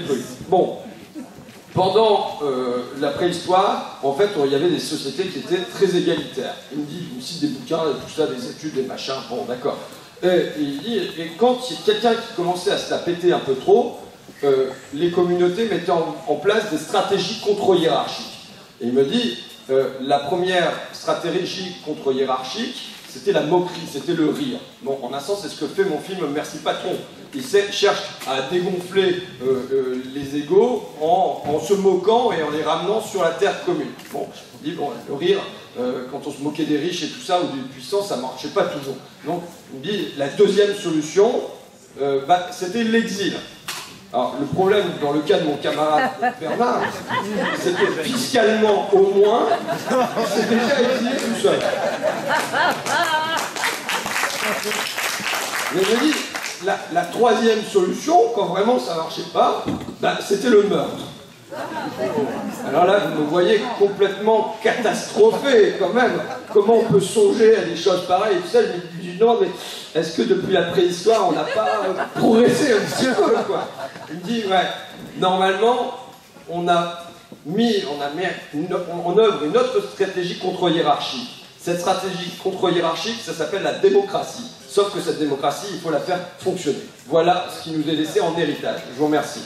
truc. Bon, pendant la préhistoire, en fait, il y avait des sociétés qui étaient très égalitaires. Il me dit, il me cite des bouquins, tout ça, des études, des machins, bon, d'accord. Et il dit, et quand il y a quelqu'un qui commençait à se la péter un peu trop, les communautés mettaient en place des stratégies contre-hiérarchiques. Et il me dit, la première stratégie contre-hiérarchique, c'était la moquerie, c'était le rire. Bon, en un sens, c'est ce que fait mon film Merci Patron. Il cherche à dégonfler les égos en se moquant et en les ramenant sur la terre commune. Bon, il dit, bon, le rire, quand on se moquait des riches et tout ça, ou des puissants, ça ne marchait pas toujours. Donc, il me dit, la deuxième solution, c'était l'exil. Alors, le problème, dans le cas de mon camarade Bernard, c'est que fiscalement, au moins, il s'est déjà exilé tout seul. Mais je dis, la troisième solution, quand vraiment ça ne marchait pas, c'était le meurtre. Alors là, vous me voyez complètement catastrophé, quand même. Comment on peut songer à des choses pareilles et tout ça? Je me dis, non, mais est-ce que depuis la préhistoire, on n'a pas progressé un petit peu, quoi? Il me dit, ouais, normalement, on a mis en œuvre une autre stratégie contre-hiérarchique. Cette stratégie contre-hiérarchique, ça s'appelle la démocratie. Sauf que cette démocratie, il faut la faire fonctionner. Voilà ce qui nous est laissé en héritage. Je vous remercie.